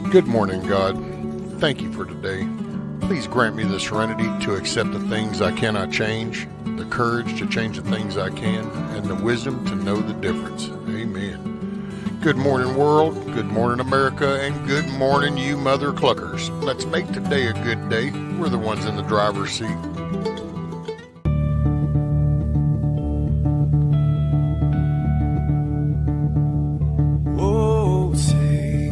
Good morning, God. Thank you for today. Please grant me the serenity to accept the things I cannot change, the courage to change the things I can, and the wisdom to know the difference. Amen. Good morning, world. Good morning, America. And good morning, you mother cluckers. Let's make today a good day. We're the ones in the driver's seat. Oh, say,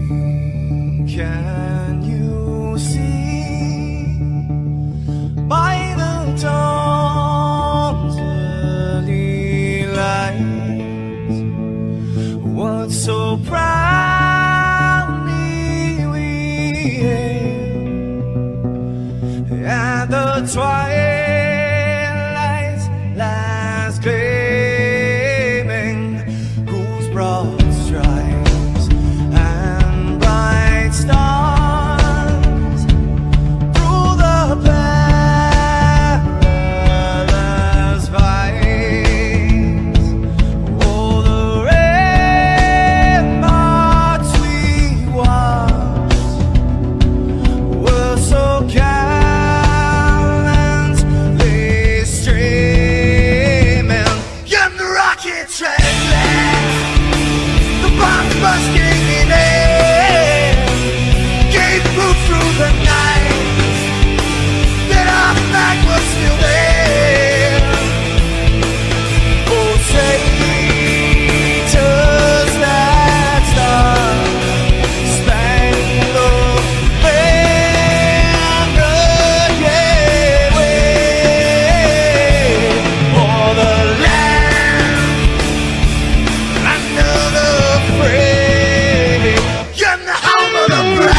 can you see by the dawn's early light what so proudly we hailed at the twilight's last gleaming, whose broad stripes and bright stars through the perilous fight, oh, the ramparts we watched were so gallantly streaming, and the rockets trembling, the bombs bursting in air, gave proof through the night that our flag was still there. Oh, say, does that star-spangled banner yet wave o'er the land under the frame, and the home of the brave?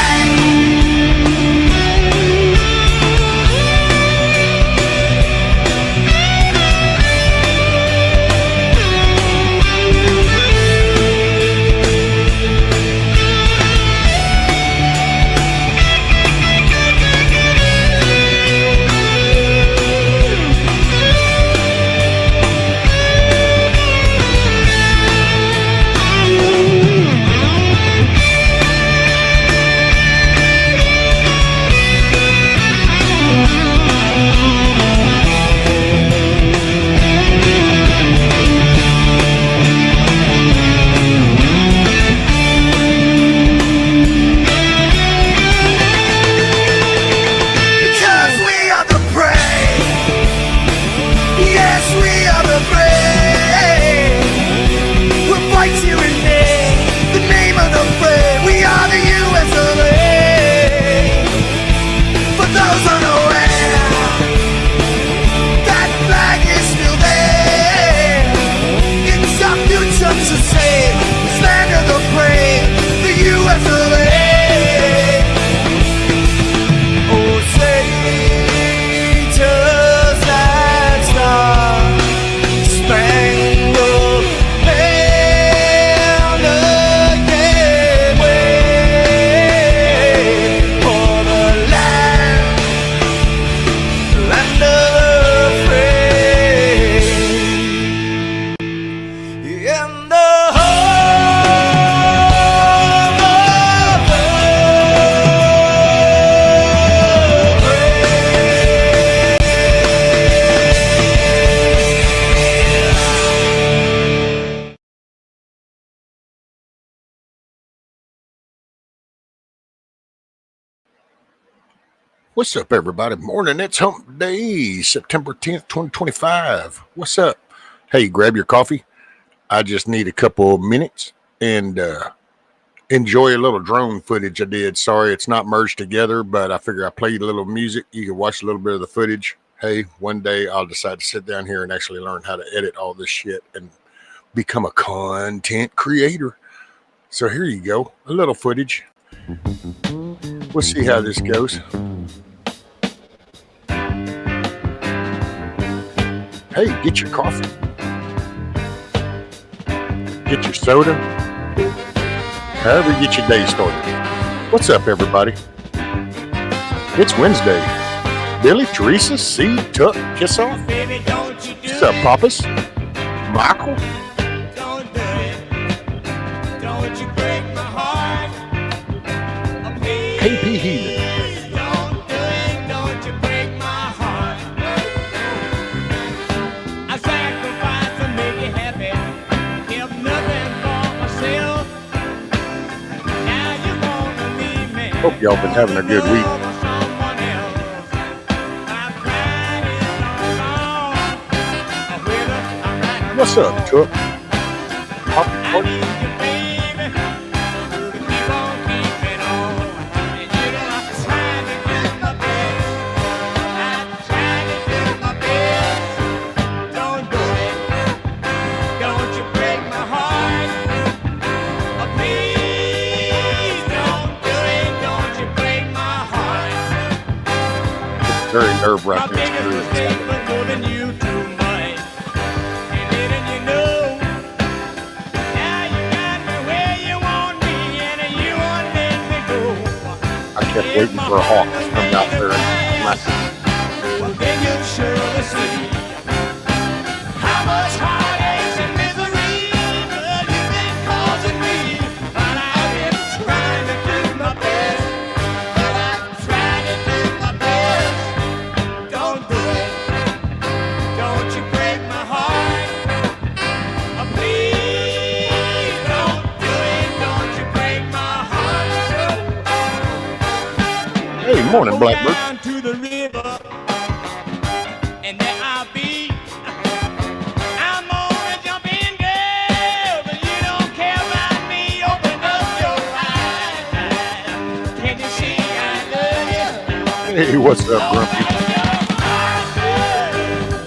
Because we are the brave. Yes, we are the brave. We'll fight you in the name of the brave. We are the U.S. of A. For those unaware, that flag is still there. It's our future to save. This land of the brave, the U.S. of A. Oh, say, does that star-spangled banner yet wave o'er the land of the free, in the home of the What's up, everybody? Morning. It's Hump Day, September 10th, 2025. What's up? Hey, grab your coffee. I just need a couple of minutes and enjoy a little drone footage I did. Sorry, it's not merged together, but I figure I played a little music. You can watch a little bit of the footage. Hey, one day I'll decide to sit down here and actually learn how to edit all this shit and become a content creator. So here you go, a little footage. We'll see how this goes. Hey, get your coffee. Get your soda. However you get your day started. What's up, everybody? It's Wednesday. Billy, Teresa, C, Tuck, Kiss Off. baby, don't you do What's up, Papas? Michael? Don't do it. Don't you break my heart. Hope y'all been having a good week. What's up, Chuck? Happy party. Very nerve-wracking experience. I kept waiting for a hawk to come out there and smack it. Well, then you'll surely see how much heartache and misery you've been causing me. But I've been trying to do my best. But I've tried to do my best. Don't do it. Don't you break my heart. Oh, please don't do it. Don't you break my heart. Hey, morning, Blackbird. Down to the river, and there I'll be. I'm gonna jump in, girl, but you don't care about me. Open up your eyes. Can you see I love you? Hey, what's up, Grumpy?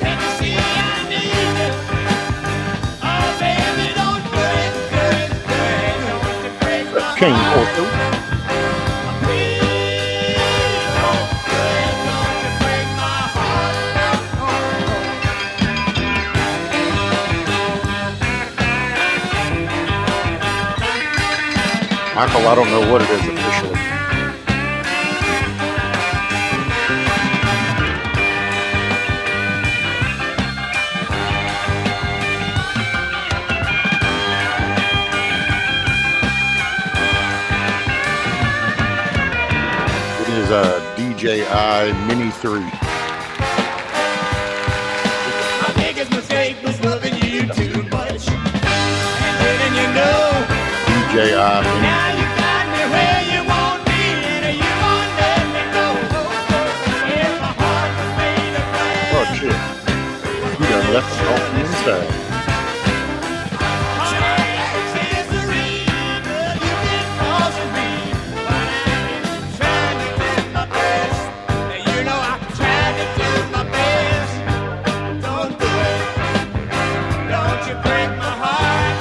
Can you see I need you? Oh, baby, don't do it, do it, do it. Don't you break my King heart. Ortho. Michael, I don't know what it is officially. It is a DJI Mini 3. My biggest mistake was loving you too much. And didn't you know? DJI Mini. Now you got me where you want me, and you won't let me go. If my heart was made of glass. Oh, shit. You done left it off the inside. Heartache, misery, but you've been causing me. But I've been trying to do my best. And you know I've tried to do my best. Don't do it. Don't you break my heart.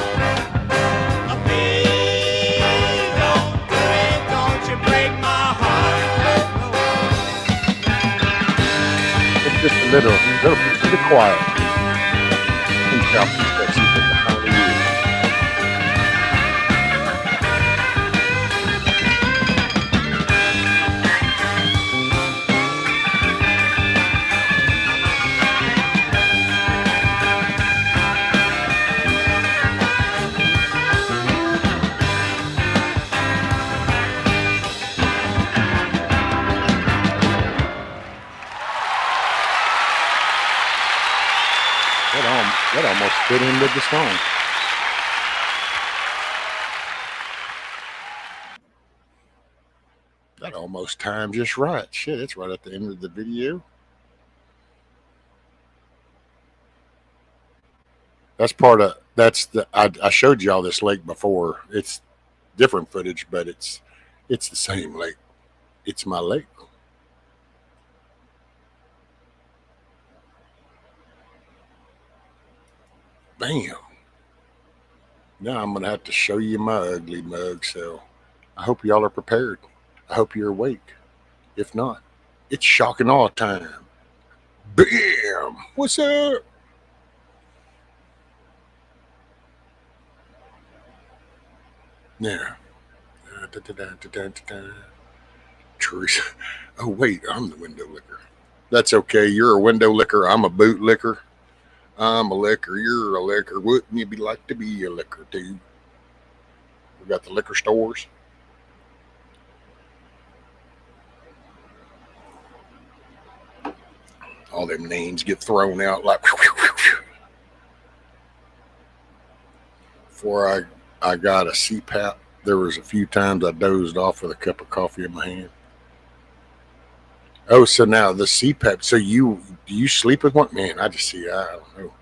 Oh, please don't do it. Don't you break my heart. It's just a little bit quiet. In Southeast Texas at the time of year. That almost fit in with the song. That almost timed just right. Shit, it's right at the end of the video. I showed y'all this lake before. It's different footage, but it's the same lake. It's my lake. Bam. Now I'm going to have to show you my ugly mug, so I hope y'all are prepared. I hope you're awake. If not, it's shocking all the time. Bam! What's up? Now. Teresa. Oh, wait, I'm the window licker. That's okay. You're a window licker. I'm a boot licker. I'm a licker. You're a licker. Wouldn't you be like to be a licker too? We got the liquor stores. All them names get thrown out like. Before I got a CPAP There was a few times I dozed off with a cup of coffee in my hand. Oh, so now the CPAP. So do you sleep with one? Man, I just see. I don't know.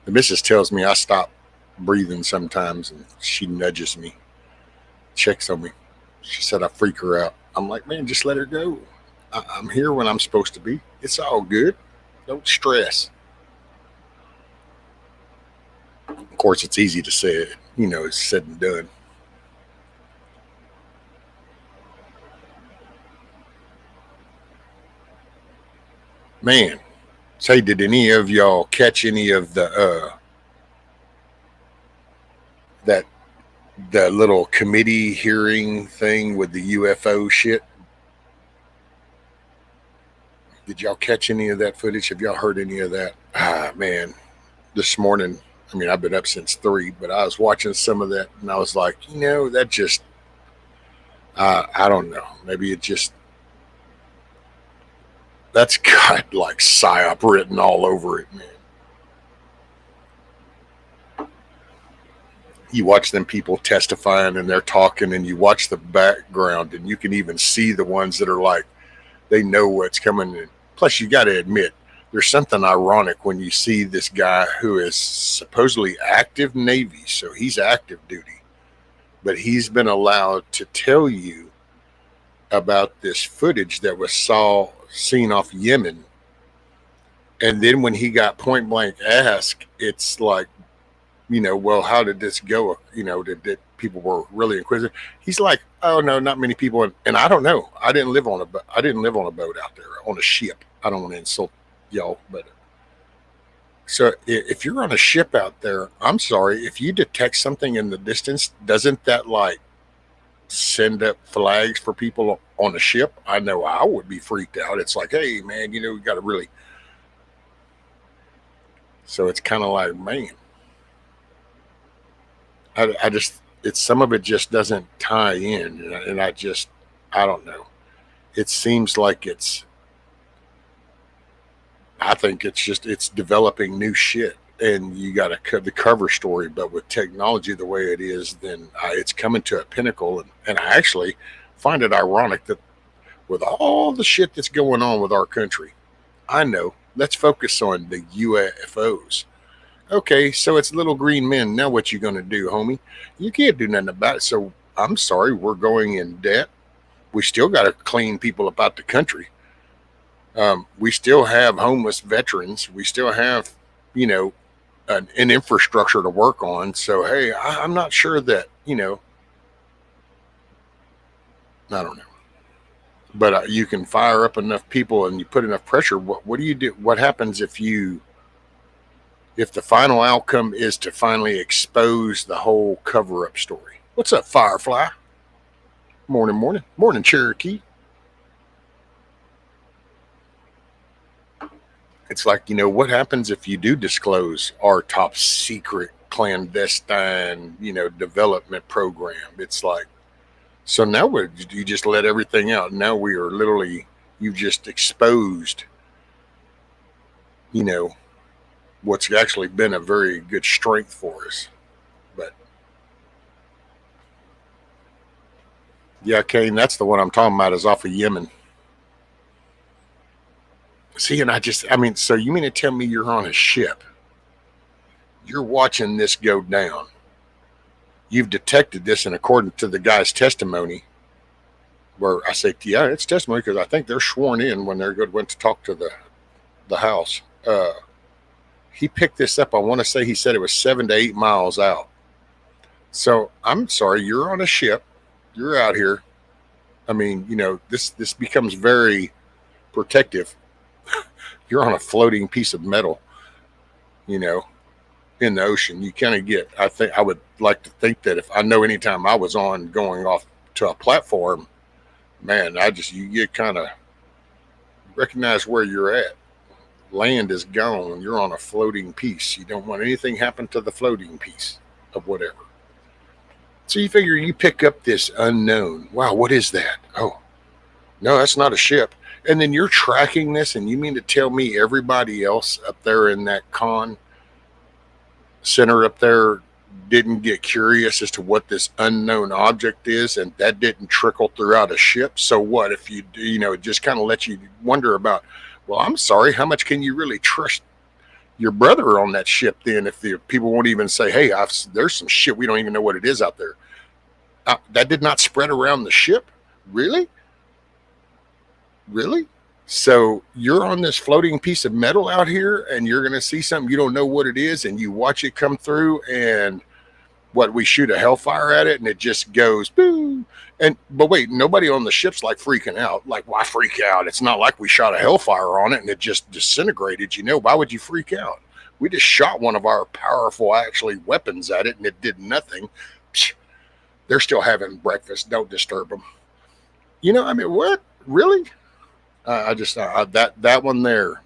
The missus tells me I stop breathing sometimes, and she nudges me, checks on me. She said I freak her out. I'm like, man, just let her go. I'm here when I'm supposed to be. It's all good. Don't stress. Of course, it's easy to say it. It's said and done. Man, say, did any of y'all catch any of that the little committee hearing thing with the UFO shit? Did y'all catch any of that footage? Have y'all heard any of that? Ah, man, this morning, I mean, I've been up since 3, but I was watching some of that and I was like, that just, I don't know. Maybe it just, that's got like psyop written all over it, man. You watch them people testifying and they're talking and you watch the background and you can even see the ones that are like, they know what's coming. And plus, you got to admit, there's something ironic when you see this guy who is supposedly active Navy, so he's active duty, but he's been allowed to tell you about this footage that was seen off Yemen. And then when he got point blank asked, it's like, well, how did this go? Did people were really inquisitive? He's like, oh no, not many people. And I don't know. I didn't live on a boat out there, on a ship. I don't want to insult y'all, but so if you're on a ship out there, I'm sorry, if you detect something in the distance, doesn't that like send up flags for people on a ship? I know I would be freaked out. It's like, hey man, we got to really. So it's kind of like, man. I just, some of it just doesn't tie in, and I don't know. It seems like I think it's developing new shit, and you got the cover story, but with technology the way it is, then it's coming to a pinnacle, and I actually find it ironic that with all the shit that's going on with our country, let's focus on the UFOs. Okay, so it's little green men. Now what you gonna do, homie? You can't do nothing about it. So I'm sorry, we're going in debt. We still got to clean people about the country. We still have homeless veterans. We still have, an infrastructure to work on. So hey, I'm not sure that I don't know. But you can fire up enough people and you put enough pressure. What do you do? What happens if the final outcome is to finally expose the whole cover-up story? What's up, Firefly? Morning, Cherokee. It's like, what happens if you do disclose our top secret clandestine, development program? It's like, so now you just let everything out. Now we are literally, you've just exposed, what's actually been a very good strength for us. But yeah, Kane, that's the one I'm talking about, is off of Yemen. See, and so you mean to tell me you're on a ship? You're watching this go down. You've detected this, and according to the guy's testimony, where I say, yeah, it's testimony because I think they're sworn in when they went to talk to the house. He picked this up. I want to say he said it was 7 to 8 miles out. So I'm sorry, you're on a ship. You're out here. I mean, this becomes very protective. You're on a floating piece of metal, in the ocean. You kind of get, I would like to think that if I know anytime I was going off to a platform, man, you get kind of recognize where you're at. Land is gone. You're on a floating piece. You don't want anything happen to the floating piece of whatever. So you figure you pick up this unknown. Wow, what is that? Oh, no, that's not a ship. And then you're tracking this, and you mean to tell me everybody else up there in that con center up there didn't get curious as to what this unknown object is, and that didn't trickle throughout a ship. So what if you it just kind of lets you wonder about, well, I'm sorry, how much can you really trust your brother on that ship then if the people won't even say, hey, there's some shit we don't even know what it is out there. That did not spread around the ship? Really? So you're on this floating piece of metal out here, and you're going to see something you don't know what it is, and you watch it come through, and we shoot a hellfire at it, and it just goes boom. But wait, nobody on the ship's like freaking out. Like, why freak out? It's not like we shot a hellfire on it and it just disintegrated. Why would you freak out? We just shot one of our powerful, actually, weapons at it, and it did nothing. Psh, they're still having breakfast. Don't disturb them. What? Really? That one there.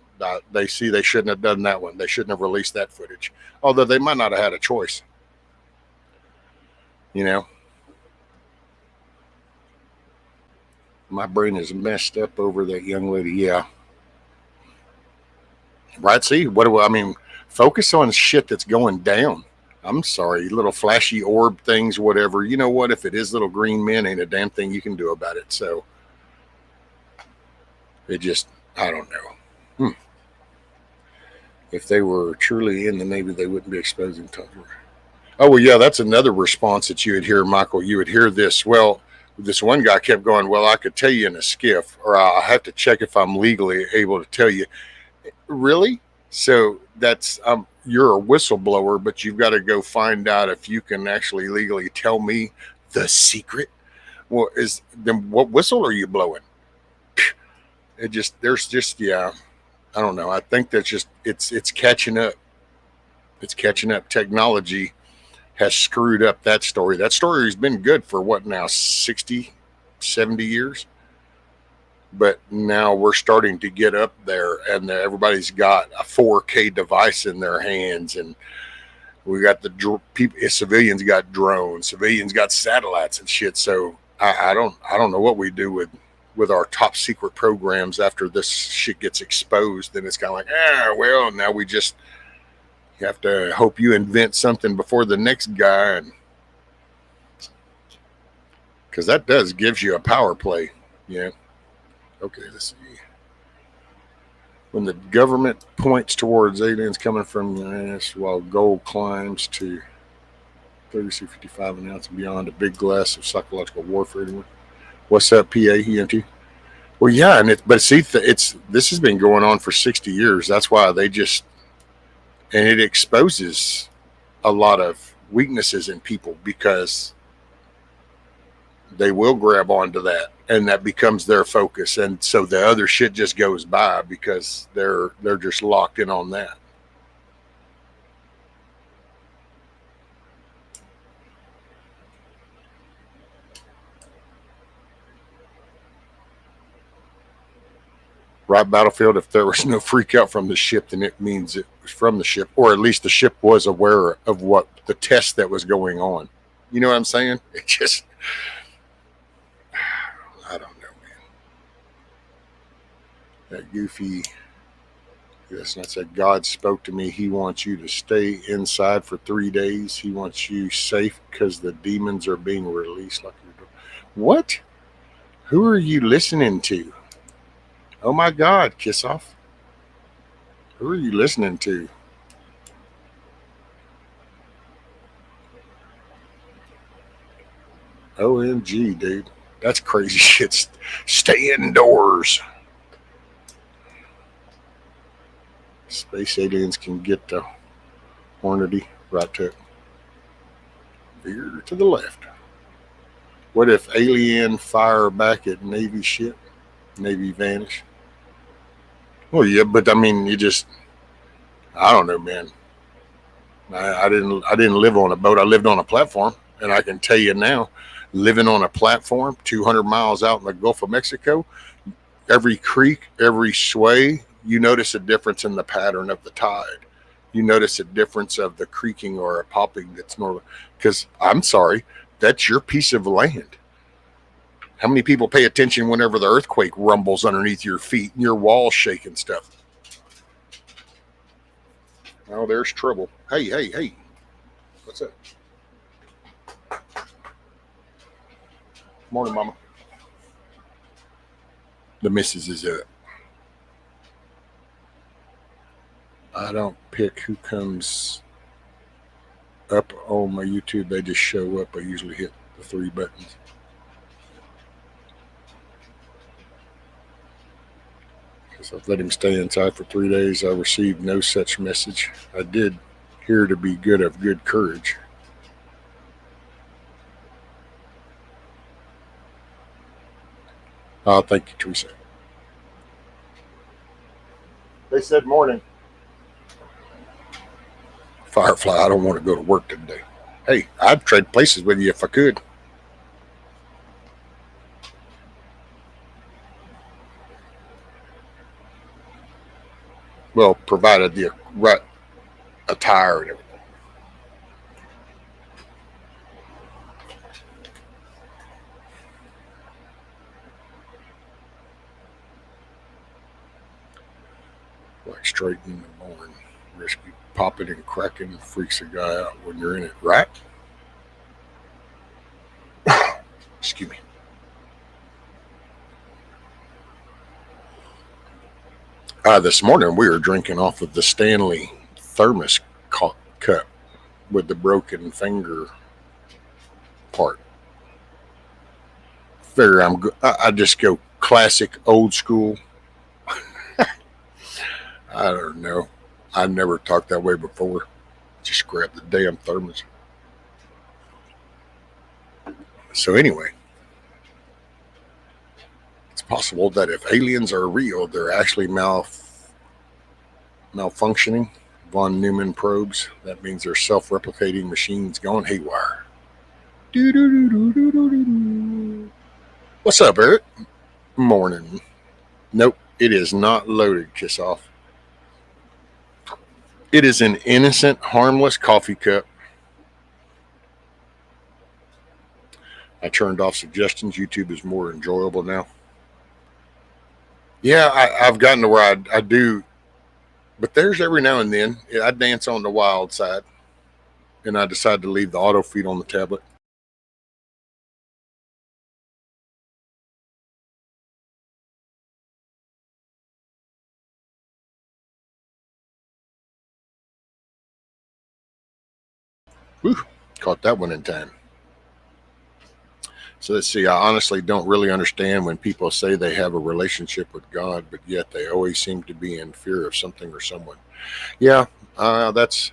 They shouldn't have done that one. They shouldn't have released that footage. Although they might not have had a choice. My brain is messed up over that young lady. Yeah. Right. See, focus on shit that's going down. I'm sorry, little flashy orb things, whatever. You know what? If it is little green men, ain't a damn thing you can do about it. So I don't know. If they were truly in the Navy, they wouldn't be exposing Tucker. Oh, well, yeah, that's another response that you would hear, Michael. You would hear this. Well, this one guy kept going, well, I could tell you in a skiff, or I have to check if I'm legally able to tell you. Really? So that's, you're a whistleblower, but you've got to go find out if you can actually legally tell me the secret. Well, then what whistle are you blowing? Yeah, I don't know. I think that's just, it's catching up. It's catching up. Technology has screwed up that story. That story has been good for what now, 60, 70 years? But now we're starting to get up there, and everybody's got a 4K device in their hands, and we got civilians got drones, civilians got satellites and shit. So I don't know what we do with our top secret programs after this shit gets exposed. Then it's kind of like, well, now we just have to hope you invent something before the next guy, and because that gives you a power play. Yeah. Okay, let's see. When the government points towards aliens coming from the US while gold climbs to 36.55 an ounce and beyond, a big glass of psychological warfare. What's up, PA? ENT? Well, yeah, this has been going on for 60 years. That's why and it exposes a lot of weaknesses in people, because they will grab onto that, and that becomes their focus, and so the other shit just goes by because they're just locked in on that. Right, Battlefield, if there was no freak out from the ship, then it means it was from the ship, or at least the ship was aware of what the test that was going on. You know what I'm saying? It just, I don't know, man. That goofy, yes, and I said, God spoke to me. He wants you to stay inside for 3 days. He wants you safe because the demons are being released. Like you're doing. What? Who are you listening to? Oh my God, kiss off. Who are you listening to? OMG, dude. That's crazy shit. Stay indoors. Space aliens can get to Hornady. Right to it. Veer to the left. What if alien fire back at Navy ship? Navy vanish? Well, yeah, but I mean, I don't know, man. I didn't live on a boat. I lived on a platform, and I can tell you now, living on a platform 200 miles out in the Gulf of Mexico, every creek, every sway, you notice a difference in the pattern of the tide. You notice a difference of the creaking or a popping that's normal. Because I'm sorry, that's your piece of land. How many people pay attention whenever the earthquake rumbles underneath your feet and your walls shake and stuff? Oh, there's trouble. Hey. What's up? Morning, Mama. The missus is up. I don't pick who comes up on my YouTube. They just show up. I usually hit the 3 buttons. Because I've let him stay inside for 3 days. I received no such message. I did hear to be good of good courage. Oh, thank you, Teresa. They said morning. Firefly, I don't want to go to work today. Hey, I'd trade places with you if I could. Well, provided the right attire and everything. Like straight in the morning. Risky popping and cracking freaks a guy out when you're in it, right? Excuse me. This morning we were drinking off of the Stanley thermos cup with the broken finger part. Figure I just go classic old school. I don't know. I never talked that way before. Just grab the damn thermos. So anyway, it's possible that if aliens are real, they're actually malfunctioning. Von Neumann probes. That means they're self-replicating machines going haywire. What's up, Eric? Morning. Nope, it is not loaded, kiss off. It is an innocent, harmless coffee cup. I turned off suggestions. YouTube is more enjoyable now. Yeah, I've gotten to where I do, but there's every now and then I dance on the wild side, and I decide to leave the auto feed on the tablet. Whew, caught that one in time. So let's see. I honestly don't really understand when people say they have a relationship with God, but yet they always seem to be in fear of something or someone. Yeah, that's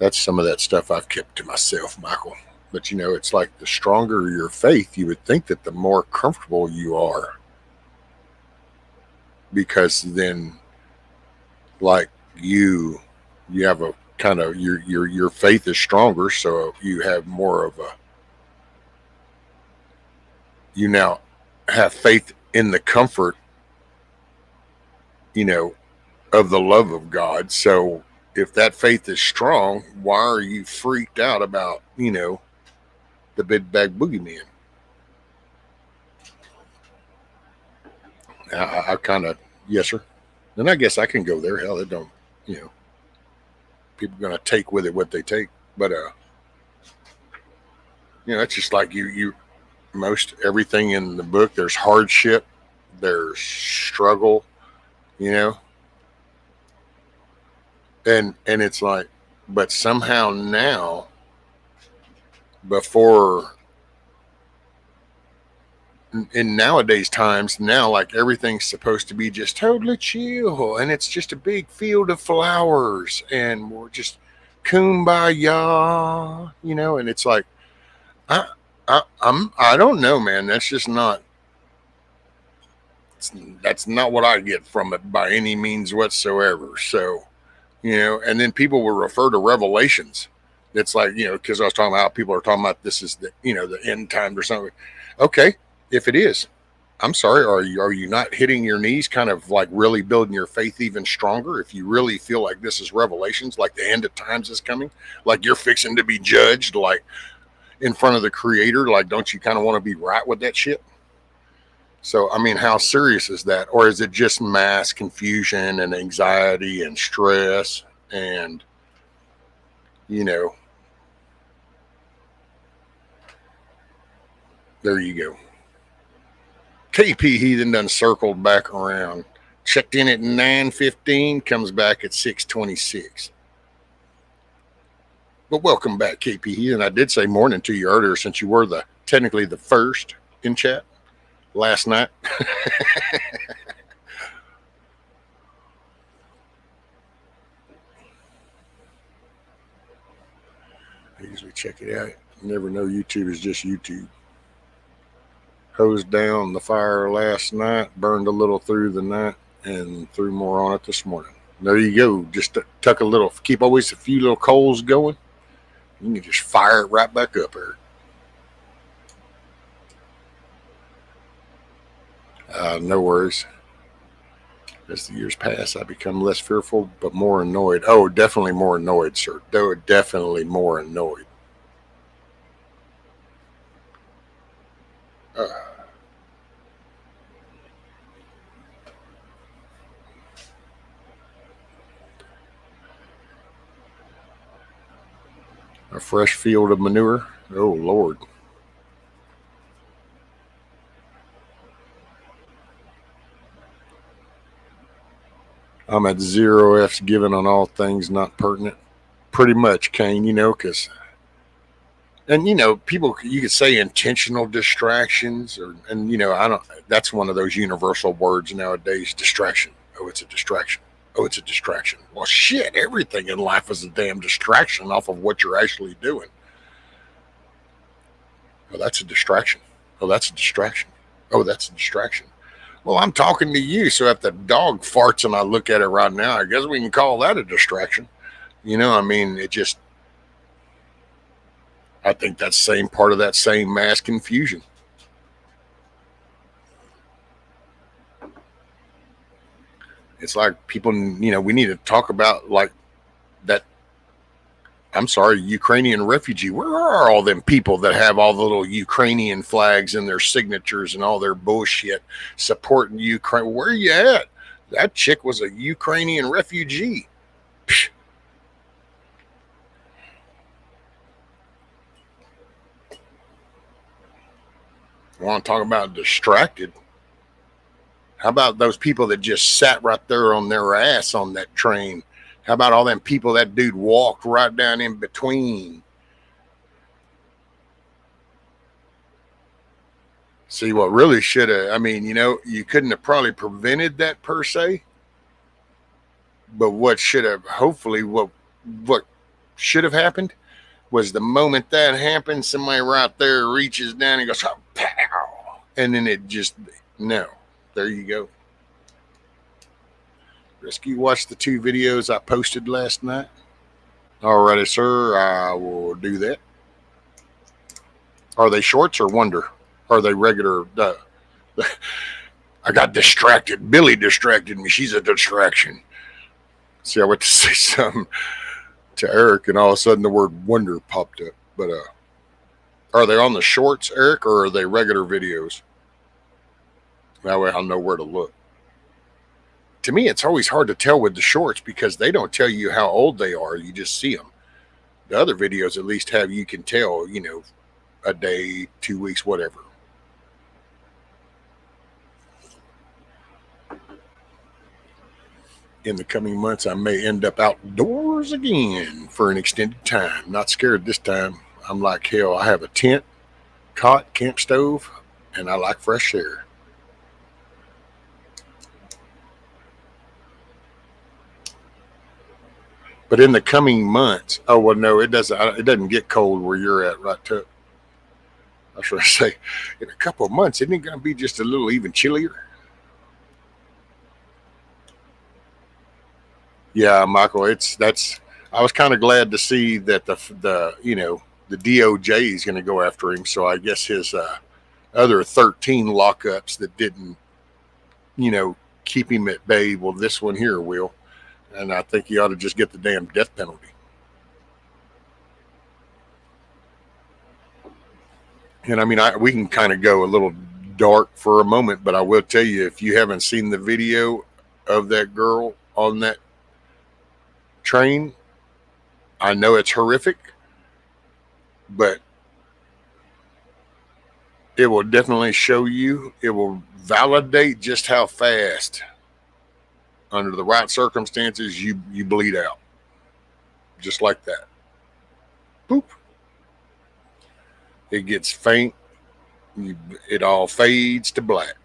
some of that stuff I've kept to myself, Michael. But you know, it's like the stronger your faith, you would think that the more comfortable you are, because then, like you have a kind of your faith is stronger, so you have more of a you now have faith in the comfort, you know, of the love of God. So if that faith is strong, why are you freaked out about, you know, the big bag boogeyman? I kind of, yes, sir. And I guess I can go there. Hell, it don't, you know, people are going to take with it what they take. But, you know, it's just like most everything in the book, there's hardship, there's struggle, you know, and it's like, but somehow now, before in nowadays times now, like everything's supposed to be just totally chill, and it's just a big field of flowers, and we're just kumbaya, you know. And it's like I don't know, man. That's just not that's not what I get from it by any means whatsoever. So, you know, and then people will refer to Revelations. It's like, you know, because I was talking about people are talking about this is the, you know, the end times or something. Okay, if it is, I'm sorry, are you not hitting your knees, kind of like really building your faith even stronger? If you really feel like this is Revelations, like the end of times is coming, like you're fixing to be judged, like in front of the Creator, like don't you kind of want to be right with that shit? So, I mean, how serious is that? Or is it just mass confusion and anxiety and stress and, you know, There you go. KP Heathen done circled back around. Checked in at 9:15, comes back at 6:26. But welcome back, KP Heathen. I did say morning to you earlier since you were technically the first in chat last night. I usually check it out. You never know YouTube is just YouTube. Hosed down the fire last night, burned a little through the night, and threw more on it this morning. There you go. Just tuck a little, keep always a few little coals going. You can just fire it right back up there. No worries. As the years pass, I become less fearful, but more annoyed. Oh, definitely more annoyed, sir. Definitely more annoyed. A fresh field of manure. Oh, Lord. I'm at 0 F's given on all things not pertinent. Pretty much, Kane, because, and, people, you could say intentional distractions, that's one of those universal words nowadays, distraction. Oh, it's a distraction. Oh, it's a distraction. Well, shit, everything in life is a damn distraction off of what you're actually doing. Oh, that's a distraction. Oh, that's a distraction. Oh, that's a distraction. Well, I'm talking to you, so if the dog farts and I look at it right now, I guess we can call that a distraction. It just, I think that's same part of that same mass confusion. It's like people, we need to talk about like that. I'm sorry, Ukrainian refugee. Where are all them people that have all the little Ukrainian flags and their signatures and all their bullshit supporting Ukraine? Where are you at? That chick was a Ukrainian refugee. Psh. I want to talk about distracted. How about those people that just sat right there on their ass on that train? How about all them people that dude walked right down in between? See, what really should have, you couldn't have probably prevented that per se. But what should have, hopefully, what should have happened was the moment that happened, somebody right there reaches down and goes, oh, pow. And then it just, no. There you go. Rescue watched the 2 videos I posted last night. Alrighty, sir. I will do that. Are they shorts or Wonder? Are they regular? I got distracted. Billy distracted me. She's a distraction. See, I went to say something to Eric, and all of a sudden the word Wonder popped up. But are they on the shorts, Eric, or are they regular videos? That way I'll know where to look. To me, it's always hard to tell with the shorts because they don't tell you how old they are. You just see them. The other videos at least you can tell, a day, 2 weeks, whatever. In the coming months, I may end up outdoors again for an extended time. Not scared this time. I'm like hell. I have a tent, cot, camp stove, and I like fresh air. But in the coming months, oh well, no, it doesn't. It doesn't get cold where you're at, right, Tuck? I was going to say, in a couple of months, isn't it going to be just a little even chillier? Yeah, Michael, I was kind of glad to see that the DOJ is going to go after him. So I guess his other 13 lockups that didn't, keep him at bay. Well, this one here will. And I think he ought to just get the damn death penalty. And we can kind of go a little dark for a moment, but I will tell you, if you haven't seen the video of that girl on that train, I know it's horrific, but It will definitely show you, it will validate just how fast, under the right circumstances, you bleed out. Just like that. Boop. It gets faint. It all fades to black.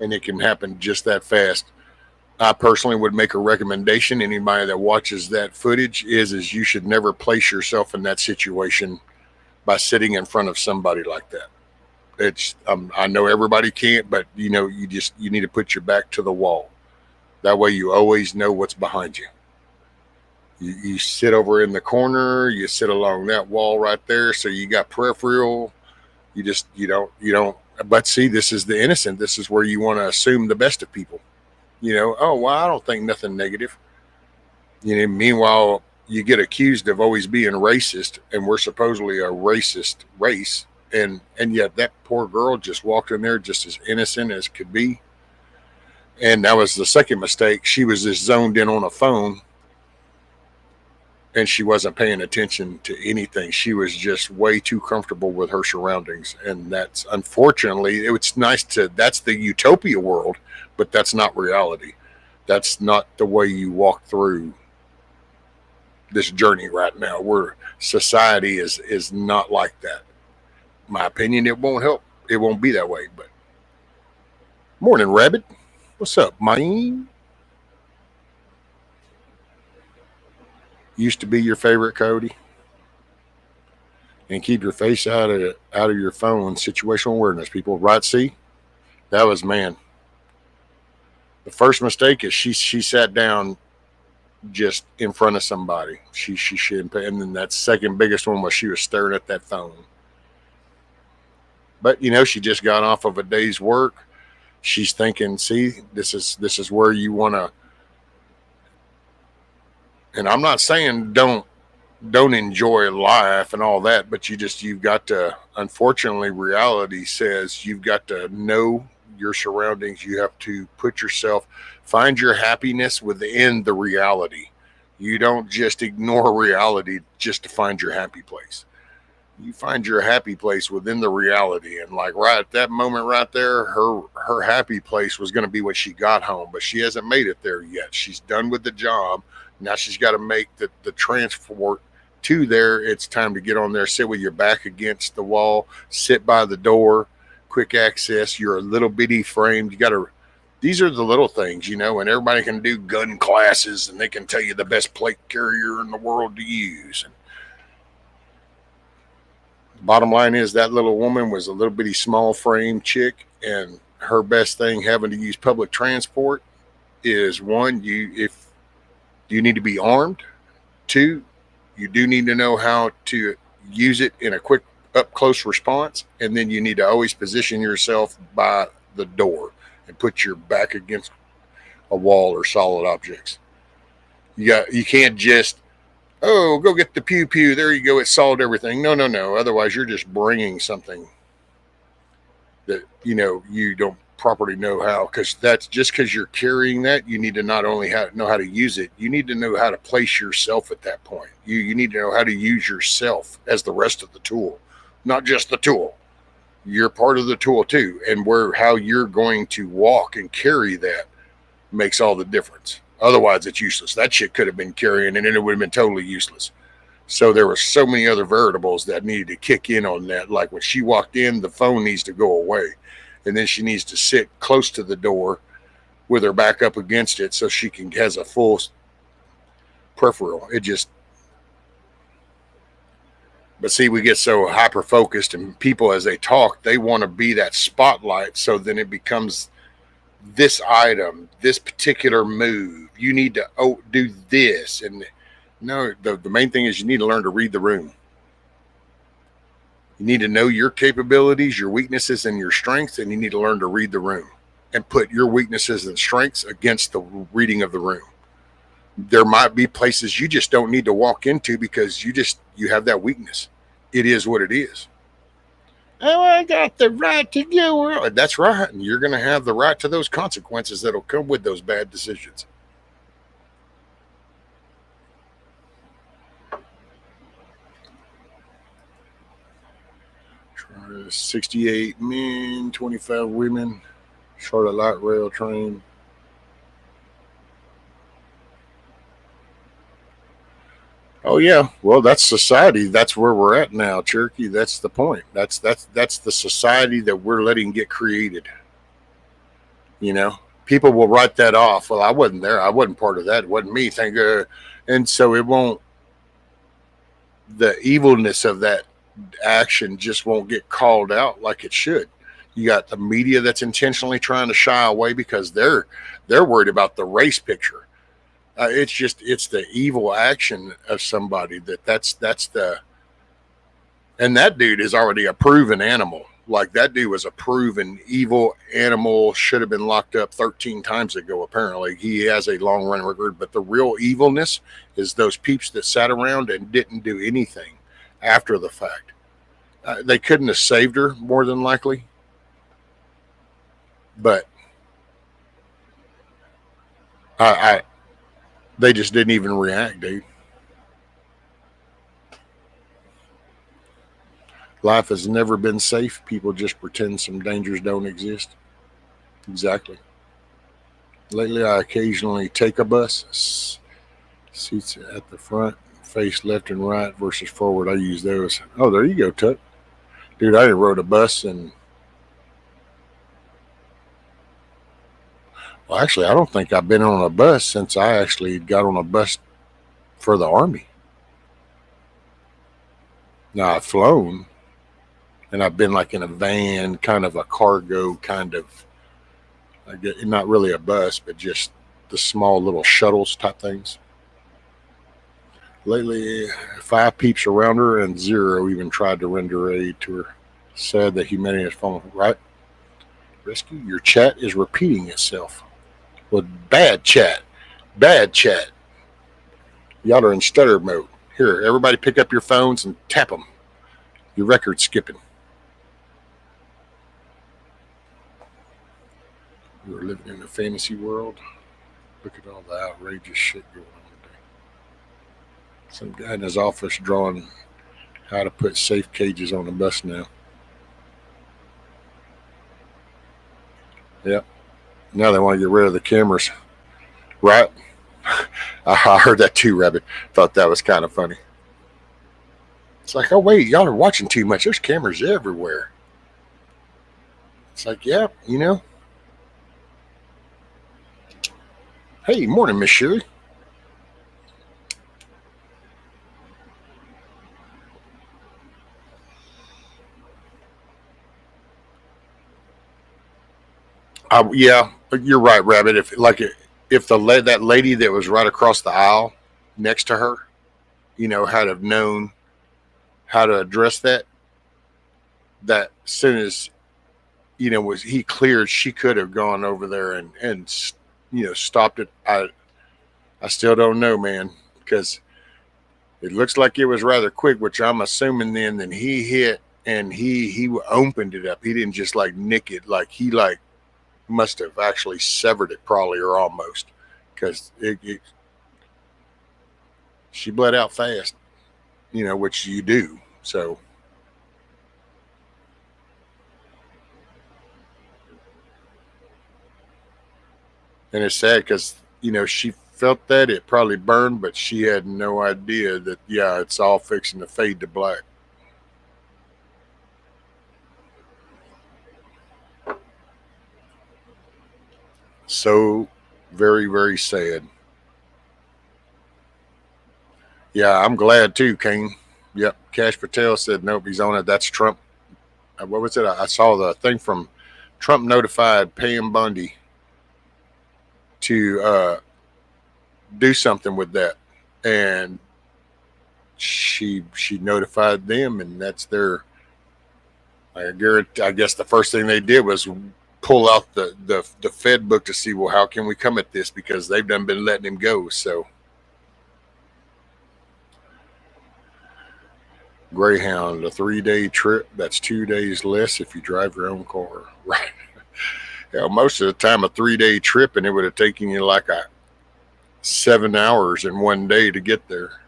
And it can happen just that fast. I personally would make a recommendation. Anybody that watches that footage is you should never place yourself in that situation by sitting in front of somebody like that. It's I know everybody can't, but you need to put your back to the wall. That way you always know what's behind you. You sit over in the corner, you sit along that wall right there, so you got peripheral. You don't. But see, this is the innocent. This is where you want to assume the best of people. Oh well, I don't think nothing negative. Meanwhile, you get accused of always being racist, and we're supposedly a racist race, and yet that poor girl just walked in there just as innocent as could be. And that was the second mistake. She was just zoned in on a phone, and she wasn't paying attention to anything. She was just way too comfortable with her surroundings, and that's unfortunately, it's nice to, that's the utopia world, but that's not reality. That's not the way you walk through this journey right now. Where society is not like that. My opinion, it won't help. It won't be that way. But morning, Rabbit. What's up, man? Used to be your favorite, Cody. And keep your face out of your phone. Situational awareness, people. Right? See, that was, man. The first mistake is she sat down just in front of somebody. She shouldn't pay. And then that second biggest one was she was staring at that phone. But she just got off of a day's work. She's thinking, see, this is where you want to. And I'm not saying don't enjoy life and all that, but you've got to. Unfortunately, reality says you've got to know your surroundings. You have to find your happiness within the reality. You don't just ignore reality just to find your happy place. You find your happy place within the reality. And like right at that moment right there, her happy place was going to be when she got home, but she hasn't made it there yet. She's done with the job. Now she's got to make the transport to there. It's time to get on there, sit with your back against the wall, sit by the door, quick access. You're a little bitty framed. These are the little things, and everybody can do gun classes and they can tell you the best plate carrier in the world to use. And bottom line is that little woman was a little bitty small frame chick, and her best thing having to use public transport is one, you need to be armed. Two, you do need to know how to use it in a quick up close response, and then you need to always position yourself by the door and put your back against a wall or solid objects. You can't just go get the pew pew. There you go. It solved everything. No. Otherwise, you're just bringing something that you don't properly know how. Because that's just because you're carrying that. You need to not only know how to use it. You need to know how to place yourself at that point. You need to know how to use yourself as the rest of the tool, not just the tool. You're part of the tool too, and how you're going to walk and carry that makes all the difference. Otherwise, it's useless. That shit could have been carrying, and then it would have been totally useless. So there were so many other variables that needed to kick in on that. Like when she walked in, the phone needs to go away, and then she needs to sit close to the door with her back up against it so she has a full peripheral. But see, we get so hyper focused, and people, as they talk, they want to be that spotlight. So then it becomes this item, this particular move. You need to do this. And no, the main thing is you need to learn to read the room. You need to know your capabilities, your weaknesses, and your strengths, and you need to learn to read the room and put your weaknesses and strengths against the reading of the room. There might be places you just don't need to walk into because you have that weakness. It is what it is. Oh, I got the right to go. That's right. And you're going to have the right to those consequences that'll come with those bad decisions. 68 men, 25 women. Charlotte Light Rail train. Oh yeah, well that's society. That's where we're at now, Cherokee. That's the point. That's the society that we're letting get created. You know, people will write that off. Well, I wasn't there. I wasn't part of that. It wasn't me. Thank you. And so it won't. The evilness of that action just won't get called out like it should. You got the media that's intentionally trying to shy away because they're worried about the race picture. It's the evil action of somebody that's the and that dude is already a proven animal. Like that dude was a proven evil animal, should have been locked up 13 times ago. Apparently, he has a long run record. But the real evilness is those peeps that sat around and didn't do anything after the fact. They couldn't have saved her, more than likely, but I they just didn't even react, dude. Life has never been safe. People just pretend some dangers don't exist. Exactly. Lately, I occasionally take a bus. Seats at the front, face left and right versus forward. I use those. Oh, there you go, Tuck. Dude, I rode a bus and, well, actually, I don't think I've been on a bus since I actually got on a bus for the Army. Now, I've flown and I've been like in a van, kind of a cargo kind of, I get, not really a bus, but just the small little shuttles type things. Lately, 5 peeps around her and 0 even tried to render aid to her. Said that humanity has fallen. Right? Rescue, your chat is repeating itself. Well, bad chat. Bad chat. Y'all are in stutter mode. Here, everybody pick up your phones and tap them. Your record's skipping. We're living in a fantasy world. Look at all the outrageous shit going on today. Some guy in his office drawing how to put safe cages on a bus now. Yep. Now they want to get rid of the cameras. Right? I heard that too, Rabbit. Thought that was kind of funny. It's like, oh, wait, y'all are watching too much. There's cameras everywhere. It's like, yeah, you know. Hey, morning, Miss Shirley. Yeah, you're right, Rabbit. If that lady that was right across the aisle next to her, you know, had have known how to address that as soon as, you know, was he cleared, she could have gone over there and you know, stopped it. I still don't know, man, because it looks like it was rather quick, which I'm assuming then he hit and he opened it up. He didn't just like nick it, like he like must have actually severed it, probably, or almost, because she bled out fast, you know, which you do. So, and it's sad because, you know, she felt that it probably burned, but she had no idea that, yeah, it's all fixing to fade to black. So very, very sad. Yeah, I'm glad too, Kane. Yep. Cash Patel said, nope, he's on it. That's Trump. What was it? I saw the thing from Trump notified Pam Bundy to do something with that. And she notified them, and that's their, I guess the first thing they did was pull out the Fed book to see, well, how can we come at this, because they've done been letting him go. So Greyhound, a 3-day trip, that's 2 days less if you drive your own car. Right. Yeah, most of the time a 3-day trip, and it would have taken you like 7 hours in one day to get there.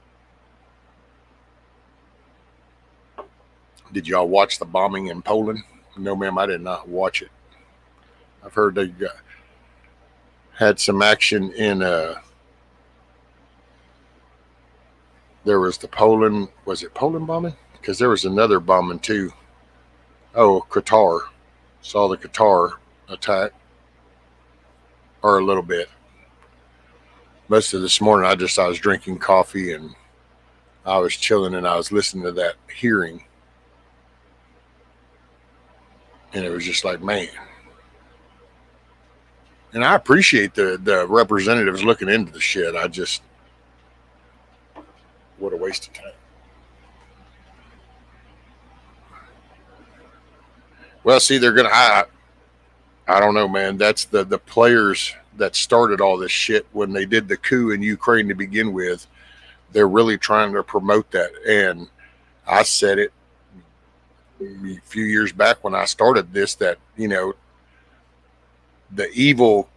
Did y'all watch the bombing in Poland? No, ma'am, I did not watch it. I've heard they had some action in. There was the Poland. Was it Poland bombing? Because there was another bombing too. Oh, Qatar. Saw the Qatar attack, or a little bit. Most of this morning, I was drinking coffee and I was chilling and I was listening to that hearing, and it was just like, man. And I appreciate the representatives looking into the shit. I just, what a waste of time. Well, see, they're gonna. I don't know, man. That's the players that started all this shit when they did the coup in Ukraine to begin with. They're really trying to promote that, and I said it a few years back when I started this, that the evil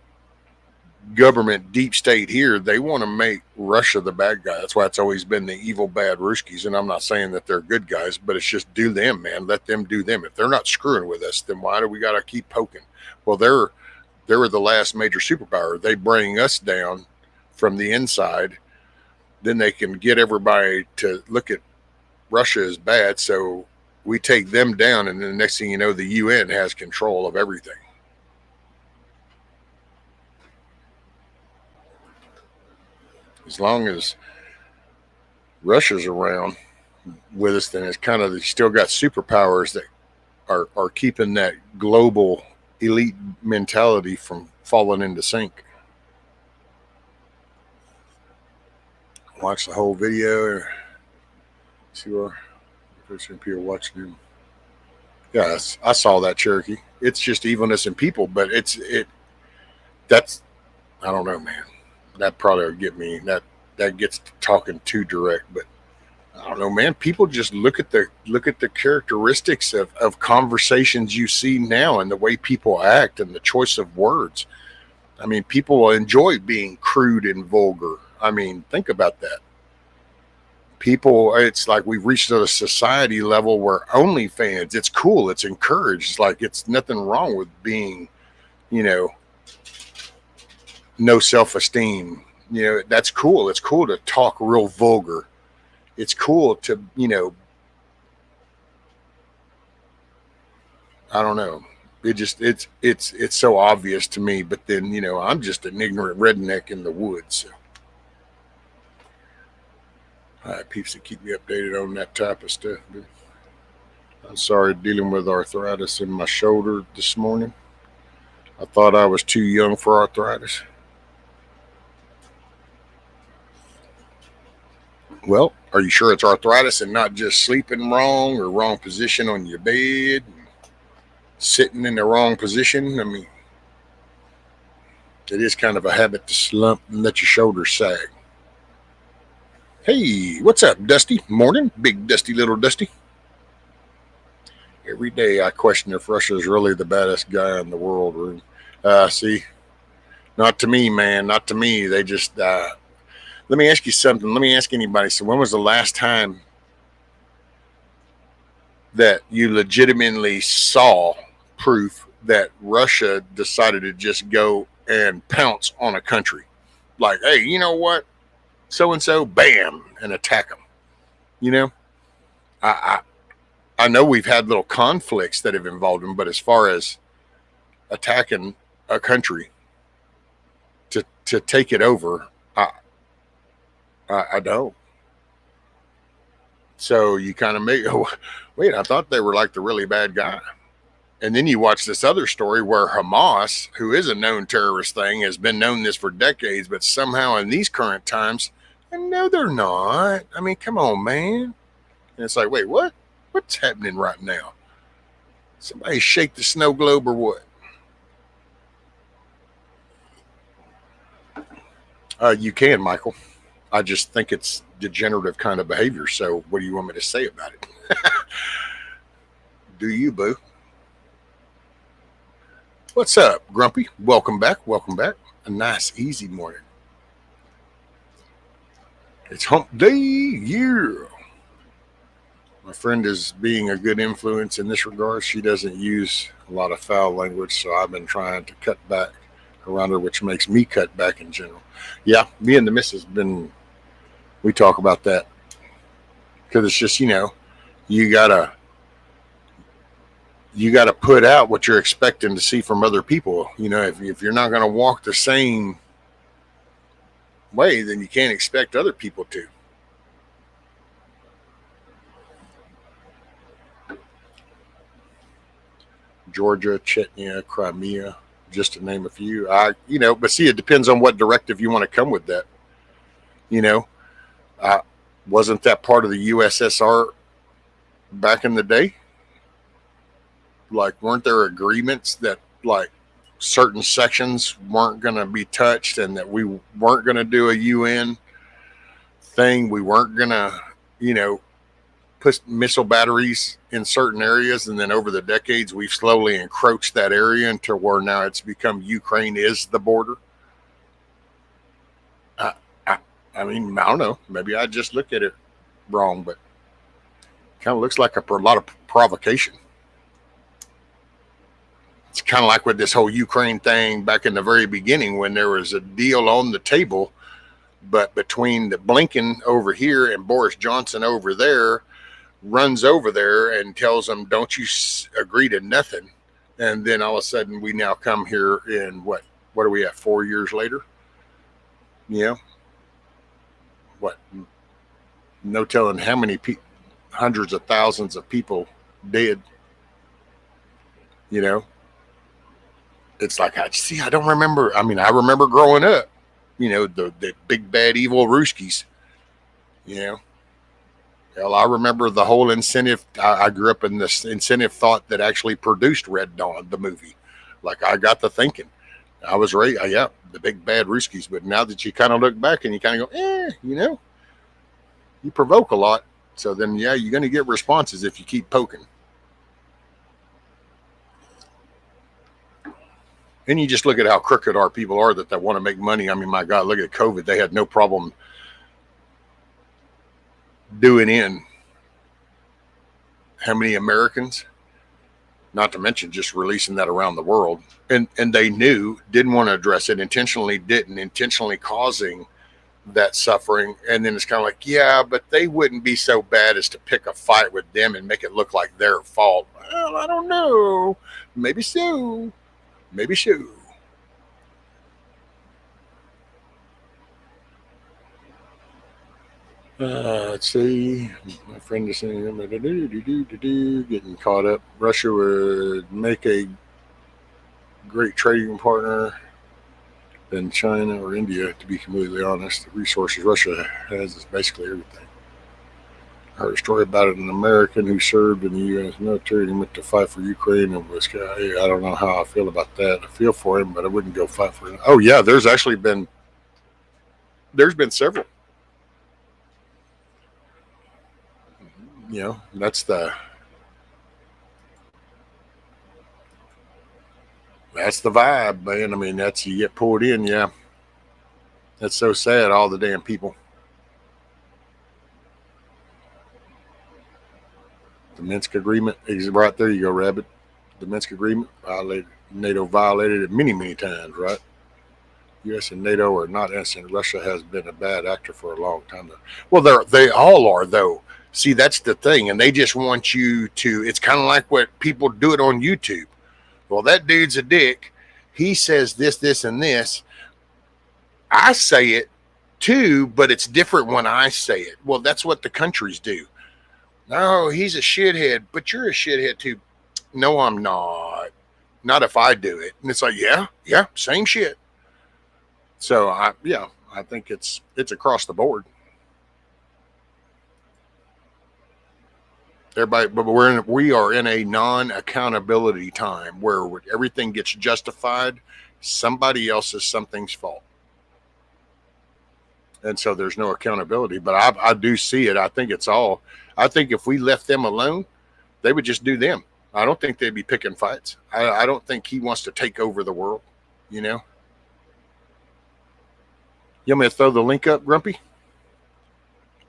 government deep state here, they want to make Russia the bad guy. That's why it's always been the evil bad Ruskies. And I'm not saying that they're good guys, but it's just do them, man. Let them do them. If they're not screwing with us, then why do we got to keep poking? Well, they were the last major superpower. They bring us down from the inside. Then they can get everybody to look at Russia as bad. So we take them down, and then the next thing you know, the UN has control of everything. As long as Russia's around with us, then it's kind of, they still got superpowers that are keeping that global elite mentality from falling into sync. Watch the whole video. See where people watching him. Yeah, I saw that, Cherokee. It's just evilness in people, but that's, I don't know, man. That probably would get me. That gets talking too direct, but I don't know, man. People just look at the characteristics of conversations you see now and the way people act and the choice of words. I mean, people enjoy being crude and vulgar. I mean, think about that. People, it's like we've reached a society level where OnlyFans, it's cool, it's encouraged. It's like it's nothing wrong with being, no self-esteem. That's cool. It's cool to talk real vulgar. It's cool to, I don't know. It's so obvious to me, but then, I'm just an ignorant redneck in the woods. So. All right, peeps that keep me updated on that type of stuff. Dude. I'm sorry dealing with arthritis in my shoulder this morning. I thought I was too young for arthritis. Well, are you sure it's arthritis and not just sleeping wrong or wrong position on your bed, sitting in the wrong position? I mean, it is kind of a habit to slump and let your shoulders sag. Hey, what's up, Dusty? Morning, big Dusty, little Dusty. Every day I question if Russia is really the baddest guy in the world. See, not to me, man, not to me. They just... Let me ask you something. Let me ask anybody. So when was the last time that you legitimately saw proof that Russia decided to just go and pounce on a country? Like, hey, you know what? So-and-so, bam, and attack them. I know we've had little conflicts that have involved them, but as far as attacking a country to take it over, I don't. So you kind of make, wait, I thought they were like the really bad guy. And then you watch this other story where Hamas, who is a known terrorist thing, has been known this for decades, but somehow in these current times, no, they're not. I mean, come on, man. And it's like, wait, what? What's happening right now? Somebody shake the snow globe or what? You can, Michael. I just think it's degenerative kind of behavior. So what do you want me to say about it? Do you, boo? What's up, Grumpy? Welcome back. Welcome back. A nice, easy morning. It's hump day, yeah. My friend is being a good influence in this regard. She doesn't use a lot of foul language, so I've been trying to cut back around her, which makes me cut back in general. Yeah, me and the missus we talk about that because it's just, you gotta put out what you're expecting to see from other people. If you're not gonna walk the same way, then you can't expect other people to. Georgia, Chechnya, Crimea, just to name a few. But see, it depends on what directive you want to come with that. You know, wasn't that part of the USSR back in the day? Like, weren't there agreements that like certain sections weren't going to be touched, and that we weren't going to do a UN thing? We weren't going to, put missile batteries in certain areas, and then over the decades we've slowly encroached that area until where now it's become Ukraine is the border. I mean, I don't know, maybe I just look at it wrong, but it kind of looks like a lot of provocation. It's kind of like with this whole Ukraine thing back in the very beginning, when there was a deal on the table, but between the Blinken over here and Boris Johnson over there, runs over there and tells them, don't you agree to nothing. And then all of a sudden we now come here in what are we at, 4 years later? What? No telling how many hundreds of thousands of people dead. It's like, I don't remember. I mean, I remember growing up, the big bad evil Ruskies, Hell, I remember the whole incentive. I grew up in this incentive thought that actually produced Red Dawn, the movie. Like, I got to thinking. I was right. Yeah, the big bad Ruskies. But now that you kind of look back and you kind of go, you provoke a lot. So then, yeah, you're going to get responses if you keep poking. And you just look at how crooked our people are that want to make money. I mean, my God, look at COVID. They had no problem doing in how many Americans, not to mention just releasing that around the world. And they didn't want to address it, intentionally causing that suffering. And then it's kind of like, yeah, but they wouldn't be so bad as to pick a fight with them and make it look like their fault. Well, I don't know. Maybe so. Let's see. My friend is saying, getting caught up. Russia would make a great trading partner than China or India, to be completely honest. The resources Russia has is basically everything. I heard a story about an American who served in the U.S. military and went to fight for Ukraine and was, I don't know how I feel about that. I feel for him, but I wouldn't go fight for him. Oh, yeah, there's been several. That's the vibe, man. I mean, you get pulled in. Yeah, that's so sad. All the damn people. The Minsk agreement is right there. You go, Rabbit. The Minsk agreement violated. NATO violated it many, many times. Right. U.S. and NATO are not innocent. Russia has been a bad actor for a long time. Well, they all are, though. See, that's the thing, and they just want you to. It's kind of like what people do it on YouTube. Well, that dude's a dick. He says this, and this. I say it too, but it's different when I say it. Well, that's what the countries do. No, he's a shithead, but you're a shithead too. No, I'm not. Not if I do it. And it's like, yeah, same shit. So I think it's across the board. Everybody, but we are in a non-accountability time where everything gets justified. Somebody else's something's fault, and so there's no accountability. But I do see it. I think if we left them alone, they would just do them. I don't think they'd be picking fights. I don't think he wants to take over the world. You want me to throw the link up, Grumpy?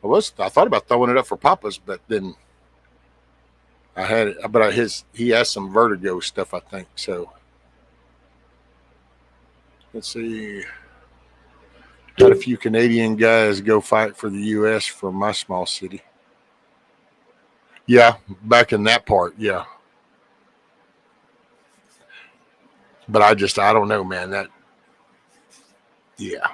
I thought about throwing it up for Papa's, but then I had it, but he has some vertigo stuff, I think. So let's see. Had a few Canadian guys go fight for the U.S. from my small city. Yeah, back in that part, yeah. But I don't know, man. Yeah.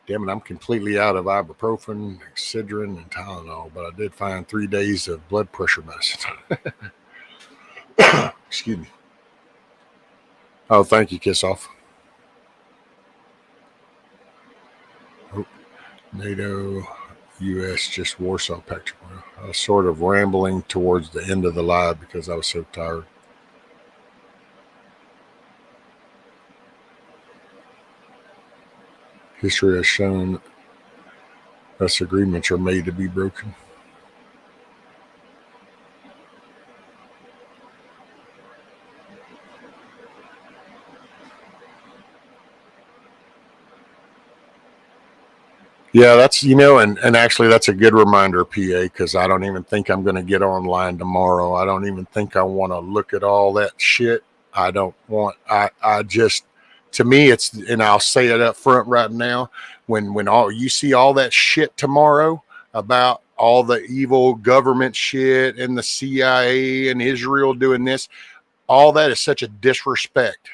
Damn it, I'm completely out of ibuprofen, Excedrin, and Tylenol, but I did find 3 days of blood pressure medicine. Excuse me. Oh, thank you, Kiss Off. Oh, NATO, U.S., just Warsaw Pact. I was sort of rambling towards the end of the live because I was so tired. History has shown us agreements are made to be broken. Yeah, that's, and actually that's a good reminder, PA, because I don't even think I'm going to get online tomorrow. I don't even think I want to look at all that shit. I don't want, I just, to me, it's, and I'll say it up front right now, when all you see all that shit tomorrow about all the evil government shit and the CIA and Israel doing this, all that is such a disrespect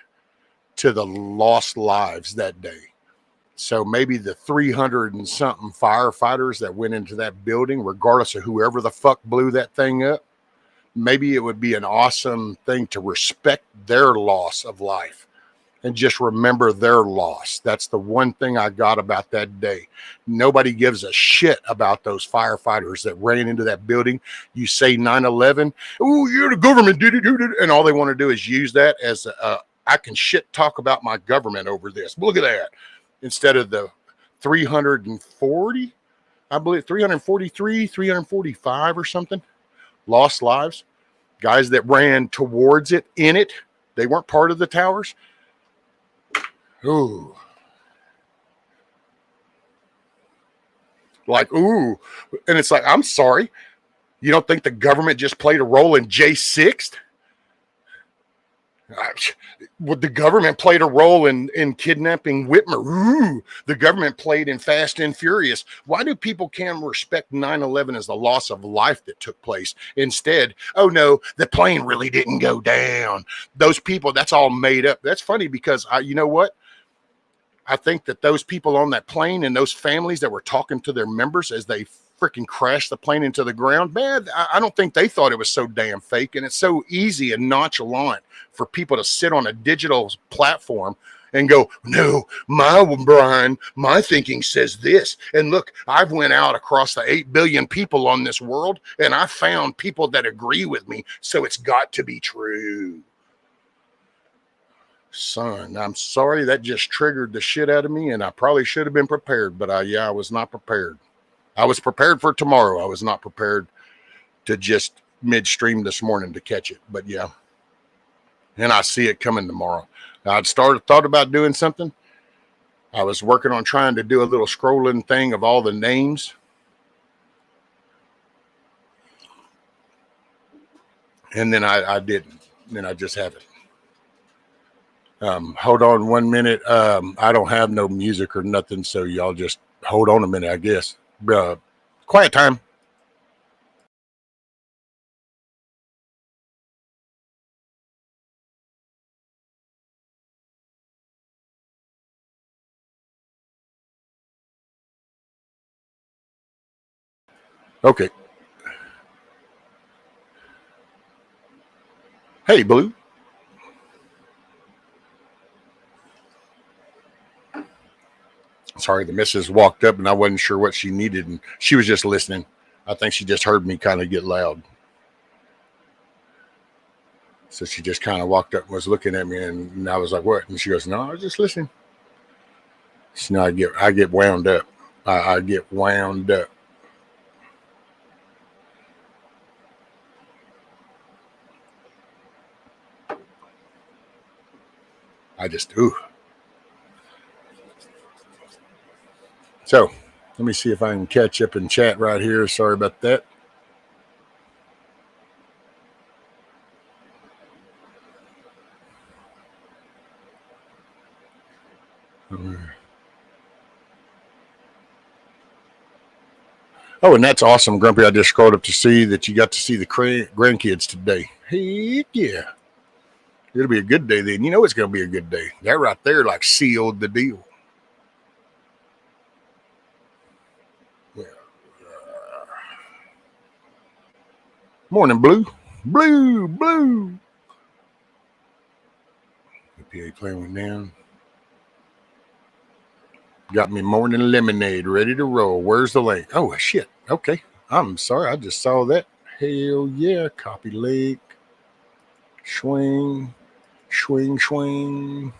to the lost lives that day. So maybe the 300 and something firefighters that went into that building, regardless of whoever the fuck blew that thing up, maybe it would be an awesome thing to respect their loss of life and just remember their loss. That's the one thing I got about that day. Nobody gives a shit about those firefighters that ran into that building. You say 9/11, oh, you're the government, and all they want to do is use that as I can shit talk about my government over this. Look at that. Instead of the 340, I believe 343, 345 or something, lost lives. Guys that ran towards it, in it, they weren't part of the towers. Ooh. Like, ooh. And it's like, I'm sorry. You don't think the government just played a role in J6? Would the government played a role in kidnapping Whitmer? Ooh, the government played in Fast and Furious. Why do people can't respect 9/11 as the loss of life that took place? Instead, oh no, the plane really didn't go down. Those people, that's all made up. That's funny because you know what? I think that those people on that plane and those families that were talking to their members as they freaking crashed the plane into the ground, man, I don't think they thought it was so damn fake. And it's so easy and nonchalant for people to sit on a digital platform and go, no, my thinking says this. And look, I've went out across the 8 billion people on this world, and I found people that agree with me. So it's got to be true. Son, I'm sorry that just triggered the shit out of me, and I probably should have been prepared, but I was not prepared. I was prepared for tomorrow. I was not prepared to just midstream this morning to catch it, but yeah. And I see it coming tomorrow. I'd thought about doing something. I was working on trying to do a little scrolling thing of all the names. And then I didn't. Then I just haven't. Hold on 1 minute. I don't have no music or nothing, so y'all just hold on a minute, I guess. Quiet time. Okay. Hey, Blue. Sorry, the missus walked up and I wasn't sure what she needed, and she was just listening. I think she just heard me kind of get loud. So she just kind of walked up and was looking at me, and I was like, what? And she goes, no, I was just listening. So now I get wound up. I get wound up. I just, ooh. So let me see if I can catch up and chat right here. Sorry about that. Oh, and that's awesome, Grumpy. I just scrolled up to see that you got to see the grandkids today. Heck yeah. It'll be a good day then. You know it's going to be a good day. That right there, like, sealed the deal. Yeah. Morning, Blue. Blue, Blue. The PA playing went down. Got me morning lemonade ready to roll. Where's the link? Oh, shit. Okay. I'm sorry. I just saw that. Hell yeah. Copy link. Swing. Swing, swing.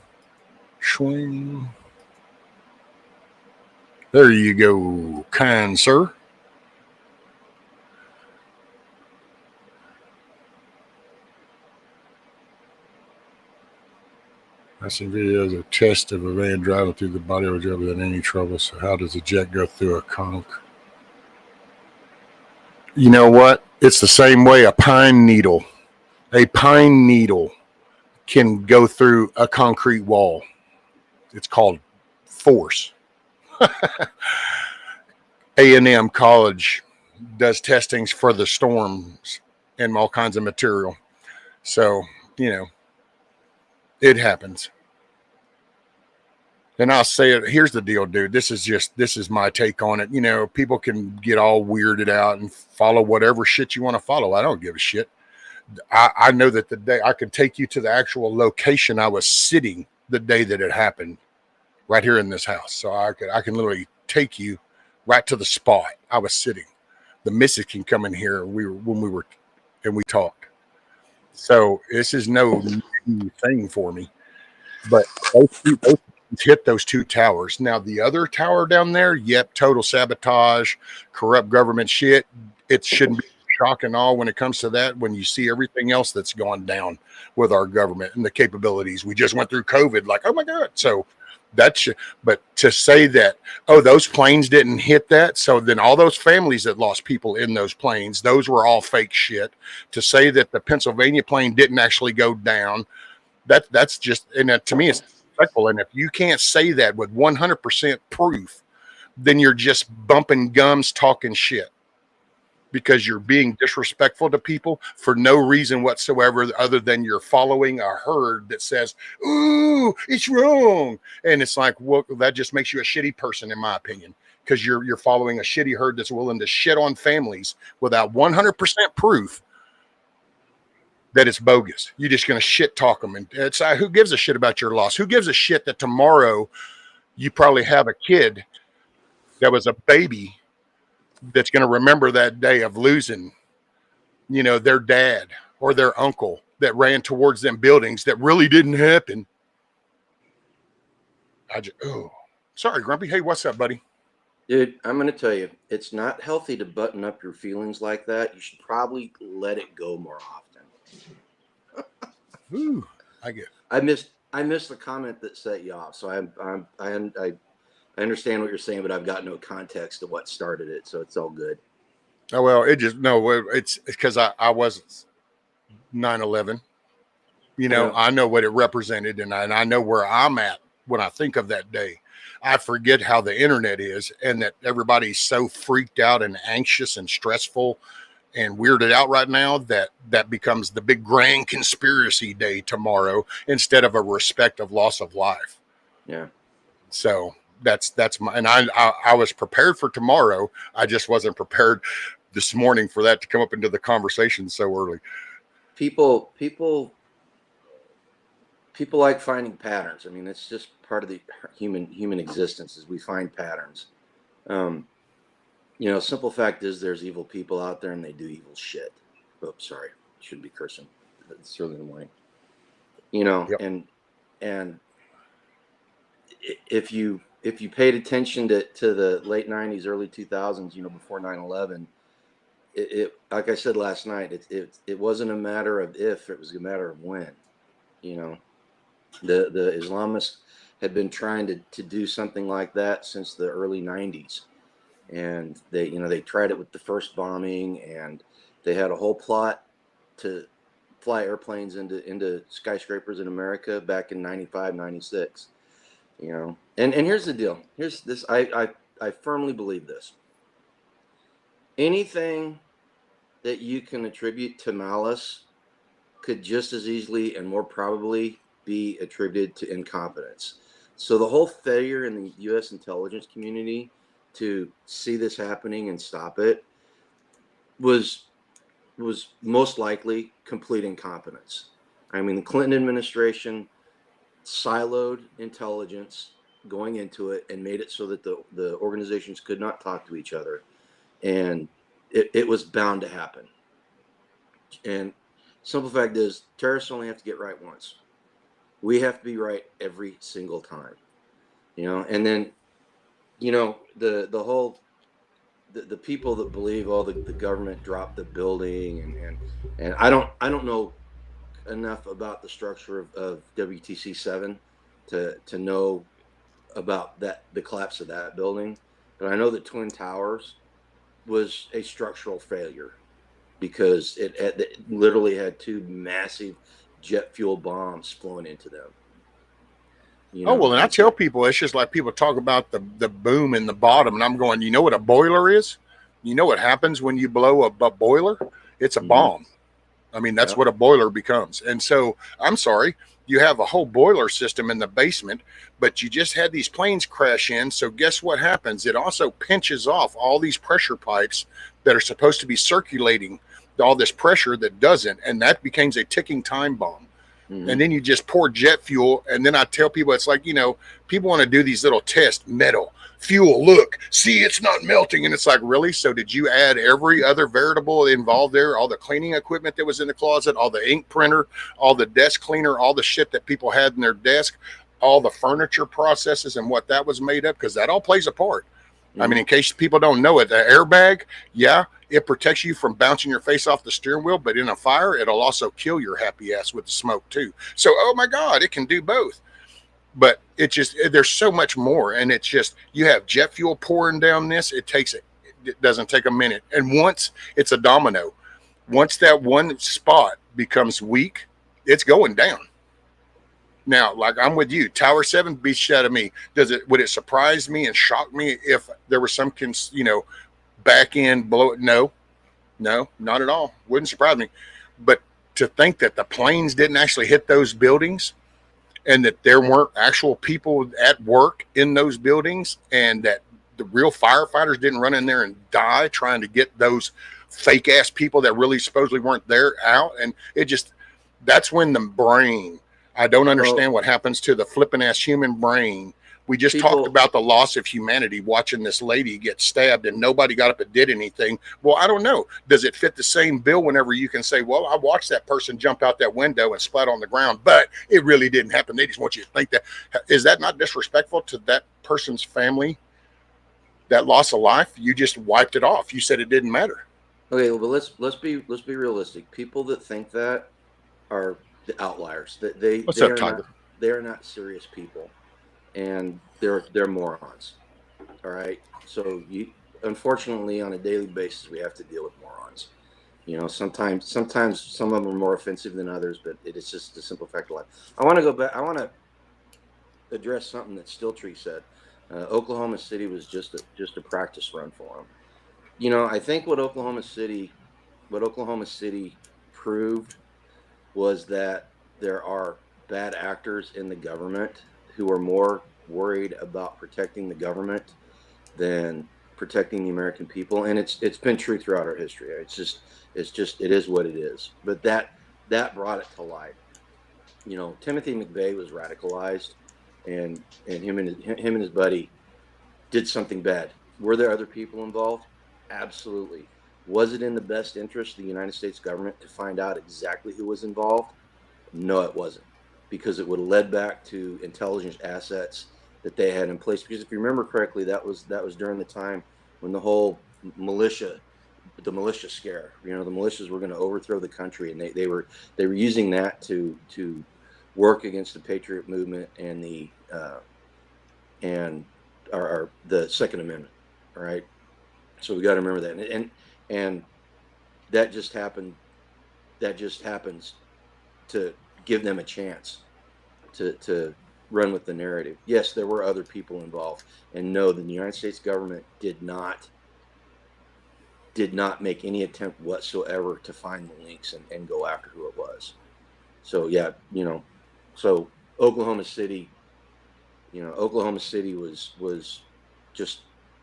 Swing. There you go, kind sir. I seen videos of test of a van driving through the body of a jet without any trouble. So how does a jet go through a conch? You know what? It's the same way a pine needle. A pine needle can go through a concrete wall. It's called force. A&M College does testings for the storms and all kinds of material. So, you know, it happens. And I'll say it. Here's the deal, dude. This is my take on it. You know, people can get all weirded out and follow whatever shit you want to follow. I don't give a shit. I know that the day I could take you to the actual location I was sitting the day that it happened, right here in this house. So I can literally take you right to the spot I was sitting. The missus can come in here. When we were and we talked. So this is no new thing for me. But those hit those two towers. Now the other tower down there, yep, total sabotage, corrupt government shit. It shouldn't be shock and awe when it comes to that. When you see everything else that's gone down with our government and the capabilities, we just went through COVID. Like, oh my god! So that's. But to say that, oh, those planes didn't hit that, so then all those families that lost people in those planes, those were all fake shit. To say that the Pennsylvania plane didn't actually go down, that's just, and to me it's disrespectful. And if you can't say that with 100% proof, then you're just bumping gums talking shit, because you're being disrespectful to people for no reason whatsoever other than you're following a herd that says, ooh, it's wrong. And it's like, well, that just makes you a shitty person, in my opinion, because you're following a shitty herd that's willing to shit on families without 100% proof that it's bogus. You're just going to shit talk them. And it's who gives a shit about your loss? Who gives a shit that tomorrow you probably have a kid that was a baby that's going to remember that day of losing, you know, their dad or their uncle that ran towards them buildings that really didn't happen. Sorry, Grumpy. Hey, what's up, buddy? Dude, I'm going to tell you, it's not healthy to button up your feelings like that. You should probably let it go more often. Ooh, I get. I missed the comment that set you off. So I understand what you're saying, but I've got no context to what started it, so it's all good. Oh well, it's because I was 9/11. You know, Yeah. I know what it represented, and I know where I'm at when I think of that day. I forget how the internet is, and that everybody's so freaked out and anxious and stressful and weirded out right now that becomes the big grand conspiracy day tomorrow instead of a respect of loss of life. Yeah. So that's my, and I was prepared for tomorrow. I just wasn't prepared this morning for that to come up into the conversation so early. People like finding patterns. I mean, it's just part of the human existence is we find patterns. You know, simple fact is there's evil people out there and they do evil shit. Oops, sorry, shouldn't be cursing. It's early in the morning. You know, Yep. and if you paid attention to the late 90s, early 2000s, you know, before 9/11, it like I said last night, it wasn't a matter of if, it was a matter of when. You know, the Islamists had been trying to do something like that since the early 90s. And they tried it with the first bombing, and they had a whole plot to fly airplanes into skyscrapers in America back in 95, 96. You know, and here's the deal. Here's this. I firmly believe this. anything that you can attribute to malice could just as easily and more probably be attributed to incompetence. So the whole failure in the U.S. intelligence community to see this happening and stop it was most likely complete incompetence. I mean, the Clinton administration siloed intelligence going into it and made it so that the organizations could not talk to each other, and it was bound to happen. And simple fact is, terrorists only have to get right once. We have to be right every single time, and then the whole the people that believe, oh, the government dropped the building, and I don't know enough about the structure of WTC 7 to know about the collapse of that building, but I know that Twin Towers was a structural failure because it literally had two massive jet fuel bombs flown into them. Oh, well, and I tell people, it's just like people talk about the boom in the bottom, and I'm going, you know what a boiler is? You know what happens when you blow a boiler? It's a bomb. I mean, that's what a boiler becomes. And so I'm sorry, you have a whole boiler system in the basement, but you just had these planes crash in. So guess what happens? It also pinches off all these pressure pipes that are supposed to be circulating all this pressure that doesn't. And that becomes a ticking time bomb. And then you just pour jet fuel. And then I tell people, it's like, people want to do these little tests, metal, fuel, look, see, it's not melting. And it's like, really? So did you add every other variable involved there? All the cleaning equipment that was in the closet, all the ink printer, all the desk cleaner, all the shit that people had in their desk, all the furniture processes and what that was made of? Because that all plays a part. I mean, in case people don't know it, the airbag, yeah, it protects you from bouncing your face off the steering wheel, but in a fire, it'll also kill your happy ass with the smoke too. So, oh my God, it can do both. But it just, there's so much more. And it's just, you have jet fuel pouring down this, it doesn't take a minute. And once it's a domino, once that one spot becomes weak, it's going down. Now, like I'm with you, Tower 7 beats shit out of me. Would it surprise me and shock me if there was some, back end blow? No, not at all. Wouldn't surprise me. But to think that the planes didn't actually hit those buildings and that there weren't actual people at work in those buildings and that the real firefighters didn't run in there and die trying to get those fake ass people that really supposedly weren't there out. And that's when the brain, I don't understand what happens to the flipping ass human brain. We just talked about the loss of humanity watching this lady get stabbed and nobody got up and did anything. Well, I don't know. Does it fit the same bill whenever you can say, well, I watched that person jump out that window and splat on the ground, but it really didn't happen. They just want you to think that. Is that not disrespectful to that person's family, that loss of life? You just wiped it off. You said it didn't matter. Okay, well, let's be realistic. People that think that are the outliers. They are not serious people, and they're morons. All right. So unfortunately, on a daily basis, we have to deal with morons. Sometimes some of them are more offensive than others, but it is just a simple fact of life. I want to go back. I want to address something that Stilltree said. Oklahoma City was just a practice run for them. I think what Oklahoma City proved was that there are bad actors in the government who are more worried about protecting the government than protecting the American people, and it's been true throughout our history. It is what it is. But that brought it to light. Timothy McVeigh was radicalized, and him and his buddy did something bad. Were there other people involved? Absolutely. Was it in the best interest of the United States government to find out exactly who was involved? No, it wasn't, because it would have led back to intelligence assets that they had in place. Because if you remember correctly, that was during the time when the whole militia scare, the militias were going to overthrow the country, and they were using that to work against the Patriot movement and the Second Amendment. All right, so we got to remember that, and that just happened. That just happens to give them a chance to run with the narrative. Yes, there were other people involved, and no, the United States government did not did not make any attempt whatsoever to find the links and go after who it was. So yeah, so Oklahoma City was just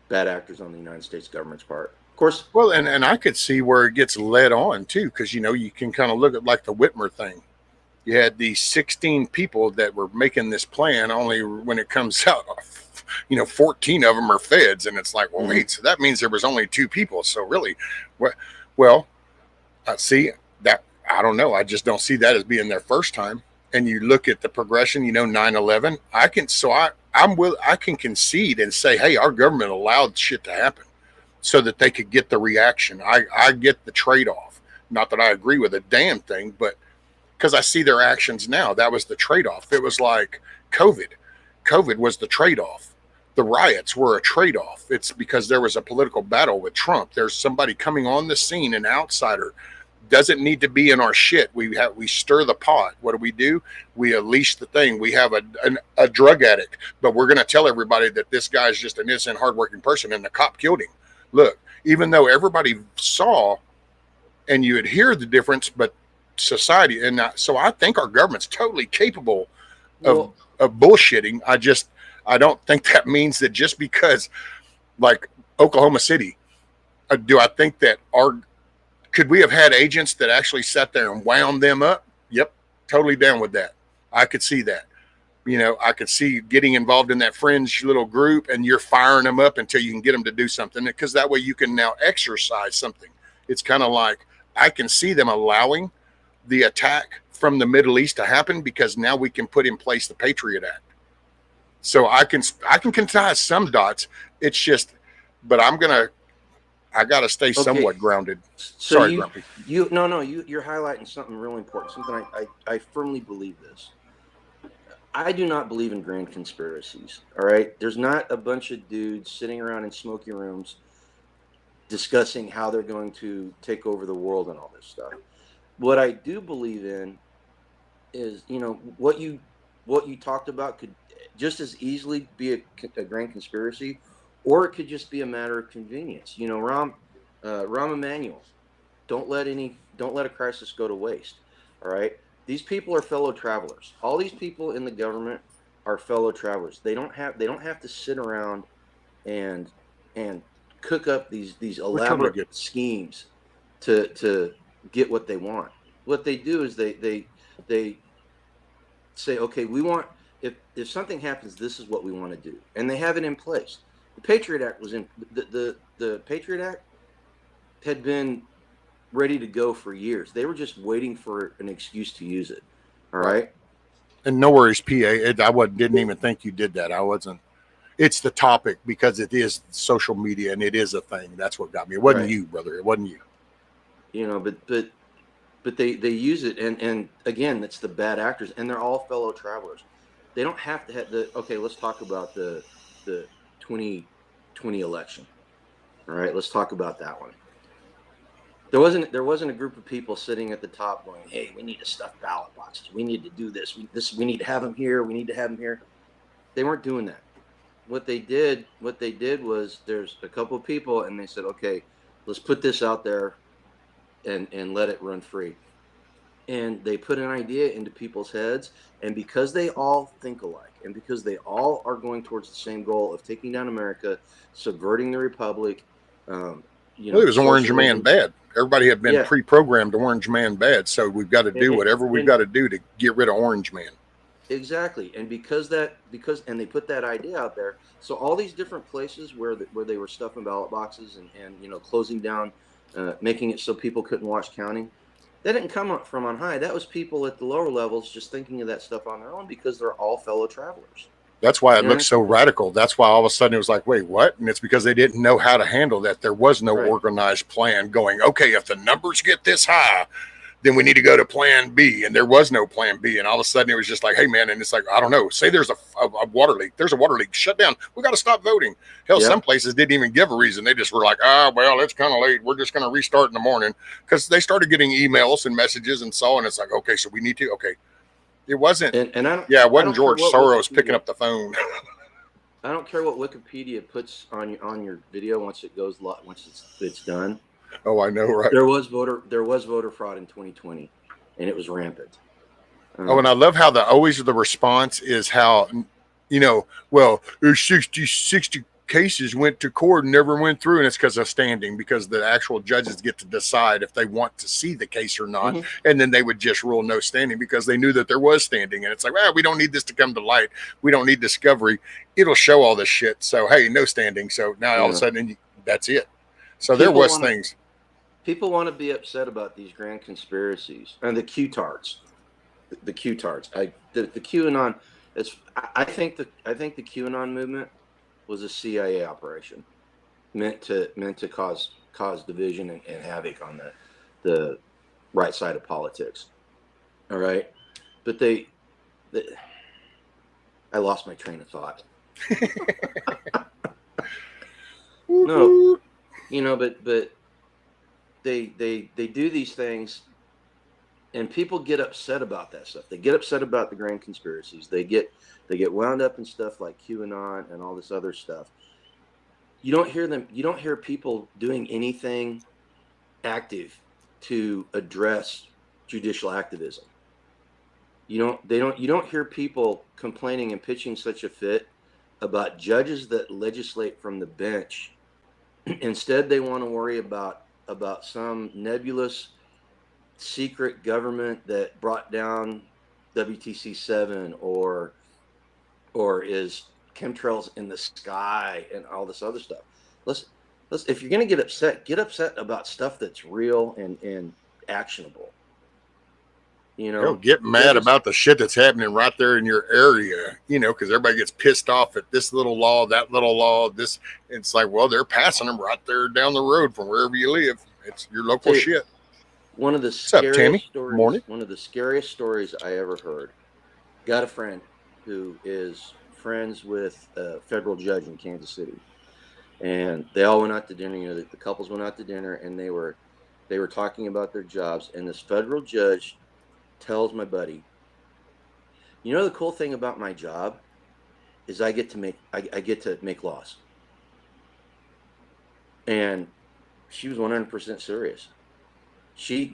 bad actors on the United States government's part. Of course. Well, and I could see where it gets led on too, because you can kind of look at like the Whitmer thing. You had these 16 people that were making this plan. Only when it comes out, 14 of them are feds, and it's like, well, wait, so that means there was only 2 people. So really, well, see that I don't know. I just don't see that as being their first time. And you look at the progression, 9/11. I can concede and say, hey, our government allowed shit to happen so that they could get the reaction. I get the trade-off. Not that I agree with a damn thing, but because I see their actions now. That was the trade-off. It was like COVID. COVID was the trade-off. The riots were a trade-off. It's because there was a political battle with Trump. There's somebody coming on the scene, an outsider. Doesn't need to be in our shit. We stir the pot. What do? We unleash the thing. We have a drug addict, but we're going to tell everybody that this guy's just an innocent, hardworking person, and the cop killed him. Look, even though everybody saw, and you would hear the difference, but society, and so I think our government's totally capable of bullshitting. I don't think that means that just because, like Oklahoma City, do I think that could we have had agents that actually sat there and wound them up? Yep, totally down with that. I could see that. I could see getting involved in that fringe little group, and you're firing them up until you can get them to do something, because that way you can now exercise something. It's kind of like I can see them allowing the attack from the Middle East to happen, because now we can put in place the Patriot Act. So I can tie some dots. It's just, but I got to stay somewhat grounded. So Sorry, Grumpy. You're highlighting something really important. Something I firmly believe this. I do not believe in grand conspiracies. All right. There's not a bunch of dudes sitting around in smoky rooms discussing how they're going to take over the world and all this stuff. What I do believe in is, what you talked about could just as easily be a grand conspiracy, or it could just be a matter of convenience. Rahm Emanuel, don't let a crisis go to waste. All right. These people are fellow travelers. All these people in the government are fellow travelers. They don't have to sit around and cook up these elaborate schemes to get what they want. What they do is they say, okay, we want, if something happens, this is what we want to do, and they have it in place. The Patriot Act was in the Patriot Act had been ready to go for years. They were just waiting for an excuse to use it. All right. And no worries, PA. Didn't even think you did that. I wasn't. It's the topic, because it is social media and it is a thing. That's what got me. It wasn't you, brother. It wasn't you. But they use it, and again, it's the bad actors, and they're all fellow travelers. They don't have to have let's talk about the 2020 election. All right, let's talk about that one. There wasn't a group of people sitting at the top going, hey, we need to stuff ballot boxes. We need to do this. We need to have them here. We need to have them here. They weren't doing that. What they did was, there's a couple of people, and they said, okay, let's put this out there and let it run free. And they put an idea into people's heads, and because they all think alike, and because they all are going towards the same goal of taking down America, subverting the republic, it was Orange Man bad. Everybody had been pre-programmed to Orange Man bad, so we've got to do whatever we've got to do to get rid of Orange Man. Exactly, and because they put that idea out there, so all these different places where they were stuffing ballot boxes and closing down, making it so people couldn't watch counting, that didn't come up from on high. That was people at the lower levels just thinking of that stuff on their own, because they're all fellow travelers. That's why it looks so radical. That's why all of a sudden it was like, wait, what? And it's because they didn't know how to handle that. There was no organized plan going, okay, if the numbers get this high, then we need to go to plan B. And there was no plan B. And all of a sudden it was just like, hey, man. And it's like, I don't know. Say there's a water leak. There's a water leak. Shut down. We got to stop voting. Hell, some places didn't even give a reason. They just were like, well, it's kind of late. We're just going to restart in the morning. Because they started getting emails and messages and so on. It's like, okay, so we need to. Okay. It wasn't. It wasn't George Soros picking up the phone. I don't care what Wikipedia puts on your video once it's done. Oh, I know, right? There was voter fraud in 2020, and it was rampant. Oh, and I love how always the response is how, well, there's 60 cases went to court and never went through, and it's because of standing, because the actual judges get to decide if they want to see the case or not, and then they would just rule no standing because they knew that there was standing, and it's like, well, we don't need this to come to light, we don't need discovery, it'll show all this shit, so hey, no standing, so now all of a sudden that's it. So there was things. People want to be upset about these grand conspiracies and the Q-tards. The Q-tards. The QAnon. I think the QAnon movement was a CIA operation meant to cause division and havoc on the right side of politics. All right, but I lost my train of thought. No, but they do these things. And people get upset about that stuff. They get upset about the grand conspiracies. They get wound up in stuff like QAnon and all this other stuff. You don't hear people doing anything active to address judicial activism. You don't hear people complaining and pitching such a fit about judges that legislate from the bench. Instead, they want to worry about some nebulous secret government that brought down WTC 7 or is chemtrails in the sky and all this other stuff. Let's if you're gonna get upset about stuff that's real and actionable. Get mad about the shit that's happening right there in your area, because everybody gets pissed off at this little law, that little law, this. It's like, well, they're passing them right there down the road from wherever you live. It's your local shit. One of the scariest stories. One of the scariest stories I ever heard. Got a friend who is friends with a federal judge in Kansas City, and they all went out to dinner. The couples went out to dinner, and they were talking about their jobs. And this federal judge tells my buddy, the cool thing about my job is I get to make laws. And she was 100% serious. She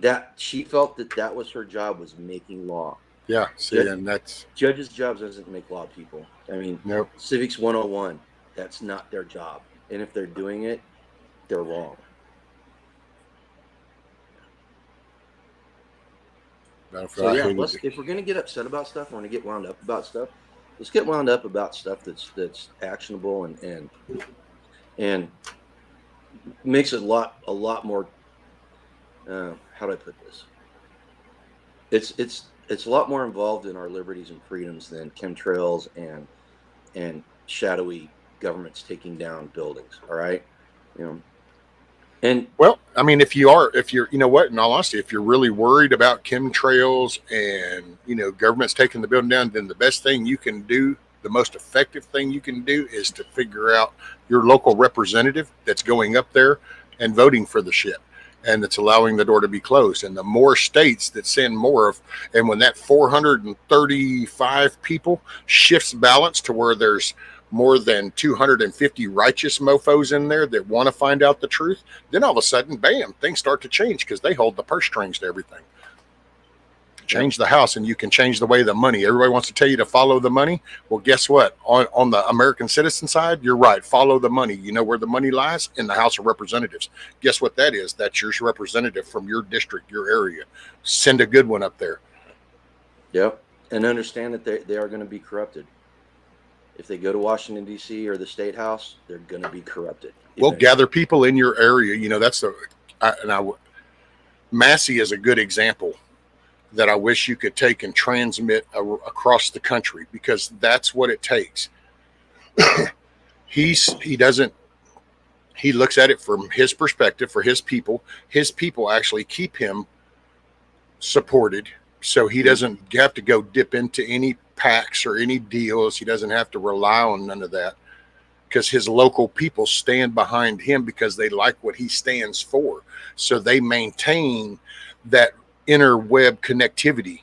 felt that was her job, was making law. Yeah, see, and that's judges' jobs doesn't make law, people. I mean, nope. Civics 101, that's not their job. And if they're doing it, they're wrong. So yeah, if we're gonna get upset about stuff, we're gonna get wound up about stuff. Let's get wound up about stuff that's actionable and makes it a lot more. How do I put this? It's a lot more involved in our liberties and freedoms than chemtrails and shadowy governments taking down buildings. All right, And well, I mean, if you're, in all honesty, if you're really worried about chemtrails and, government's taking the building down, then the best thing you can do, the most effective thing you can do is to figure out your local representative that's going up there and voting for the shit. And that's allowing the door to be closed. And the more states that send more of, and when that 435 people shifts balance to where there's more than 250 righteous mofos in there that want to find out the truth, then all of a sudden, bam, things start to change because they hold the purse strings to everything. Change the house and you can change the way the money. Everybody wants to tell you to follow the money. Well, guess what? On the American citizen side, you're right. Follow the money. You know where the money lies? In the House of Representatives. Guess what that is? That's your representative from your district, your area. Send a good one up there. Yep. And understand that they are going to be corrupted. If they go to Washington, D.C. or the State House, they're going to be corrupted. Well, gather people in your area. Massey is a good example that I wish you could take and transmit across the country, because that's what it takes. He looks at it from his perspective for his people. His people actually keep him supported, so he doesn't have to go dip into any PACs or any deals. He doesn't have to rely on none of that, because his local people stand behind him because they like what he stands for. So they maintain that interweb connectivity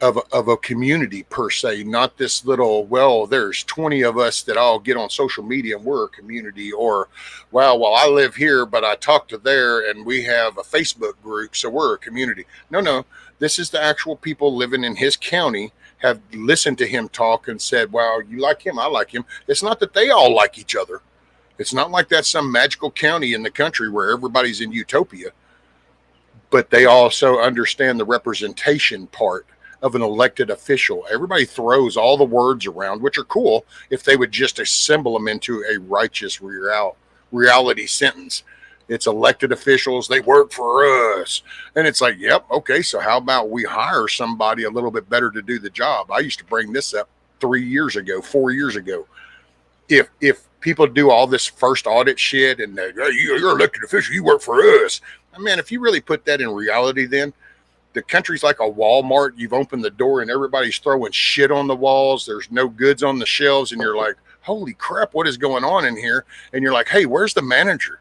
of a community per se, not this little, well, there's 20 of us that all get on social media and we're a community, or, well, I live here, but I talk to there and we have a Facebook group, so we're a community. No, this is the actual people living in his county have listened to him talk and said, well, you like him, I like him. It's not that they all like each other. It's not like that's some magical county in the country where everybody's in utopia, but they also understand the representation part of an elected official. Everybody throws all the words around, which are cool if they would just assemble them into a righteous reality sentence. It's elected officials, they work for us. And it's like, yep, okay, so how about we hire somebody a little bit better to do the job? I used to bring this up 3 years ago, 4 years ago. If people do all this first audit shit and hey, you're elected official, you work for us. Man, if you really put that in reality, then the country's like a Walmart. You've opened the door and everybody's throwing shit on the walls. There's no goods on the shelves. And you're like, holy crap, what is going on in here? And you're like, hey, where's the manager?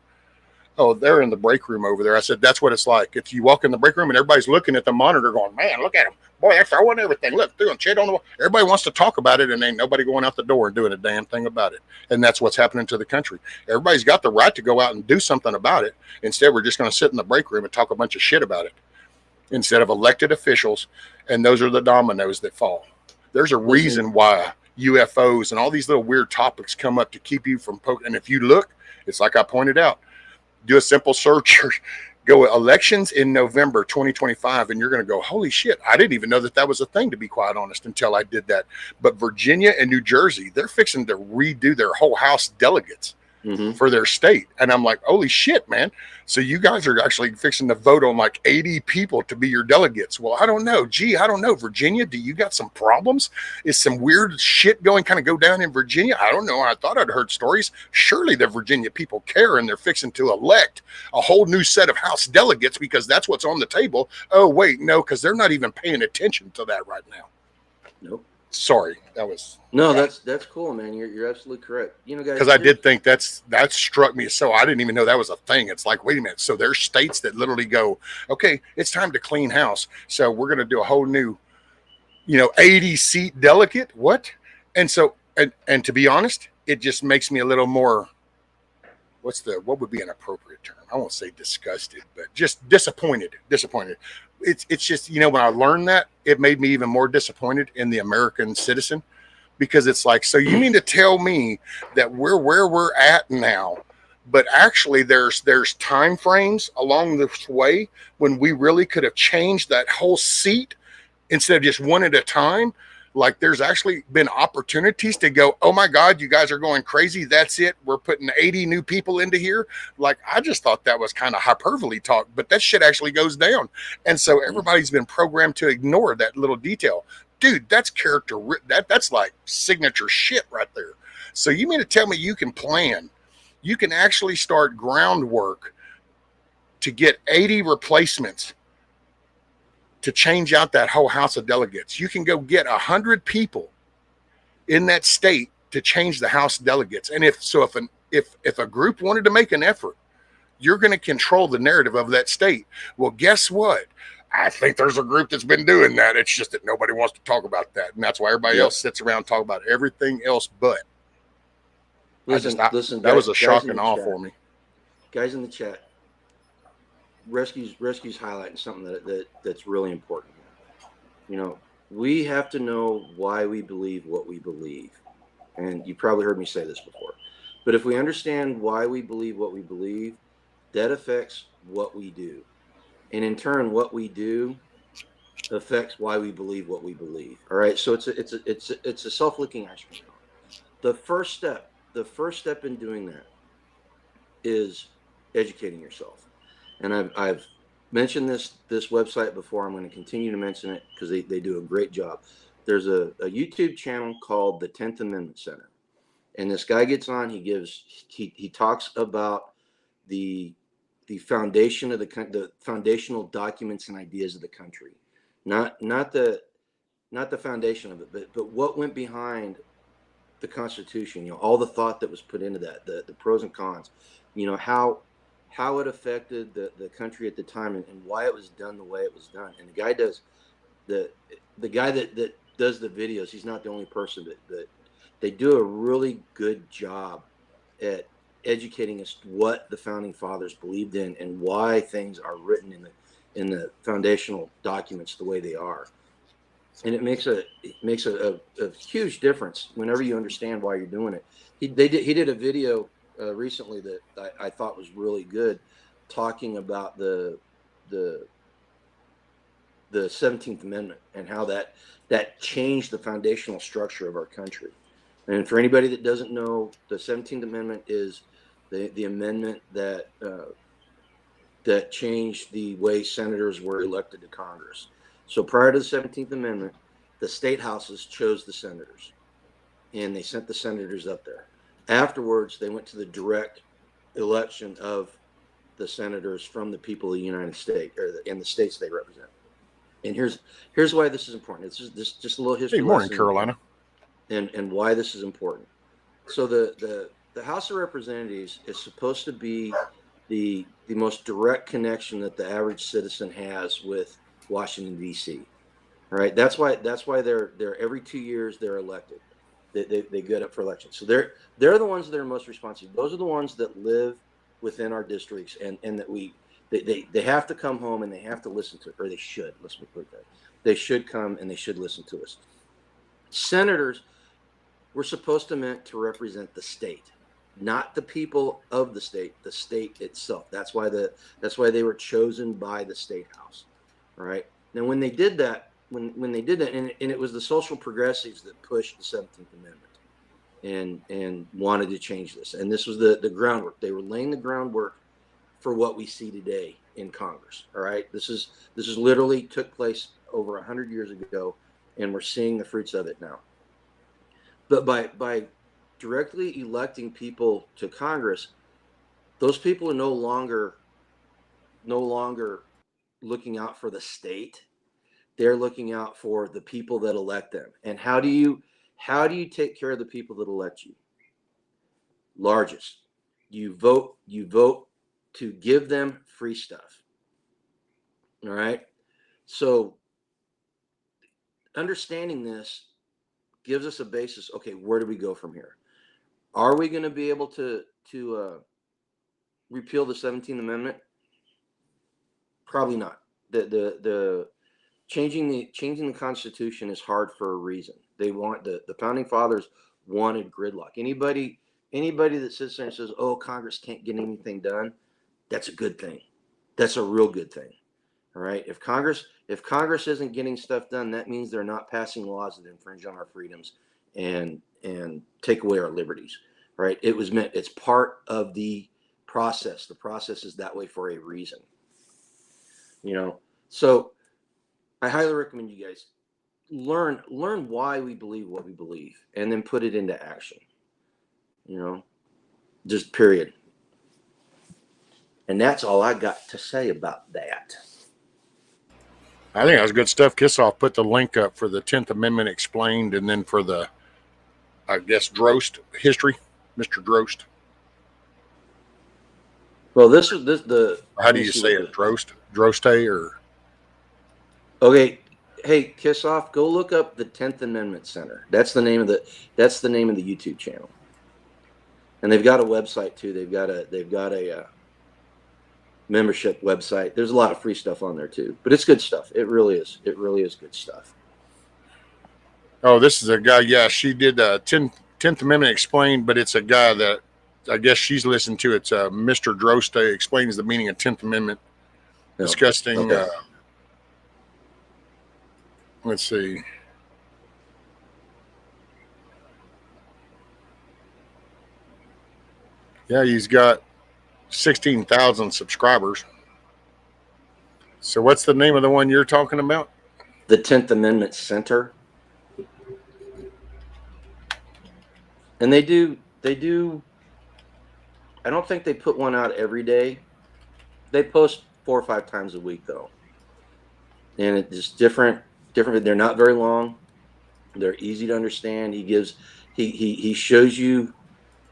Oh, they're in the break room over there. I said, that's what it's like. If you walk in the break room and everybody's looking at the monitor going, man, look at him. Boy, they're throwing everything. Look, throwing shit on the wall. Everybody wants to talk about it and ain't nobody going out the door and doing a damn thing about it. And that's what's happening to the country. Everybody's got the right to go out and do something about it. Instead, we're just going to sit in the break room and talk a bunch of shit about it instead of elected officials. And those are the dominoes that fall. There's a reason why UFOs and all these little weird topics come up to keep you from poking. And if you look, it's like I pointed out, do a simple search, go elections in November 2025, and you're going to go, holy shit, I didn't even know that was a thing, to be quite honest, until I did that. But Virginia and New Jersey, they're fixing to redo their whole House delegates for their state. And I'm like, holy shit, man. So you guys are actually fixing to vote on like 80 people to be your delegates. Well, I don't know. Gee, I don't know. Virginia, do you got some problems? Is some weird shit go down in Virginia? I don't know. I thought I'd heard stories. Surely the Virginia people care and they're fixing to elect a whole new set of House delegates because that's what's on the table. Oh, wait, no, because they're not even paying attention to that right now. Nope. Sorry, that was that's cool, man. You're absolutely correct. You know, guys, because I did think that struck me. So I didn't even know that was a thing. It's like, wait a minute. So there's states that literally go, okay, it's time to clean house. So we're going to do a whole new, 80 seat delegate. What? And so, and to be honest, it just makes me a little more, what would be an appropriate term? I won't say disgusted, but just disappointed. It's just, when I learned that, it made me even more disappointed in the American citizen, because it's like, so you mean to tell me that we're where we're at now, but actually there's time frames along this way when we really could have changed that whole seat instead of just one at a time. Like there's actually been opportunities to go, oh my God, you guys are going crazy. That's it. We're putting 80 new people into here. Like, I just thought that was kind of hyperbole talk, but that shit actually goes down. And so everybody's been programmed to ignore that little detail. Dude, that's character. That's like signature shit right there. So you mean to tell me you can plan, you can actually start groundwork to get 80 replacements to change out that whole House of Delegates. You can go get 100 people in that state to change the House delegates. And if a group wanted to make an effort, you're going to control the narrative of that state. Well, guess what? I think there's a group that's been doing that. It's just that nobody wants to talk about that. And that's why everybody else sits around and talk about everything else but. Listen, that was a shock and awe for me. Guys in the chat, Rescue's highlighting something that's really important. We have to know why we believe what we believe. And you probably heard me say this before. But if we understand why we believe what we believe, that affects what we do. And in turn, what we do affects why we believe what we believe. All right. So it's a self-looking action. The first step in doing that is educating yourself. And I've mentioned this website before. I'm going to continue to mention it because they do a great job. There's a YouTube channel called the 10th Amendment Center. And this guy gets on, he talks about the foundation of the foundational documents and ideas of the country. Not the foundation of it, but what went behind the Constitution, all the thought that was put into that, the pros and cons, how it affected the country at the time and why it was done the way it was done. And the guy does the guy that does the videos, he's not the only person that they do a really good job at educating us what the founding fathers believed in and why things are written in the foundational documents the way they are. And it makes a huge difference whenever you understand why you're doing it. He did a video recently that I thought was really good, talking about the 17th Amendment and how that changed the foundational structure of our country. And for anybody that doesn't know, the 17th Amendment is the amendment that changed the way senators were elected to Congress. So prior to the 17th Amendment, the state houses chose the senators, and they sent the senators up there. Afterwards, they went to the direct election of the senators from the people of the United States, in the states they represent. And here's why this is important. It's just a little history. Hey, morning, lesson Carolina. And why this is important. So the House of Representatives is supposed to be the most direct connection that the average citizen has with Washington, D.C. Right? That's why they're every 2 years they're elected. They get up for election. So they're the ones that are most responsive. Those are the ones that live within our districts, and that they have to come home and they have to listen to, or they should. Let's put that. They should come and they should listen to us. Senators were supposed to meant to represent the state, not the people of the state itself. That's why they were chosen by the state house. Right? Now when they did that, when they did that, and it was the social progressives that pushed the 17th Amendment and wanted to change this. And this was the groundwork. They were laying the groundwork for what we see today in Congress. All right. This is literally took place over 100 years ago, and we're seeing the fruits of it now. But by directly electing people to Congress, those people are no longer looking out for the state. They're looking out for the people that elect them. And how do you take care of the people that elect you? Largest. You vote to give them free stuff. All right. So understanding this gives us a basis. Okay, where do we go from here? Are we going to be able to repeal the 17th Amendment? Probably not. The changing the Constitution is hard for a reason. They want the founding fathers wanted gridlock. Anybody that sits there and says, "Oh, Congress can't get anything done," that's a good thing. That's a real good thing. All right. If Congress isn't getting stuff done, that means they're not passing laws that infringe on our freedoms and take away our liberties. Right. It's part of the process. The process is that way for a reason. So I highly recommend you guys learn why we believe what we believe, and then put it into action. Just period. And that's all I got to say about that. I think that was good stuff. Kissoff put the link up for the 10th Amendment explained, and then for the, I guess, Drost history, Mr. Drost. Well, this is the. How do you say it? Drost? Droste or? Okay. Hey, Kissoff, go look up the 10th Amendment Center. That's the name of the YouTube channel. And they've got a website too. They've got a membership website. There's a lot of free stuff on there too, but it's good stuff. It really is good stuff. Oh, this is a guy. Yeah, she did 10th Amendment explained, but it's a guy that I guess she's listened to. It's Mr. Droste explains the meaning of 10th Amendment, discussing. Okay. Let's see. Yeah, he's got 16,000 subscribers. So what's the name of the one you're talking about? The 10th Amendment Center. And they do I don't think they put one out every day. They post 4 or 5 times a week though. And it's just different. They're not very long. They're easy to understand. He shows you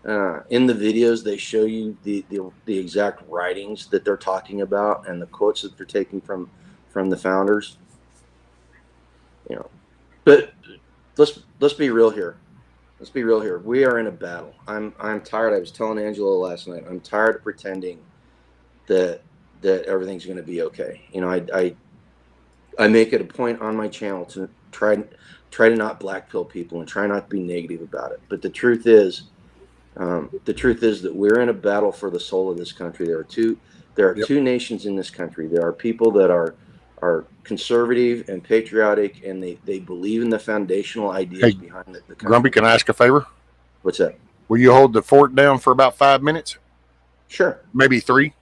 in the videos. They show you the exact writings that they're talking about and the quotes that they're taking from the founders. But let's be real here. Let's be real here. We are in a battle. I'm tired. I was telling Angela last night. I'm tired of pretending that everything's going to be okay. You know, I make it a point on my channel to try to not blackpill people and try not to be negative about it. But the truth is that we're in a battle for the soul of this country. There are Yep. two nations in this country. There are people that are conservative and patriotic, and they believe in the foundational ideas Hey, behind the country. Grumpy, can I ask a favor? What's that? Will you hold the fort down for about 5 minutes? Sure. Maybe 3?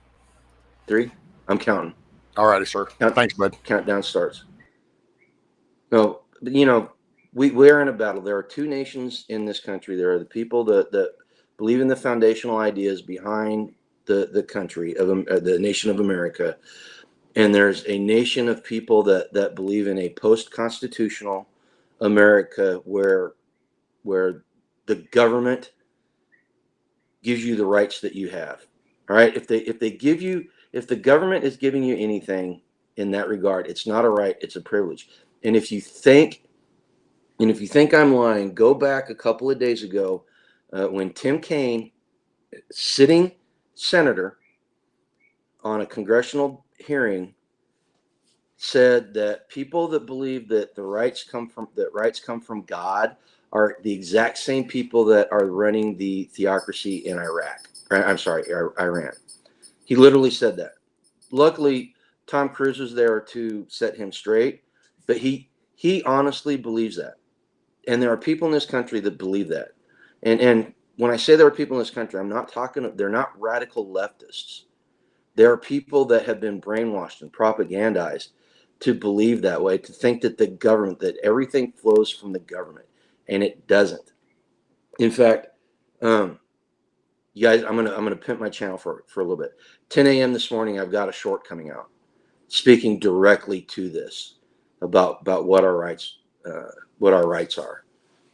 3. I'm counting. All righty, sir. Thanks, bud. Countdown starts. No, you know, we're in a battle. There are two nations in this country. There are the people that believe in the foundational ideas behind the country of the nation of America, and there's a nation of people that believe in a post-constitutional America where the government gives you the rights that you have. All right, if the government is giving you anything in that regard, it's not a right, it's a privilege. And if you think I'm lying, go back a couple of days ago when Tim Kaine, sitting senator on a congressional hearing, said that people that believe that rights come from God are the exact same people that are running the theocracy in Iraq. I'm sorry, Iran. He literally said that. Luckily, Tom Cruise was there to set him straight, but he honestly believes that. And there are people in this country that believe that. And when I say there are people in this country, I'm not talking, they're not radical leftists. There are people that have been brainwashed and propagandized to believe that way, to think that that everything flows from the government, and it doesn't. In fact, you guys, I'm gonna pimp my channel for a little bit. 10 a.m. this morning, I've got a short coming out, speaking directly to this about what our rights are.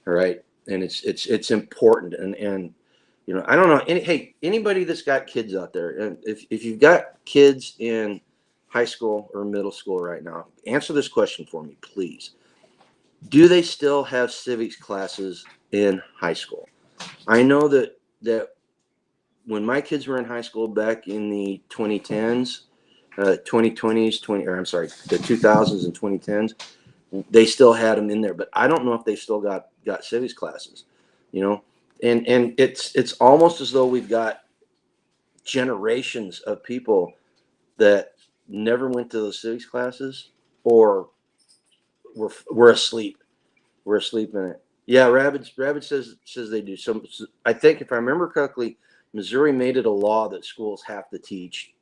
All right, and it's important, and you know, I don't know. Hey, anybody that's got kids out there, and if you've got kids in high school or middle school right now, answer this question for me, please. Do they still have civics classes in high school? I know that when my kids were in high school back in the 2010s, 2020s, the 2000s and 2010s, they still had them in there, but I don't know if they still got civics classes, you know, and it's almost as though we've got generations of people that never went to those civics classes or were asleep. We're asleep in it. Yeah, Rabbit says they do. So I think if I remember correctly, Missouri made it a law that schools have to teach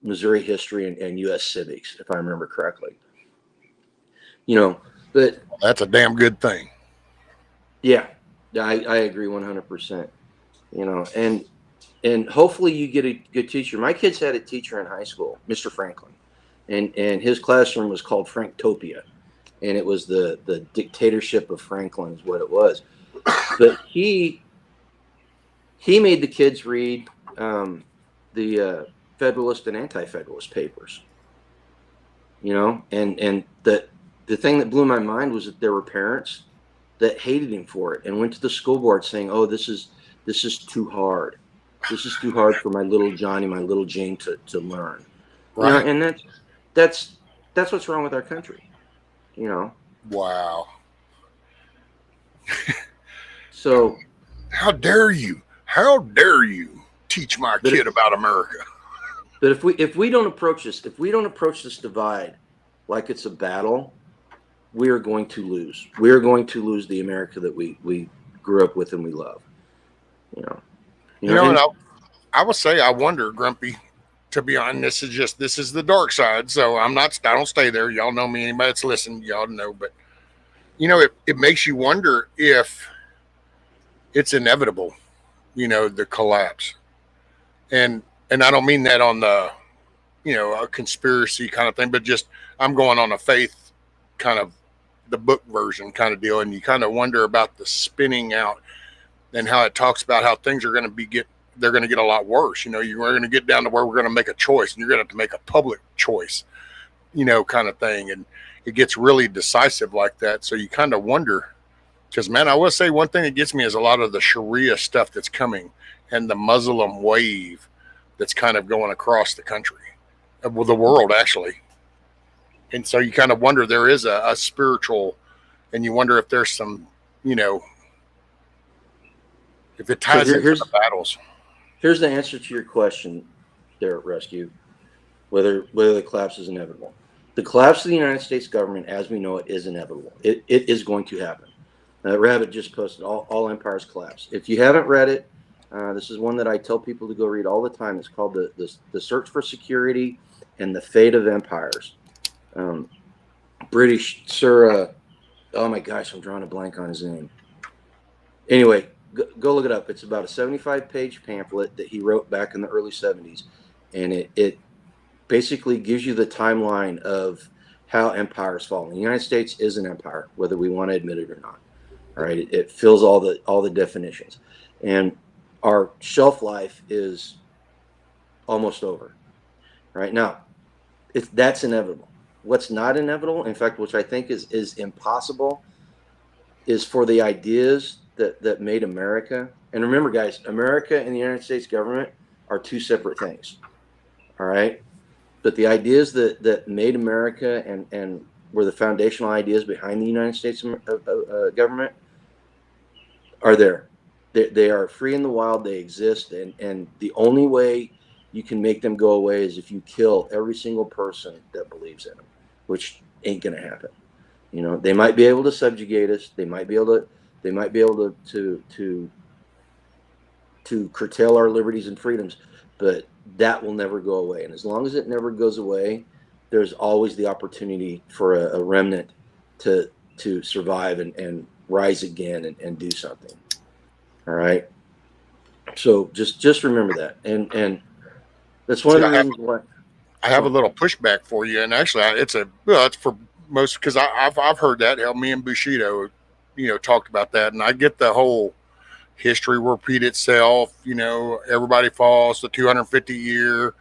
Missouri history and U.S. civics, if I remember correctly. You know, but That's a damn good thing. yeah, I agree 100%. You know, and hopefully you get a good teacher. My kids had a teacher in high school, Mr. Franklin, and his classroom was called Franktopia, and it was the dictatorship of Franklin is what it was. But he made the kids read the Federalist and Anti-Federalist papers. You know, and the thing that blew my mind was that there were parents that hated him for it and went to the school board saying, "Oh, this is too hard. This is too hard for my little Johnny, my little Jane to learn." Right. You know, and that's what's wrong with our country. You know. Wow. So How dare you? How dare you teach my kid about America? But if we don't approach this divide like it's a battle, we are going to lose. We are going to lose the America that we grew up with and we love. You know. And I would say I wonder, Grumpy. To be honest, this is the dark side. So I don't stay there. Y'all know me. Anybody that's listening, y'all know. But you know, it makes you wonder if it's inevitable. You know, the collapse, and I don't mean that on the, you know, a conspiracy kind of thing, but just I'm going on a faith kind of the book version kind of deal, and you kind of wonder about the spinning out and how it talks about how things are going to they're going to get a lot worse. You know, you're going to get down to where we're going to make a choice, and you're going to have to make a public choice kind of thing. And it gets really decisive like that. So you kind of wonder, because, man, I will say one thing that gets me is a lot of the Sharia stuff that's coming and the Muslim wave that's kind of going across the country, well, the world, actually. And so you kind of wonder, there is a spiritual, and you wonder if there's some, if it ties into the battles. Here's the answer to your question, Derek Rescue, whether the collapse is inevitable. The collapse of the United States government, as we know it, is inevitable. It is going to happen. Rabbit just posted all empires collapse. If you haven't read it, this is one that I tell people to go read all the time. It's called the Search for Security and the Fate of Empires. British Sir, oh my gosh, I'm drawing a blank on his name. Anyway, go look it up. It's about a 75-page pamphlet that he wrote back in the early 70s, and it basically gives you the timeline of how empires fall. The United States is an empire, whether we want to admit it or not. All right, it fills all the definitions, and our shelf life is almost over. Right now, that's inevitable. What's not inevitable, in fact, which I think is impossible, is for the ideas that made America. And remember, guys, America and the United States government are two separate things. All right, but the ideas that made America and were the foundational ideas behind the United States government are there. They are free in the wild. They exist, and the only way you can make them go away is if you kill every single person that believes in them, which ain't gonna happen. They might be able to subjugate us. They might be able to curtail our liberties and freedoms, but that will never go away. And as long as it never goes away, there's always the opportunity for a remnant to survive and rise again and do something. All right. So just remember that. And that's one of the reasons why I have a little pushback for you. And actually it's for most, because I've heard that. Hell, me and Bushido, talked about that. And I get the whole history will repeat itself, everybody falls, the 250 year.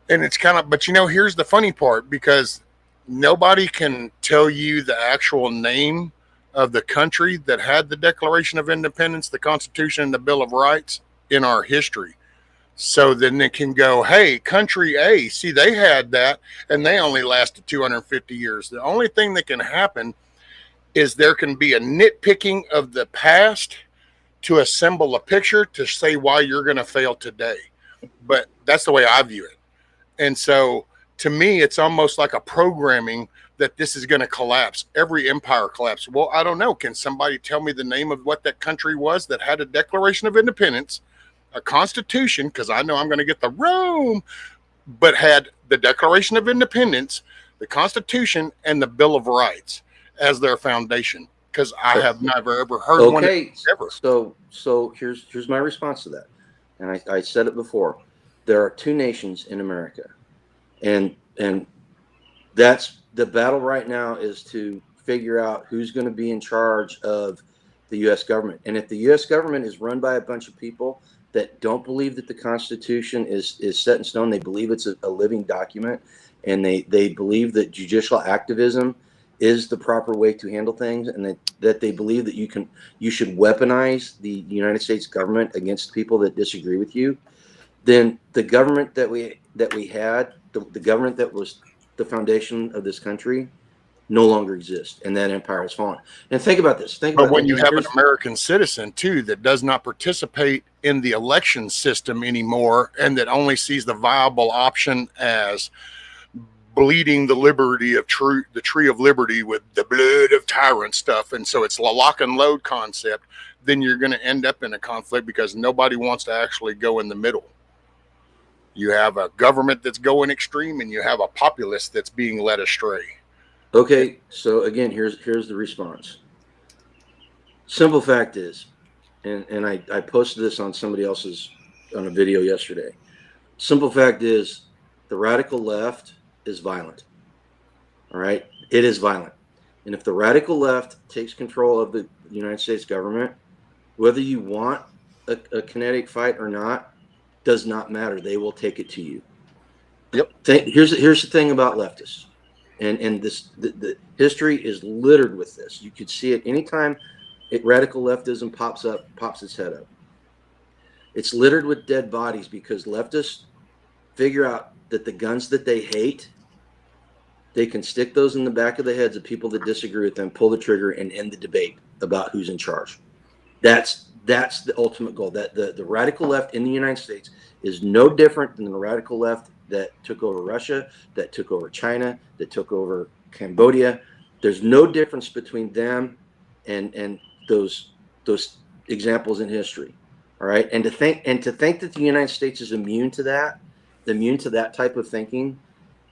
And it's kind of, but here's the funny part, because nobody can tell you the actual name of the country that had the Declaration of Independence, the Constitution, and the Bill of Rights in our history. So then they can go, hey, country A, see, they had that, and they only lasted 250 years. The only thing that can happen is there can be a nitpicking of the past to assemble a picture to say why you're going to fail today. But that's the way I view it. And so to me, it's almost like a programming that this is going to collapse. Every empire collapse. Well, I don't know. Can somebody tell me the name of what that country was that had a Declaration of Independence, a Constitution, because I know I'm going to get the Rome, but had the Declaration of Independence, the Constitution, and the Bill of Rights as their foundation? Because I have never ever heard one ever. So here's my response to that, and I said it before. There are two nations in America, and that's the battle right now, is to figure out who's going to be in charge of the U.S. government. And if the U.S. government is run by a bunch of people that don't believe that the Constitution is set in stone, they believe it's a living document, and they believe that judicial activism is the proper way to handle things, and that they believe that you should weaponize the United States government against people that disagree with you, then the government that we had, the government that was the foundation of this country, no longer exists, and that empire has fallen. And think about this. But when you have an American citizen too that does not participate in the election system anymore, and that only sees the viable option as bleeding the liberty of the tree of liberty with the blood of tyrant stuff, and so it's a lock and load concept, then you're going to end up in a conflict, because nobody wants to actually go in the middle. You have a government that's going extreme, and you have a populace that's being led astray. Okay, so again, here's the response. Simple fact is, and I posted this on somebody else's on a video yesterday. Simple fact is, the radical left is violent. All right, it is violent, and if the radical left takes control of the United States government, whether you want a kinetic fight or not, does not matter. They will take it to you. Yep. Here's the thing about leftists. And the history is littered with this. You could see it anytime radical leftism pops its head up. It's littered with dead bodies because leftists figure out that the guns that they hate, they can stick those in the back of the heads of people that disagree with them, pull the trigger, and end the debate about who's in charge. That's the ultimate goal. That the radical left in the United States is no different than the radical left that took over Russia, that took over China, that took over Cambodia. There's no difference between them and those examples in history. All right. And to think that the United States is immune to that type of thinking,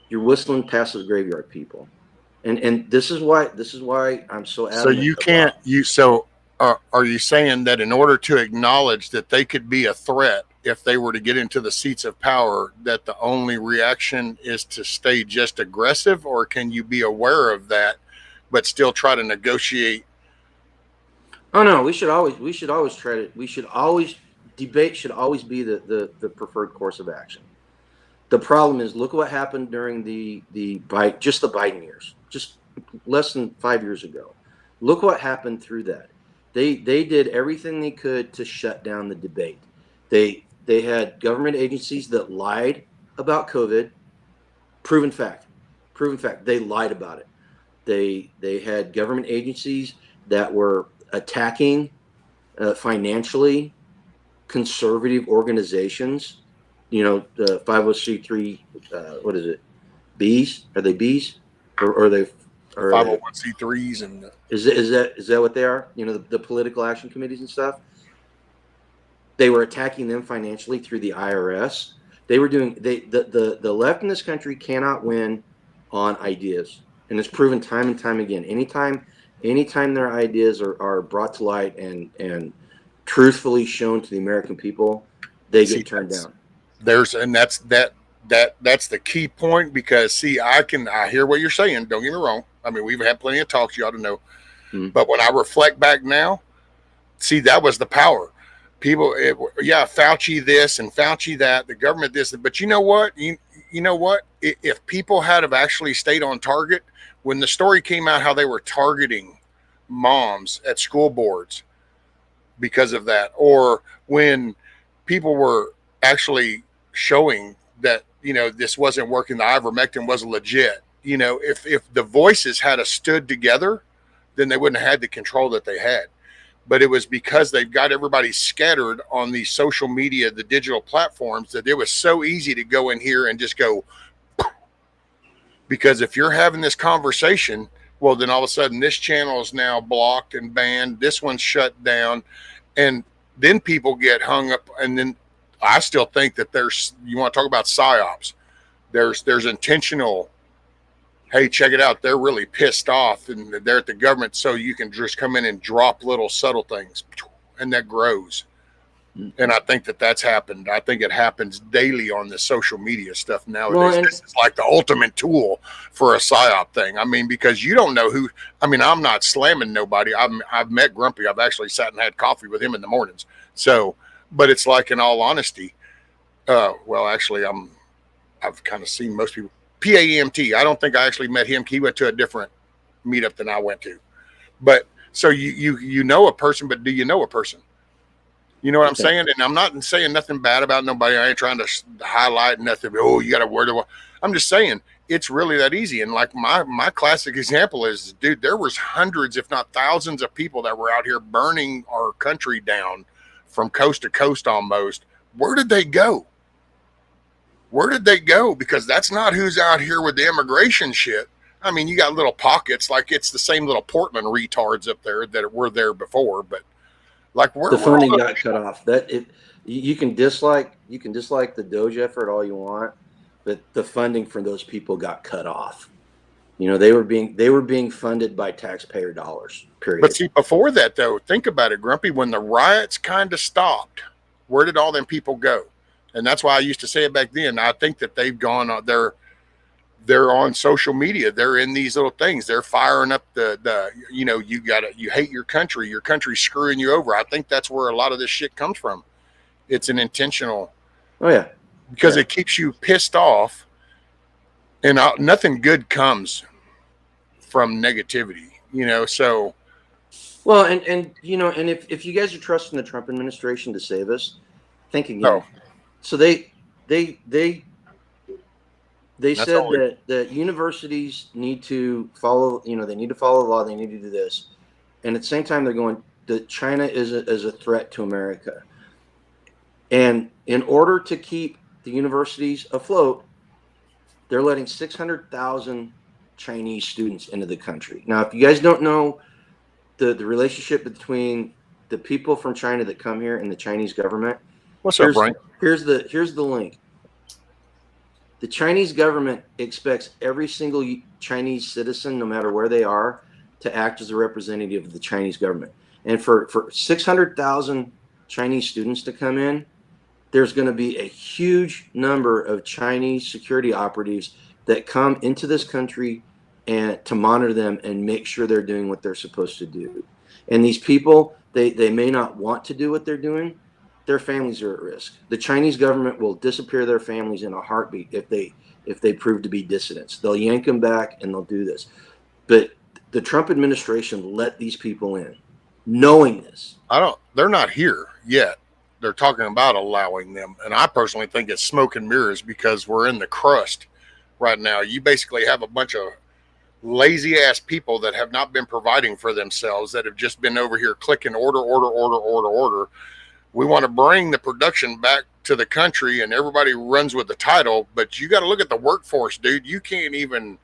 you're whistling past the graveyard, people. And this is why I'm so adamant. So you can't are you saying that in order to acknowledge that they could be a threat if they were to get into the seats of power, that the only reaction is to stay just aggressive, or can you be aware of that but still try to negotiate? Oh no, debate should always be the preferred course of action. The problem is, look what happened during the Biden years, just less than 5 years ago. Look what happened through that. They did everything they could to shut down the debate. They had government agencies that lied about COVID. Proven fact. They lied about it. They had government agencies that were attacking financially conservative organizations. You know, the 501c3, what is it? Bees? Are they bees? Or are they 501c3s and is that what they are? You know, the political action committees and stuff. They were attacking them financially through the IRS. They were doing the left in this country cannot win on ideas, and it's proven time and time again. Anytime their ideas are brought to light and truthfully shown to the American people, they get turned down. That's the key point, because I hear what you're saying. Don't get me wrong. I mean, we've had plenty of talks, you ought to know. But when I reflect back now, that was the power. People, Fauci this and Fauci that, the government this, but you know what? You know what? If people had have actually stayed on target, when the story came out how they were targeting moms at school boards because of that, or when people were actually showing that, this wasn't working, the ivermectin wasn't legit, if the voices had stood together, then they wouldn't have had the control that they had. But it was because they've got everybody scattered on the social media, the digital platforms, that it was so easy to go in here and just go. Because if you're having this conversation, well, then all of a sudden this channel is now blocked and banned. This one's shut down. And then people get hung up. And then I still think that you want to talk about psyops. There's intentional. Hey, check it out. They're really pissed off and they're at the government. So you can just come in and drop little subtle things, and that grows. And I think that's happened. I think it happens daily on the social media stuff nowadays. Well, this is like the ultimate tool for a psyop thing. I mean, because you don't know I'm not slamming nobody. I've met Grumpy. I've actually sat and had coffee with him in the mornings. So, but it's like, in all honesty, actually I've kind of seen most people. PAMT. I don't think I actually met him. He went to a different meetup than I went to. But so you know a person, but do you know a person? You know what I'm saying? And I'm not saying nothing bad about nobody. I ain't trying to highlight nothing. Oh, you got to word it. I'm just saying it's really that easy. And like my classic example is, dude, there was hundreds, if not thousands, of people that were out here burning our country down from coast to coast almost. Where did they go? Because that's not who's out here with the immigration shit. I mean, you got little pockets, like it's the same little Portland retards up there that were there before, but like the funding got cut off. You can dislike the Doge effort all you want, but the funding for those people got cut off. They were being funded by taxpayer dollars. Period. But see, before that though, think about it, Grumpy. When the riots kind of stopped, where did all them people go? And that's why I used to say it back then. I think that they've gone, they're on social media. They're in these little things. They're firing up you hate your country's screwing you over. I think that's where a lot of this shit comes from. It's an intentional. Oh yeah. Because it keeps you pissed off, and nothing good comes from negativity, you know. So Well, and you know, and if you guys are trusting the Trump administration to save us, think again. oh, So they that's said only that universities need to follow, you know, they need to follow the law, they need to do this, and at the same time they're going that China is a threat to America, and in order to keep the universities afloat, they're letting 600,000 Chinese students into the country. Now, if you guys don't know the relationship between the people from China that come here and the Chinese government, what's up, here's Brian? here's the link. The Chinese government expects every single Chinese citizen, no matter where they are, to act as a representative of the Chinese government. And for 600,000 Chinese students to come in, there's going to be a huge number of Chinese security operatives that come into this country and to monitor them and make sure they're doing what they're supposed to do. And these people, they may not want to do what they're doing. Their families are at risk. The Chinese government will disappear their families in a heartbeat if they prove to be dissidents. They'll yank them back and they'll do this. But the Trump administration let these people in, knowing this. They're not here yet. They're talking about allowing them. And I personally think it's smoke and mirrors because we're in the crust right now. You basically have a bunch of lazy ass people that have not been providing for themselves, that have just been over here clicking order. We want to bring the production back to the country and everybody runs with the title, but you got to look at the workforce, dude. You can't even,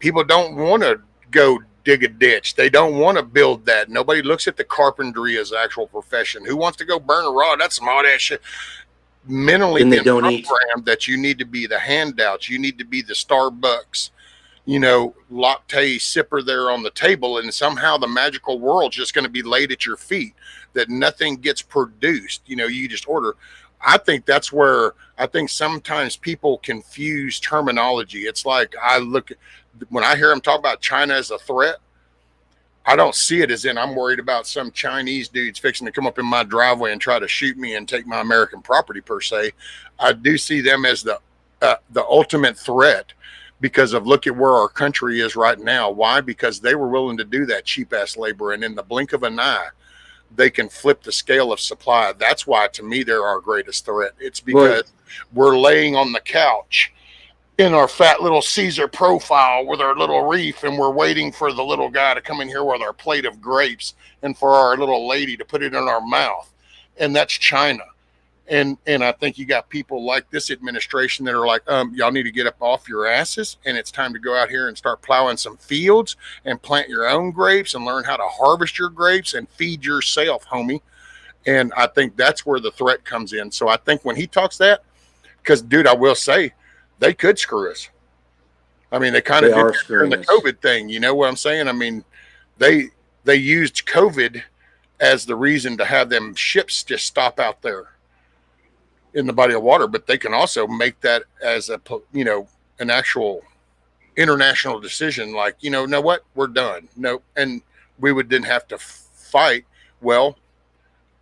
people don't want to go dig a ditch. They don't want to build that. Nobody looks at the carpentry as actual profession. Who wants to go burn a rod? That's some odd ass shit. Mentally And they been don't eat. programmed that you need to be the handouts. You need to be the Starbucks, you know, latte sipper there on the table, and somehow the magical world's just going to be laid at your feet, that nothing gets produced. You know, you just order. I think that's where I think sometimes people confuse terminology. It's like when I hear them talk about China as a threat, I don't see it as in I'm worried about some Chinese dudes fixing to come up in my driveway and try to shoot me and take my American property per se. I do see them as the ultimate threat, because of look at where our country is right now. Why? Because they were willing to do that cheap ass labor, and in the blink of an eye, they can flip the scale of supply. That's why, to me, they're our greatest threat. It's because we're laying on the couch in our fat little Caesar profile with our little reef, and we're waiting for the little guy to come in here with our plate of grapes and for our little lady to put it in our mouth. And that's China. And I think you got people like this administration that are like, y'all need to get up off your asses, and it's time to go out here and start plowing some fields and plant your own grapes and learn how to harvest your grapes and feed yourself, homie. And I think that's where the threat comes in. So I think when he talks that, because, dude, I will say, they could screw us. I mean, they kind of did during the COVID thing. You know what I'm saying? I mean, they used COVID as the reason to have them ships just stop out there in the body of water, but they can also make that as a, you know, an actual international decision. Like, you know what? We're done. No. And we would then have to fight. Well,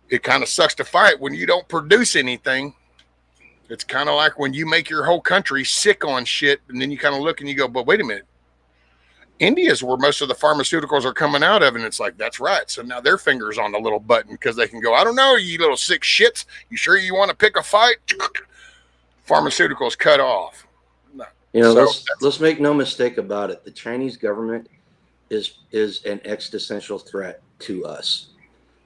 it kind of sucks to fight when you don't produce anything. It's kind of like when you make your whole country sick on shit, and then you kind of look and you go, but wait a minute. India is where most of the pharmaceuticals are coming out of, and it's like, that's right. So now their finger's on the little button because they can go, I don't know, you little sick shits. You sure you want to pick a fight? Pharmaceuticals cut off. No. You know, so let's make no mistake about it. The Chinese government is an existential threat to us.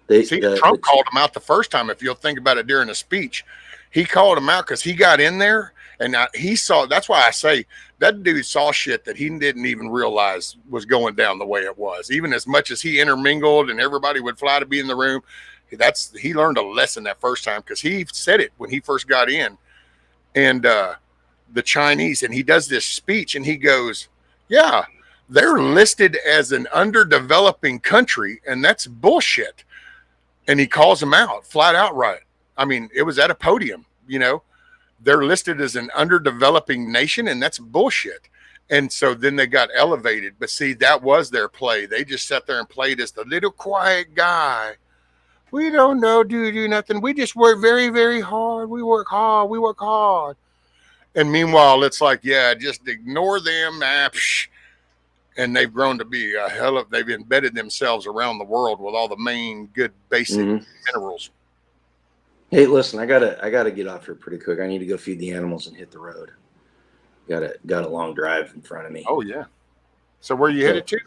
Trump called him out the first time, if you'll think about it, during a speech. He called him out because he got in there and he saw. That's why I say that dude saw shit that he didn't even realize was going down the way it was. Even as much as he intermingled and everybody would fly to be in the room, he learned a lesson that first time, because he said it when he first got in. And the Chinese, and he does this speech and he goes, yeah, they're listed as an underdeveloping country, and that's bullshit. And he calls them out flat out, right? I mean, it was at a podium, you know, they're listed as an underdeveloping nation, and that's bullshit. And so then they got elevated. But see, that was their play. They just sat there and played as the little quiet guy. We don't know, do nothing. We just work very, very hard. We work hard. And meanwhile, it's like, yeah, just ignore them. and they've grown to be a hell of. They've embedded themselves around the world with all the main good basic minerals. Hey, listen, I gotta get off here pretty quick. I need to go feed the animals and hit the road. Got a long drive in front of me. Oh yeah. So where are you headed to?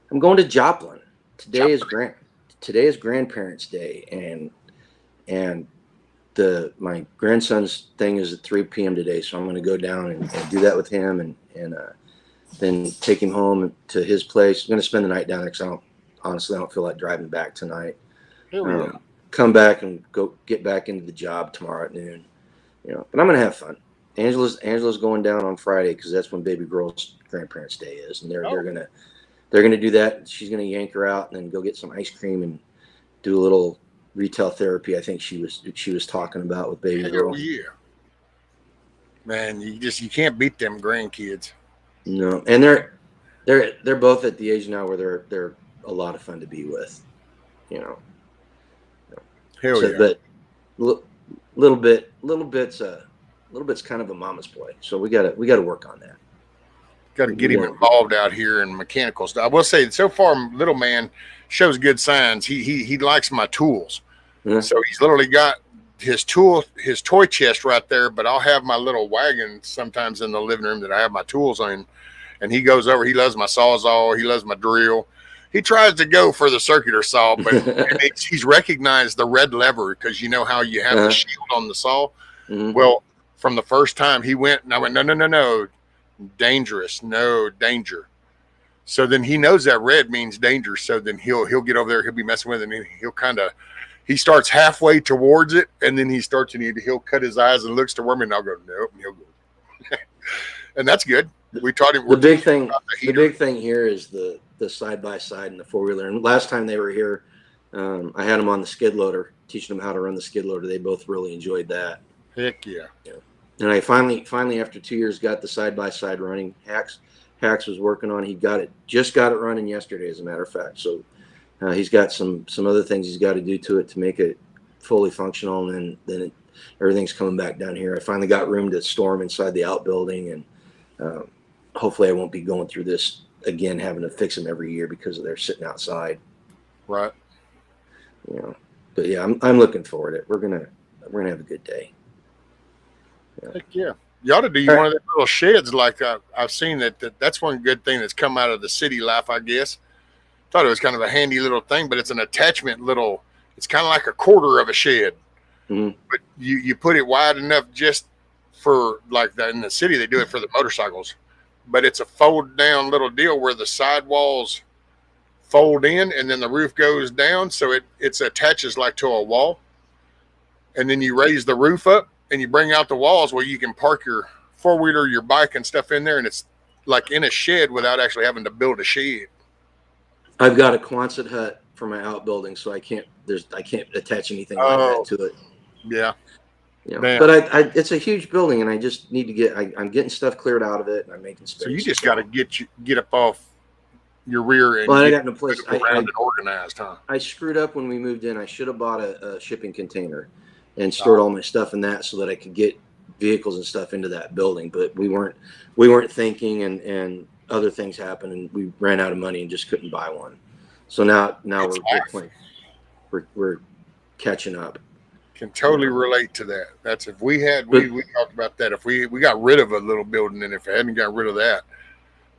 I'm going to Joplin. Today Joplin. is Grandparents' Day, and my grandson's thing is at 3 p.m. today, so I'm going to go down and do that with him, and then take him home to his place. I'm going to spend the night down there because I don't feel like driving back tonight. Come back and go get back into the job tomorrow at noon. But I'm going to have fun. Angela's going down on Friday because that's when baby girl's Grandparents' Day is, and they're gonna do that. She's gonna yank her out and then go get some ice cream and do a little retail therapy. I think she was talking about with baby girl. Oh yeah, man, you can't beat them grandkids. No, and they're both at the age now where they're a lot of fun to be with. Hell yeah. But little bit's kind of a mama's boy, so we gotta work on that. Got to get him involved out here in mechanical stuff. I will say, so far, little man shows good signs. He likes my tools, so he's literally got his toy chest right there. But I'll have my little wagon sometimes in the living room that I have my tools on, and he goes over. He loves my sawzall. He loves my drill. He tries to go for the circular saw, but he's recognized the red lever because you know how you have the shield on the saw. Well, from the first time he went, and I went, no, dangerous, no danger. So then he knows that red means danger. So then he'll get over there. He'll be messing with it, and he starts halfway towards it, and then he'll cut his eyes and looks toward me, and I'll go nope, and he'll go, and that's good. We taught him the big thing here is the side by side and the 4-wheeler. And last time they were here, I had them on the skid loader, teaching them how to run the skid loader. They both really enjoyed that. Heck yeah. And I finally after 2 years got the side by side running. Hacks was working on. He just got it running yesterday, as a matter of fact. So he's got some other things he's got to do to it to make it fully functional, and then everything's coming back down here. I finally got room to store them inside the outbuilding, and hopefully I won't be going through this again, having to fix them every year because they're sitting outside. Right. But yeah, I'm looking forward to it. We're gonna have a good day. Heck yeah. You ought to do one of the little sheds like I've seen that's one good thing that's come out of the city life, I guess. Thought it was kind of a handy little thing, but it's an attachment it's kind of like a quarter of a shed. But you put it wide enough just for like that. In the city, they do it for the motorcycles, but it's a fold down little deal where the sidewalls fold in and then the roof goes down. So it attaches like to a wall, and then you raise the roof up and you bring out the walls where you can park your 4-wheeler, your bike and stuff in there. And it's like in a shed without actually having to build a shed. I've got a Quonset hut for my outbuilding, so I can't attach anything like that to it. Yeah. But it's a huge building, and I just need to I'm getting stuff cleared out of it, and I'm making space. So you just got to get up off your rear and I got no place. Around and organized, huh? I screwed up when we moved in. I should have bought a shipping container and stored all my stuff in that so that I could get vehicles and stuff into that building. But we weren't thinking, and other things happened, and we ran out of money and just couldn't buy one. So now we're catching up. Can totally relate to that. That's if we talked about that. If we got rid of a little building, and if I hadn't got rid of that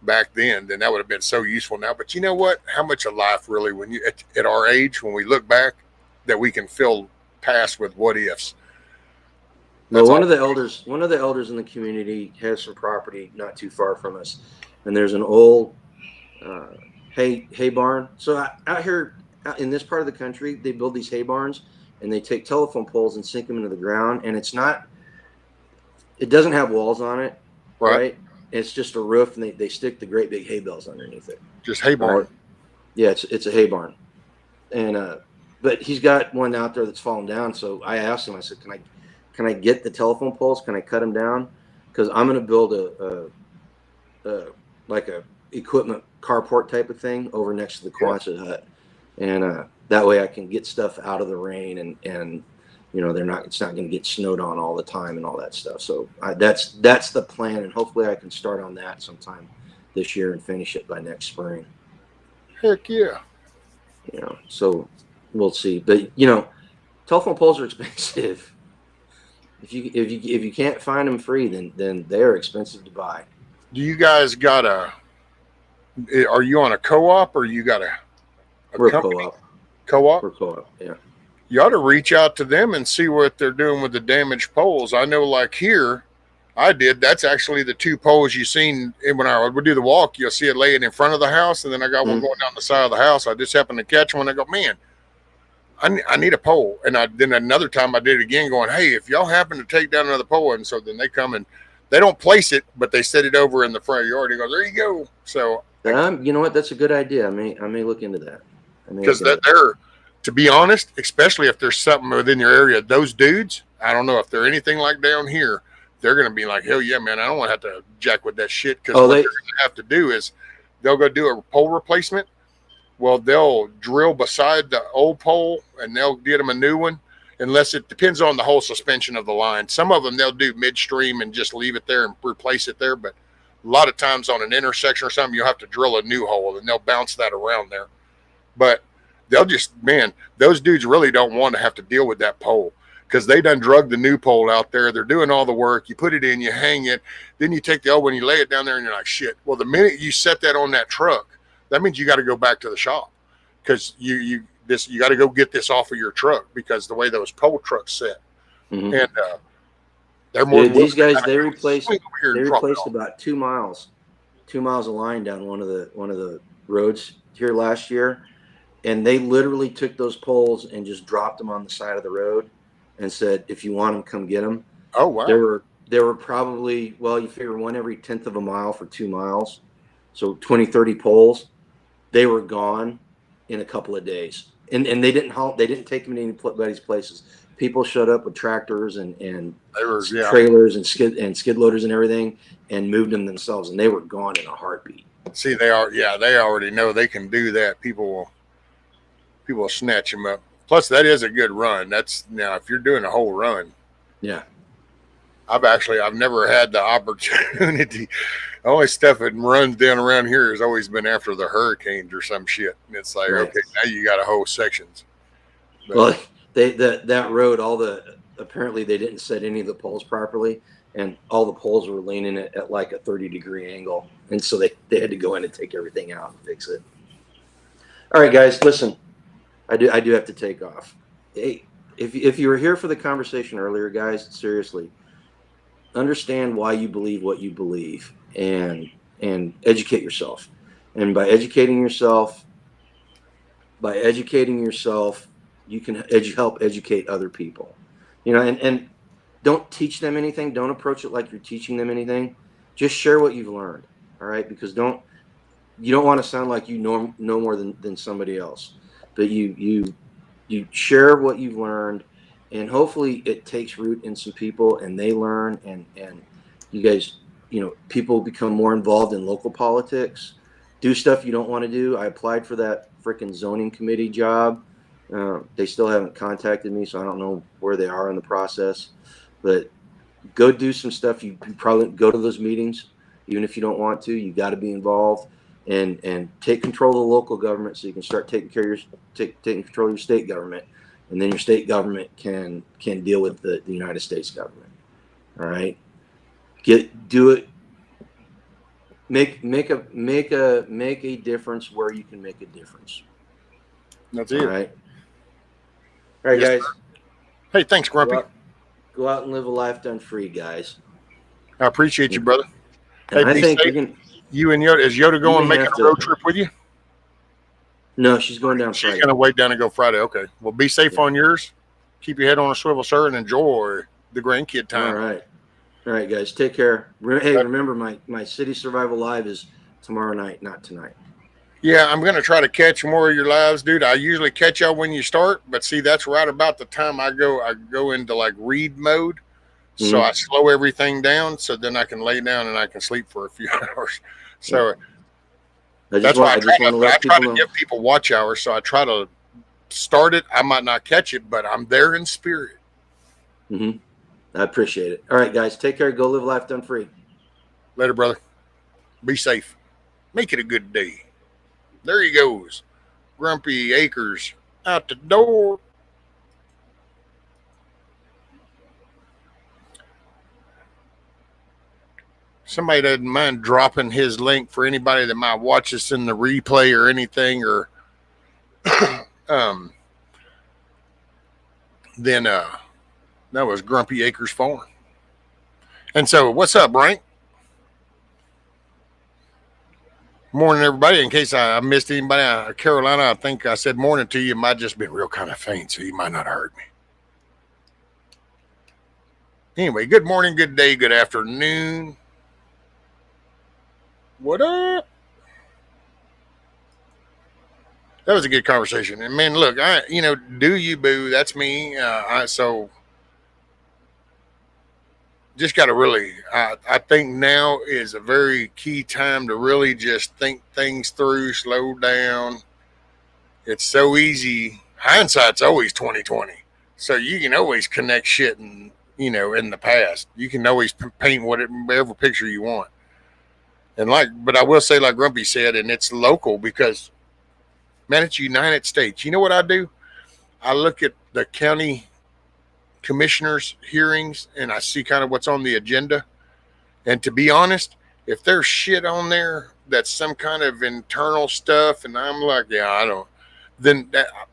back then that would have been so useful now. But you know what? How much of life really, when you at our age, when we look back, that we can fill past with what ifs. Well, one of the elders in the community has some property not too far from us, and there's an old hay barn. So out here in this part of the country, they build these hay barns, and they take telephone poles and sink them into the ground, and it doesn't have walls on it, right? It's just a roof, and they stick the great big hay bales underneath it. Just hay barn. Yeah, it's a hay barn, and but he's got one out there that's fallen down. So I asked him. I said, "Can I get the telephone poles? Can I cut them down? Because I'm going to build a equipment carport type of thing over next to the Quonset hut, and that way I can get stuff out of the rain, and it's not going to get snowed on all the time and all that stuff. So that's the plan, and hopefully I can start on that sometime this year and finish it by next spring. Heck yeah. So we'll see. But telephone poles are expensive. If you can't find them free, then they are expensive to buy. Do you guys got are you on a co-op or you got a We're company? co-op. Co-op? We're co-op, yeah. You ought to reach out to them and see what they're doing with the damaged poles. I know, like here, I did. That's actually the two poles you seen when I would do the walk. You'll see it laying in front of the house, and then I got one going down the side of the house. I just happened to catch one. I go, man, I need a pole. And then another time I did it again, going, hey, if y'all happen to take down another pole, and so then they come and they don't place it, but they set it over in the front yard. He goes, there you go. So you know what? That's a good idea. I may look into that. Because they're, to be honest, especially if there's something within your area, those dudes, I don't know if they're anything like down here, they're going to be like, hell yeah, man, I don't want to have to jack with that shit. Because what they're going to have to do is they'll go do a pole replacement. Well, they'll drill beside the old pole and they'll get them a new one, unless it depends on the whole suspension of the line. Some of them they'll do midstream and just leave it there and replace it there. But a lot of times on an intersection or something, you'll have to drill a new hole and they'll bounce that around there. But they'll just, man, those dudes really don't want to have to deal with that pole because they done drug the new pole out there. They're doing all the work. You put it in, you hang it, then you take the old one, you lay it down there, and you're like, shit. Well, the minute you set that on that truck, that means you got to go back to the shop because you got to go get this off of your truck because the way those pole trucks set. Mm-hmm. And they're more. These guys, they replaced about 2 miles of line down one of the roads here last year. And they literally took those poles and just dropped them on the side of the road and said, if you want them, come get them. Oh, wow. There were probably, well, you figure one every 1/10 of a mile for 2 miles. So 20, 30 poles. They were gone in a couple of days. And they didn't halt. They didn't take them to anybody's places. People showed up with tractors and trailers and skid loaders and everything and moved them themselves. And they were gone in a heartbeat. See, they already know they can do that. People will snatch them up. Plus, that is a good run. That's now if you're doing a whole run. Yeah. I've never had the opportunity. The only stuff that runs down around here has always been after the hurricanes or some shit. And it's like, right. Okay, now you got a whole sections. But, well, that road, apparently they didn't set any of the poles properly, and all the poles were leaning at like a 30-degree angle, and so they had to go in and take everything out and fix it. All right, guys, listen. I do have to take off. Hey, if you were here for the conversation earlier, guys, seriously, understand why you believe what you believe and educate yourself. And by educating yourself, you can help educate other people. And don't teach them anything. Don't approach it like you're teaching them anything. Just share what you've learned. All right, because you don't want to sound like you know more than somebody else. But you share what you've learned, and hopefully it takes root in some people, and they learn, and you guys, people become more involved in local politics, do stuff you don't want to do. I applied for that freaking zoning committee job. They still haven't contacted me, so I don't know where they are in the process. But go do some stuff. You probably go to those meetings, even if you don't want to. You got to be involved. And take control of the local government so you can start taking control of your state government, and then your state government can deal with the United States government. All right, do it. Make a difference where you can make a difference. That's it. All right, yes, guys. Sir. Hey, thanks, Grumpy. Go out and live a life done free, guys. I appreciate you, brother. And hey, I think you and Yoda, is Yoda going making a road trip with you? No, she's going down Friday. She's going to wait down and go Friday. Okay. Well, be safe on yours. Keep your head on a swivel, sir, and enjoy the grandkid time. All right, guys. Take care. Hey, remember, my City Survival Live is tomorrow night, not tonight. Yeah, I'm going to try to catch more of your lives, dude. I usually catch y'all when you start, but see, that's right about the time I go into like read mode. Mm-hmm. So I slow everything down so then I can lay down and I can sleep for a few hours. So that's why I try to give people watch hours. So I try to start it. I might not catch it, but I'm there in spirit. Mm-hmm. I appreciate it. All right, guys, take care. Go live life done free. Later, brother. Be safe. Make it a good day. There he goes. Grumpy Acres out the door. Somebody doesn't mind dropping his link for anybody that might watch us in the replay or anything, or um, then that was Grumpy Acres Farm. And so, what's up, Rank? Morning, everybody. In case I missed anybody, Carolina, I think I said morning to you. It might just be real kind of faint, so you might not have heard me. Anyway, good morning, good day, good afternoon. What up? That was a good conversation. And man, look, do you boo? That's me. So just got to really, I think now is a very key time to really just think things through, slow down. It's so easy. Hindsight's always 2020. So you can always connect shit in the past. You can always paint whatever picture you want. And but I will say, like Grumpy said, and it's local because, man, it's United States. You know what I do? I look at the county commissioners' hearings and I see kind of what's on the agenda. And to be honest, if there's shit on there that's some kind of internal stuff, and I'm like, yeah, I don't.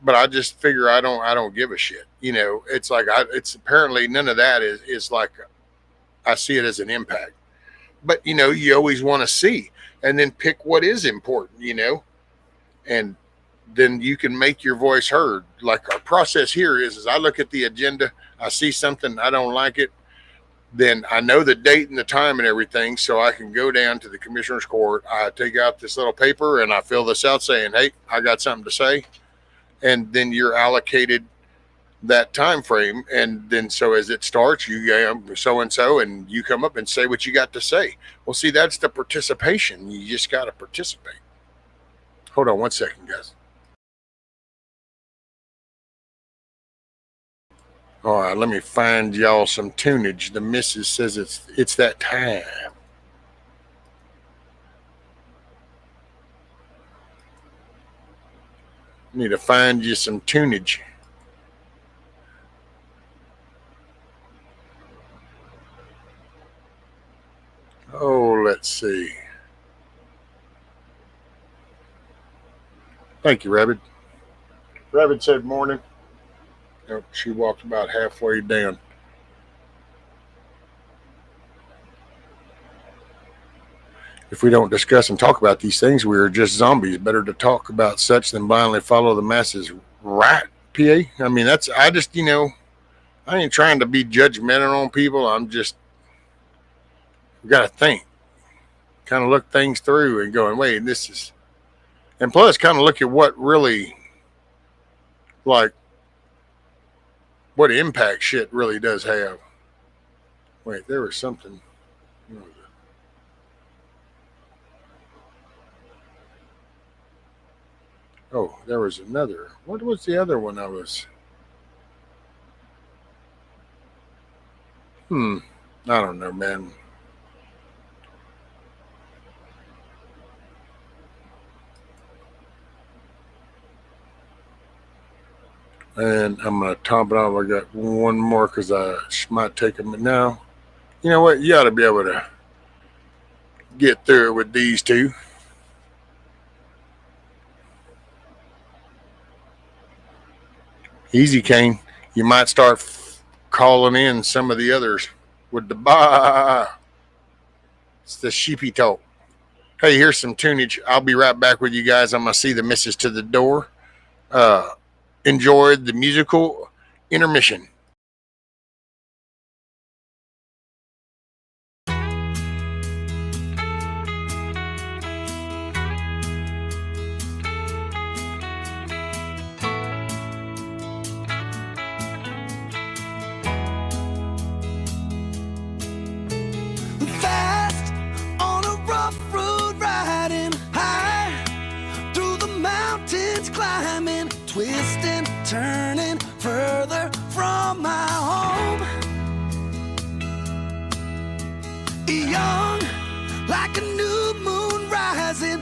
But I just figure I don't give a shit. It's like it's apparently none of that is like I see it as an impact. But you always want to see and then pick what is important, and then you can make your voice heard. Like our process here is I look at the agenda, I see something, I don't like it, then I know the date and the time and everything, so I can go down to the commissioner's court. I take out this little paper and I fill this out saying, hey, I got something to say. And then you're allocated that time frame, and then so as it starts, you so and so, and you come up and say what you got to say. Well, see, that's the participation. You just got to participate. Hold on one second, guys. All right, let me find y'all some tunage. The missus says it's that time. Need to find you some tunage. Oh, let's see. Thank you, Rabbit. Rabbit said morning. Oh, she walked about halfway down. If we don't discuss and talk about these things, we are just zombies. Better to talk about such than blindly follow the masses. Right, PA? I mean, I just, I ain't trying to be judgmental on people. I'm just, we got to think. Kind of look things through and going, wait, this is, and plus kind of look at what really, like, what impact shit really does have. Wait, there was something. Oh, there was another. What was the other one I was? I don't know, man. And I'm going to top it off. I got one more because I might take them now. You know what? You ought to be able to get through it with these two. Easy, Kane. You might start calling in some of the others with the bah. It's the sheepy talk. Hey, here's some tunage. I'll be right back with you guys. I'm going to see the missus to the door. Enjoy the musical intermission. Fast on a rough road, riding high through the mountains, climbing, twisting, turning further from my home. Young like a new moon rising,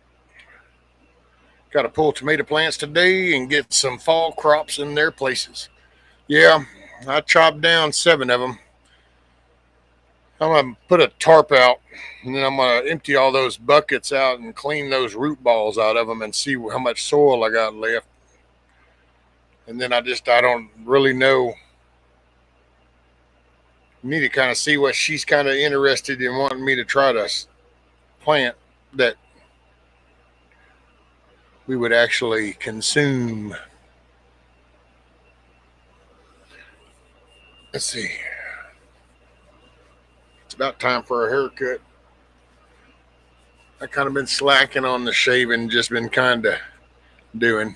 Got to pull tomato plants today and get some fall crops in their places. Yeah, I chopped down 7 of them. I'm going to put a tarp out, and then I'm going to empty all those buckets out and clean those root balls out of them and see how much soil I got left. And then I don't really know. Need to kind of see what she's kind of interested in wanting me to try to plant that we would actually consume. Let's see. It's about time for a haircut. I kind of been slacking on the shaving, just been kind of doing.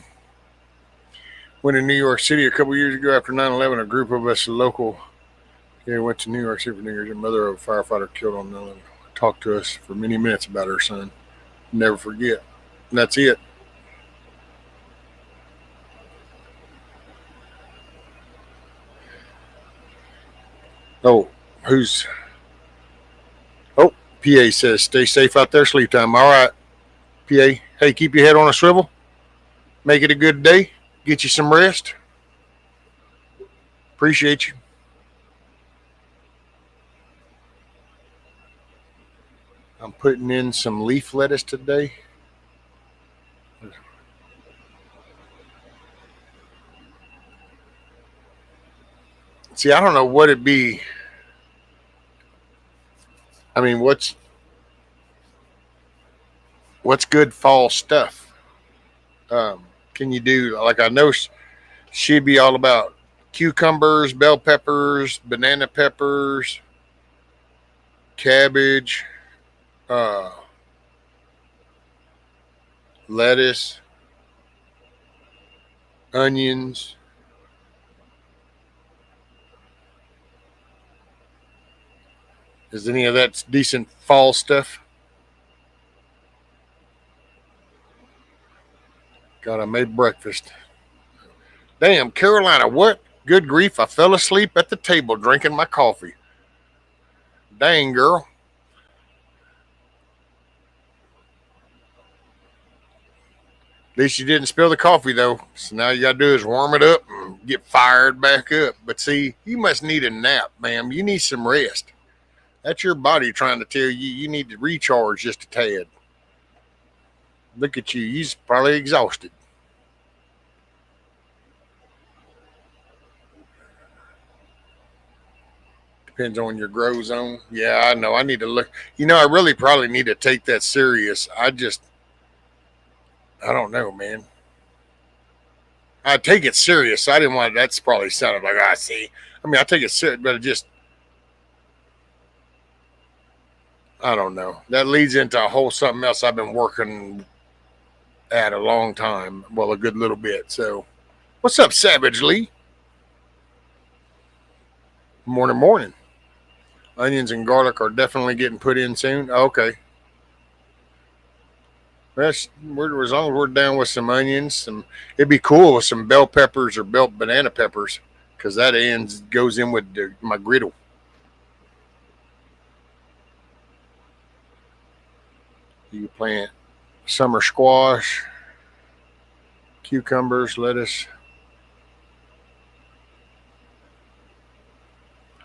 Went to New York City a couple years ago after 9/11. A group of us local here went to New York City for New Year's. The mother of a firefighter killed on 9/11 talked to us for many minutes about her son. Never forget. And that's it. Oh, who's? Oh, PA says, stay safe out there, sleep time. All right, PA. Hey, keep your head on a swivel. Make it a good day. Get you some rest. Appreciate you. I'm putting in some leaf lettuce today. See, I don't know what it'd be. I mean, what's good fall stuff? Can you do, like, I know she'd be all about cucumbers, bell peppers, banana peppers, cabbage, lettuce, onions. Is any of that decent fall stuff? God, I made breakfast. Damn, Carolina, what? Good grief, I fell asleep at the table drinking my coffee. Dang, girl. At least you didn't spill the coffee, though. So now you got to do is warm it up and get fired back up. But see, you must need a nap, ma'am. You need some rest. That's your body trying to tell you you need to recharge just a tad. Look at you. You're probably exhausted. Depends on your grow zone. Yeah, I know. I need to look. I really probably need to take that serious. I don't know, man. I take it serious. I didn't want. That's probably sounded like I see. I mean, I take it serious, but I don't know. That leads into a whole something else I've been working at a long time. Well, a good little bit. So, what's up, Savage Lee? Morning, morning. Onions and garlic are definitely getting put in soon. Okay. As long as we're down with some onions, it'd be cool with some bell peppers or bell banana peppers, because that goes in with my griddle. You plant summer squash, cucumbers, lettuce.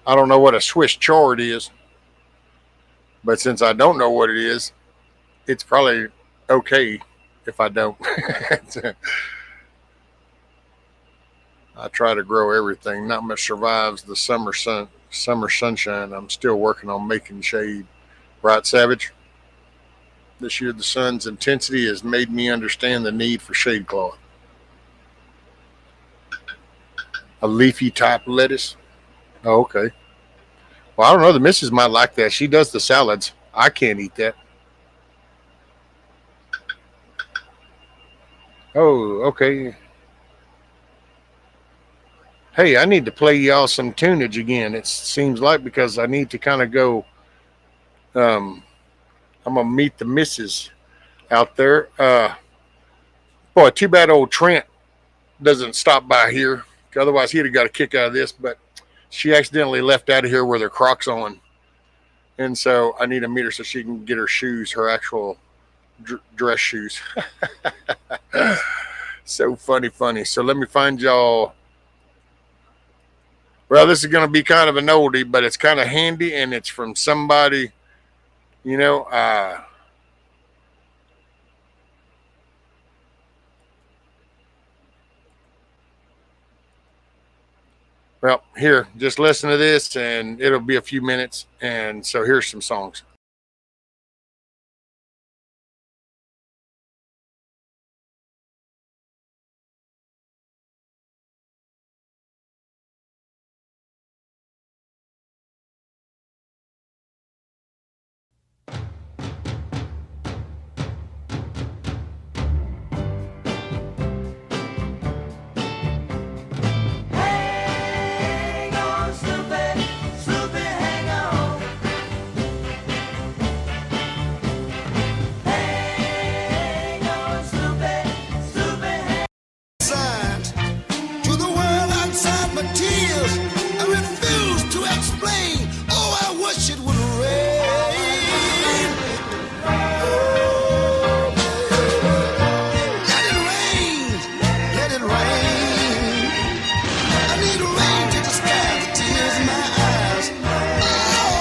I don't know what a Swiss chard is, but since I don't know what it is, it's probably okay if I don't. I try to grow everything. Not much survives the summer sunshine. I'm still working on making shade. Right, Savage? This year, the sun's intensity has made me understand the need for shade cloth. A leafy type lettuce. Oh, okay. Well, I don't know. The missus might like that. She does the salads. I can't eat that. Oh, okay. Hey, I need to play y'all some tunage again. It seems like, because I need to kind of go. I'm gonna meet the missus out there. Boy, too bad old Trent doesn't stop by here. Otherwise, he'd have got a kick out of this. But she accidentally left out of here with her Crocs on, and so I need to meet her so she can get her shoes, her actual dress shoes. So funny. So let me find y'all. Well, this is going to be kind of an oldie, but it's kind of handy, and it's from somebody, you know. Well, here, just listen to this, and it'll be a few minutes. And so here's some songs. Hang on, Snoopy, Snoopy, hang on. Hang on, Snoopy, Snoopy, hang on. To the world outside my tears, I refuse to explain. Oh, I wish it would rain. Oh, let it rain, let it rain. I need rain to disguise the tears in my eyes. Oh,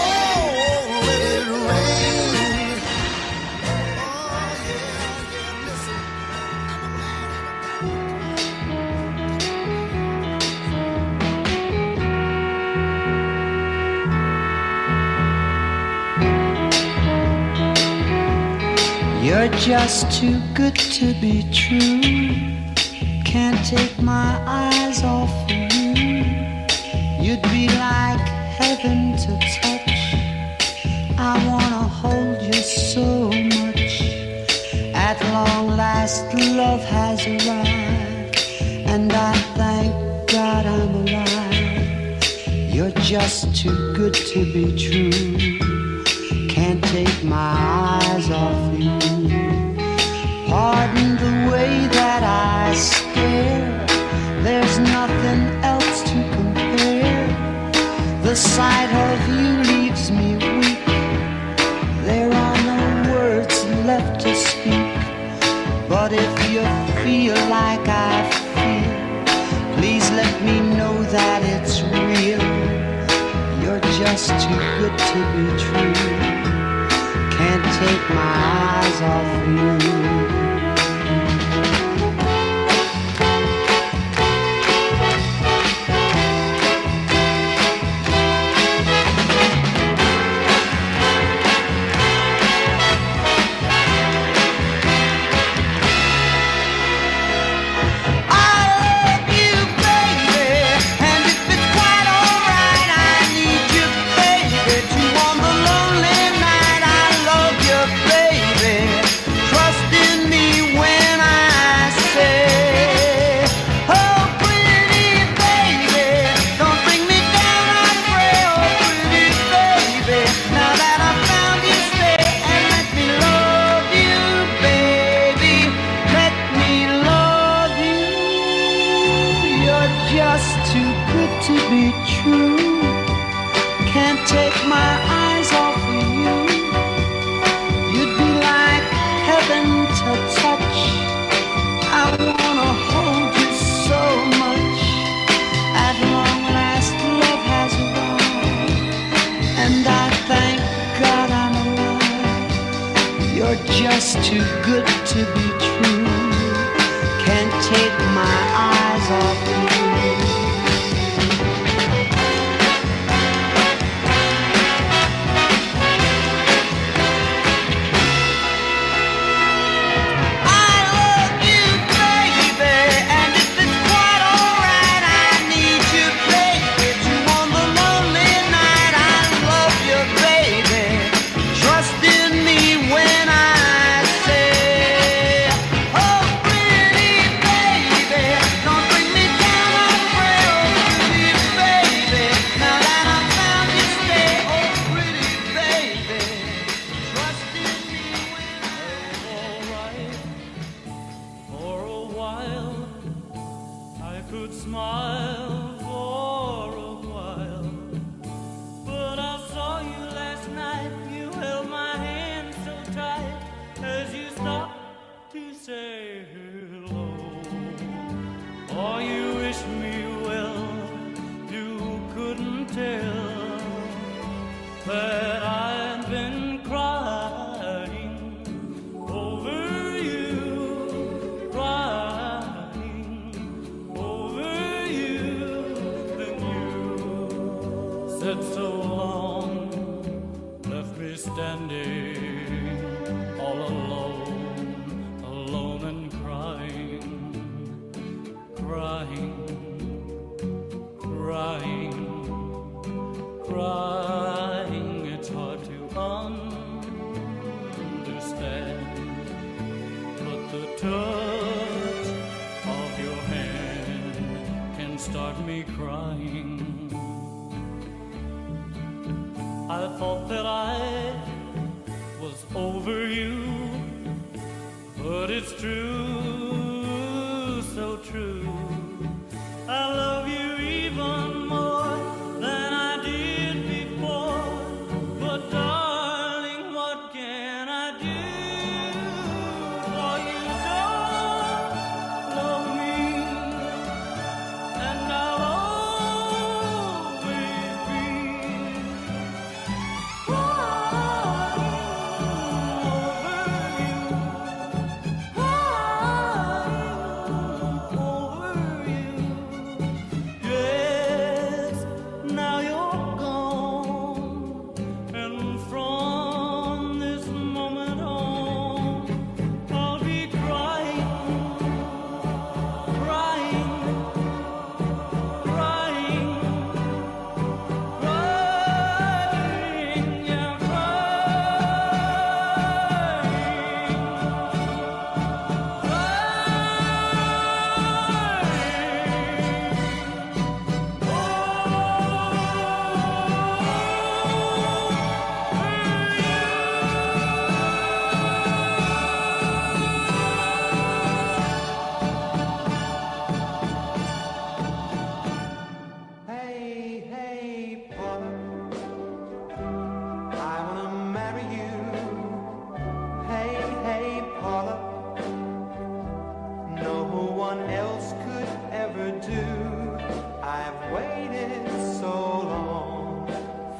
let it rain. Oh, yeah, listen. I'm a man. You're just too good to be true. Can't take my eyes off of you. You'd be like heaven to touch. I wanna hold you so much. At long last, love has arrived, and I thank God I'm alive. You're just too good to be true. Can't take my eyes off you. Pardon the way that I stare. There's nothing else to compare. The sight of you leaves me weak. There are no words left to speak. But if you feel like I feel, please let me know that it's real. You're just too good to be true. Can't take my eyes off you. Just too good to be true. Can't take my eyes off of you. You'd be like heaven to touch. I wanna hold you so much. At long last, love has arrived, and I thank God I'm alive. You're just too good to be true. Can't take my eyes off you. Could smile for a while, but I saw you last night. You held my hand so tight as you started. touch of your hand can start me crying. I thought that I was over you, but it's true, so true. I love you even more than I did before. But darling, what can I do? For you don't love me, and I'll always be over you. Yes, now you're gone, and from this moment on, I'll be crying, crying, crying, crying, yeah, Hey, hey, Paula, I wanna marry you. Hey, hey, Paula, no one else could ever do. I've waited so long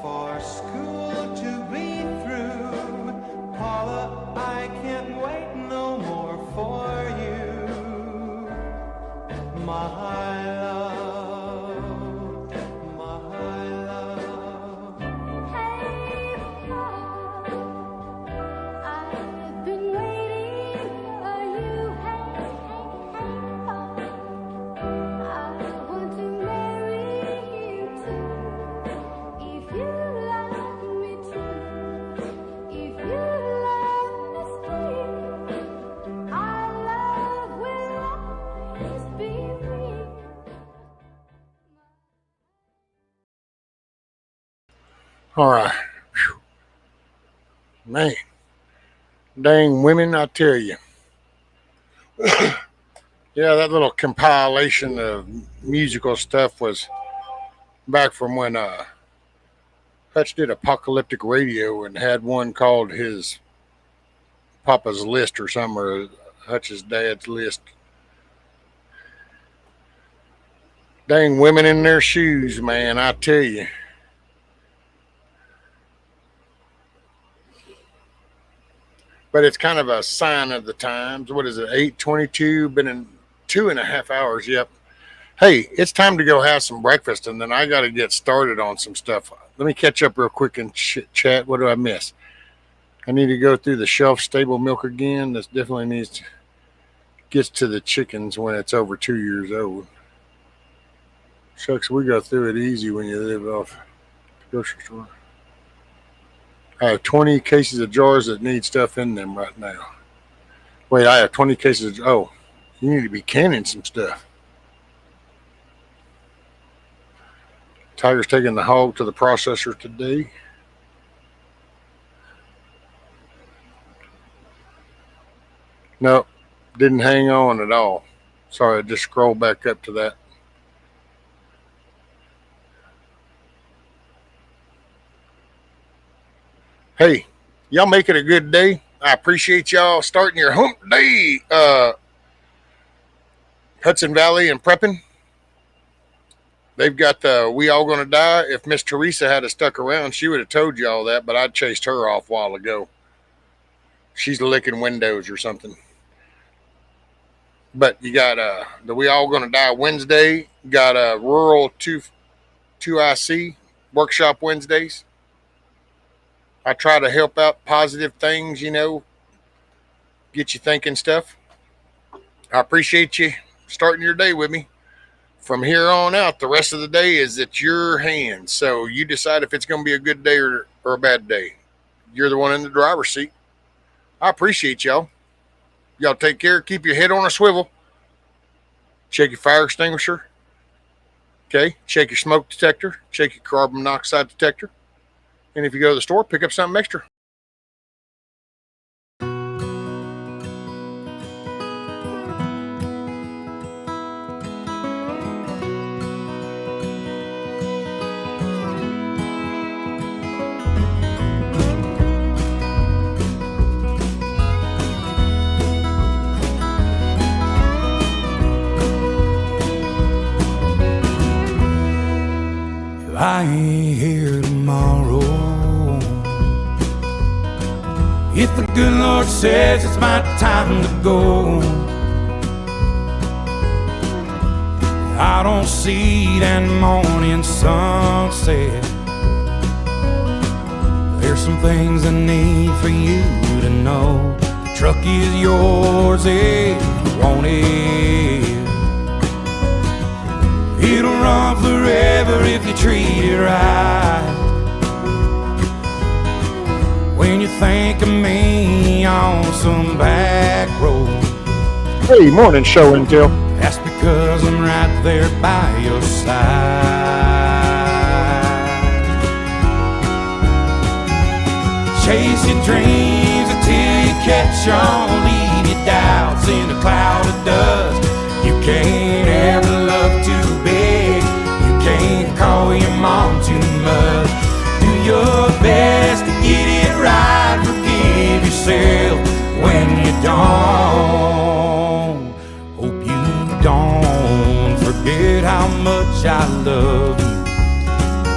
for school to be through. Paula, I can't wait no more for you. My love, my love. Hey, Paul, I've been waiting for you. Hey, hey, hey, Paul, I want to marry you too. If you love me too, if you love me still, our love will always be real. All right. Whew. Man, dang women, I tell you. Yeah, that little compilation of musical stuff was back from when Hutch did Apocalyptic Radio and had one called his Papa's List or something, or Hutch's dad's list. Dang women in their shoes, man, I tell you. But it's kind of a sign of the times. What is it, 8:22? Been in 2.5 hours. Yep. Hey, it's time to go have some breakfast, and then I got to get started on some stuff. Let me catch up real quick and chat. What do I miss? I need to go through the shelf stable milk again. This definitely needs to gets to the chickens when it's over 2 years old. Shucks, we go through it easy when you live off the grocery store. I have 20 cases of jars that need stuff in them right now. Wait, I have 20 cases of, oh, you need to be canning some stuff. Tiger's taking the hog to the processor today. Nope, didn't hang on at all. Sorry, I just scrolled back up to that. Hey, y'all make it a good day. I appreciate y'all starting your hump day, Hudson Valley and prepping. They've got the We All Gonna Die. If Miss Teresa had stuck around, she would have told you all that, but I chased her off a while ago. She's licking windows or something. But you got the We All Gonna Die Wednesday. You got a rural 2IC workshop Wednesdays. I try to help out positive things, you know, get you thinking stuff. I appreciate you starting your day with me. From here on out, the rest of the day is at your hands. So you decide if it's going to be a good day or a bad day. You're the one in the driver's seat. I appreciate y'all. Y'all take care. Keep your head on a swivel. Check your fire extinguisher. Okay. Check your smoke detector. Check your carbon monoxide detector. And if you go to the store, pick up something extra. I ain't here tomorrow. If the good Lord says it's my time to go, I don't see that morning sunset. There's some things I need for you to know. The truck is yours if you want it. It'll run forever if you treat it right. When you think of me on some back road, Hey, morning show and tell. that's because I'm right there by your side. Chase your dreams until you catch on. Leave your doubts in a cloud of dust. You can't ever love too big. You can't call your mom too much. Do your best to get it right. Forgive yourself when you don't. Hope you don't forget how much I love you.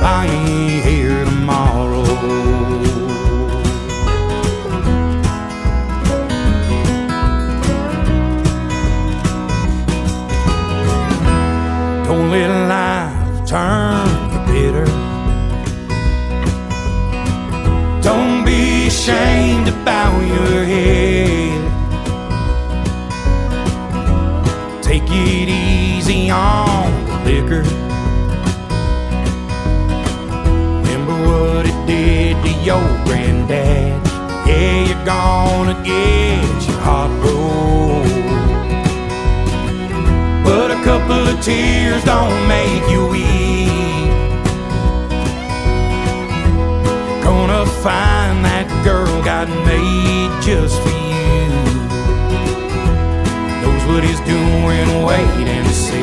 I ain't here tomorrow. Don't let life turn you bitter. Don't be ashamed to bow your head. Take it easy on the liquor. Remember what it did to your granddad. Yeah, you're gonna get your heart broke, but a couple of tears don't make you weep. Gonna find that girl God made just for you. Knows what he's doing, wait and see.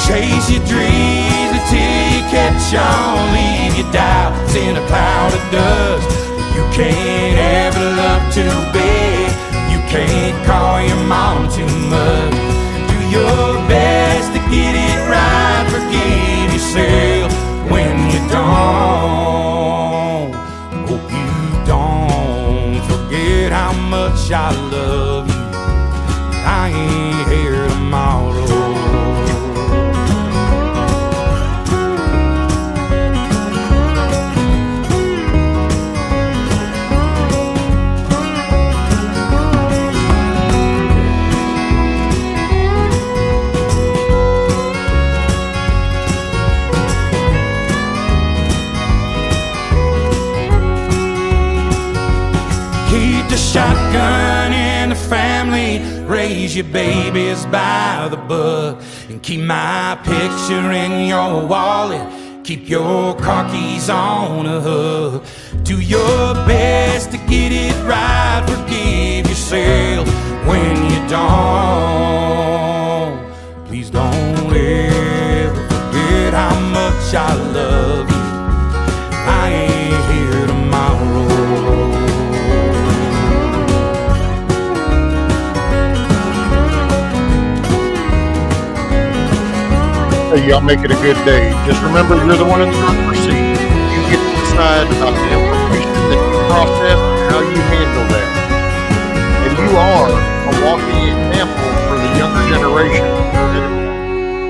Chase your dreams until you catch on. Leave your doubts in a cloud of dust. You can't ever love too big. You can't call your mom too much. Do your best to get it right. Forgive yourself when you don't. Hope you don't forget how much I love you. I ain't here tomorrow. Keep the shotgun in the family, raise your babies by the book, and keep my picture in your wallet. Keep your car keys on a hook. Do your best to get it right. Forgive yourself when you don't. Please don't ever forget how much I love you. I ain't here tomorrow. Hey, y'all make it a good day. Just remember, you're the one in the driver's seat. You get to decide about the information that you process and how you handle that. And you are a walking example for the younger generation.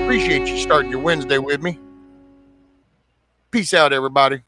Appreciate you starting your Wednesday with me. Peace out, everybody.